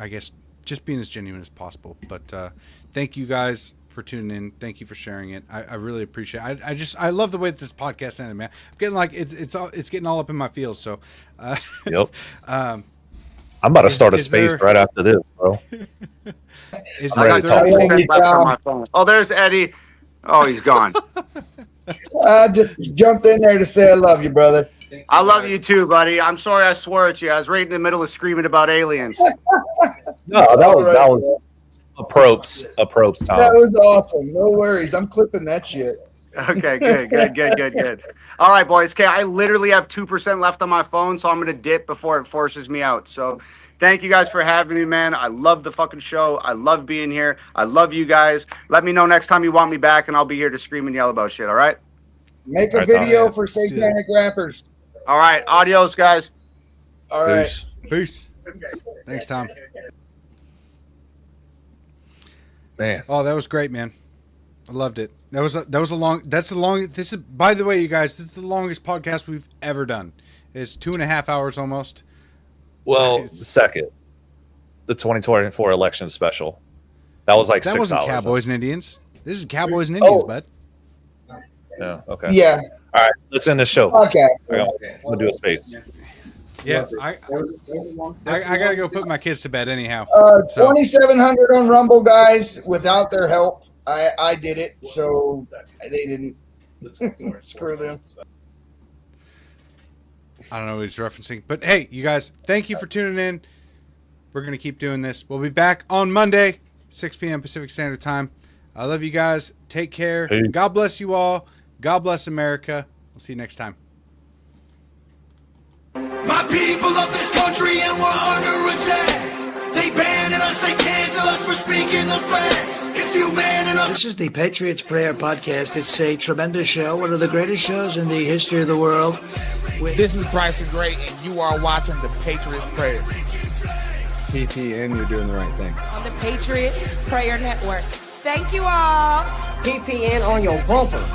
guess just being as genuine as possible. But thank you guys for tuning in. Thank you for sharing it. I really appreciate it. I love the way that this podcast ended, man. I'm getting like it's getting all up in my feels. So yep. I'm about to start a space right after this, bro. I got 20 minutes left on my phone. Oh, there's Eddie. Oh, he's gone. I just jumped in there to say I love you, brother. I love you too, buddy. I'm sorry I swore at you. I was right in the middle of screaming about aliens. No, that was a props, Tom. That was awesome. No worries. I'm clipping that shit. Okay, good. All right, boys. Okay, I literally have 2% left on my phone, so I'm going to dip before it forces me out. So thank you guys for having me, man. I love the fucking show. I love being here. I love you guys. Let me know next time you want me back, and I'll be here to scream and yell about shit, all right? Make a video for satanic rappers. All right. Adios, guys. All right. Peace. Thanks, Tom. Man. Oh, that was great, man. I loved it. That's the long. This is, by the way, you guys, this is the longest podcast we've ever done. It's 2.5 hours almost. Well, the second, the 2024 election special, that was like 6 hours. That wasn't Cowboys and Indians. This is Cowboys and Indians, bud. Yeah. Okay. Yeah. All right. Let's end the show. Okay. We'll do a space. Yeah. I gotta go put my kids to bed anyhow. 2,700 on Rumble, guys. Without their help, I did it, so they didn't. Screw them. I don't know what he's referencing, but hey, you guys, thank you for tuning in. We're gonna keep doing this. We'll be back on Monday, 6 p.m. Pacific Standard Time. I love you guys. Take care. Peace. God bless you all. God bless America. We'll see you next time. My people of this country and we're under attack. They banning us, they cancel us for speaking the facts. If you man enough. This is the Patriots Prayer Podcast. It's a tremendous show, one of the greatest shows in the history of the world. This is Bryson Gray, and you are watching the Patriots Prayer. PPN, you're doing the right thing. On the Patriots Prayer Network. Thank you all. PPN on your bumper.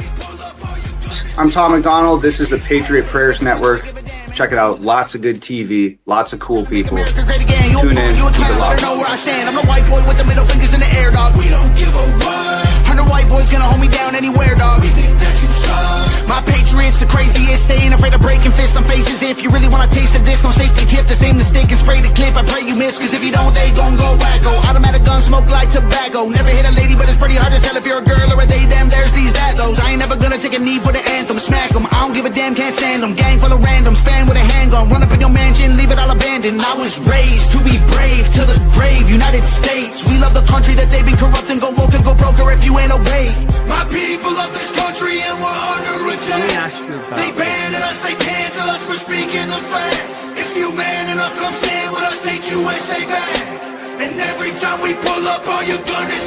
I'm Tom MacDonald. This is the Patriot Prayers Network. Check it out. Lots of good TV. Lots of cool people. Tune in. Keep it locked. Know where I stand. I'm the white boy with the middle fingers in the air, dog. We don't give a what. 100 white boys gonna hold me down anywhere, dog. We think that you suck. My Patriots the craziest. They ain't afraid of breaking fists on faces. If you really wanna taste of this, no safety tip. The same mistake and spray the clip. I pray you miss, cause if you don't, they gon' go wacko. Automatic gun smoke like tobacco. Never hit a lady, but it's pretty hard to tell if you're a girl or a they, them. There's these, that, those. I ain't never gonna take a knee for the anthem. Smack them. I don't give a damn, can't stand them. Gang full of randoms. Fan with a handgun. Run up in your mansion, leave it all abandoned. I was raised to be brave to the grave. United States, we love the country that they've been corrupting. Go woke and go broker if you ain't obeyed. My people of this country and we're under attack. They banning us, they cancel us for speaking the facts. If you man enough, come stand with us, take USA back. And every time we pull up, all you're gonna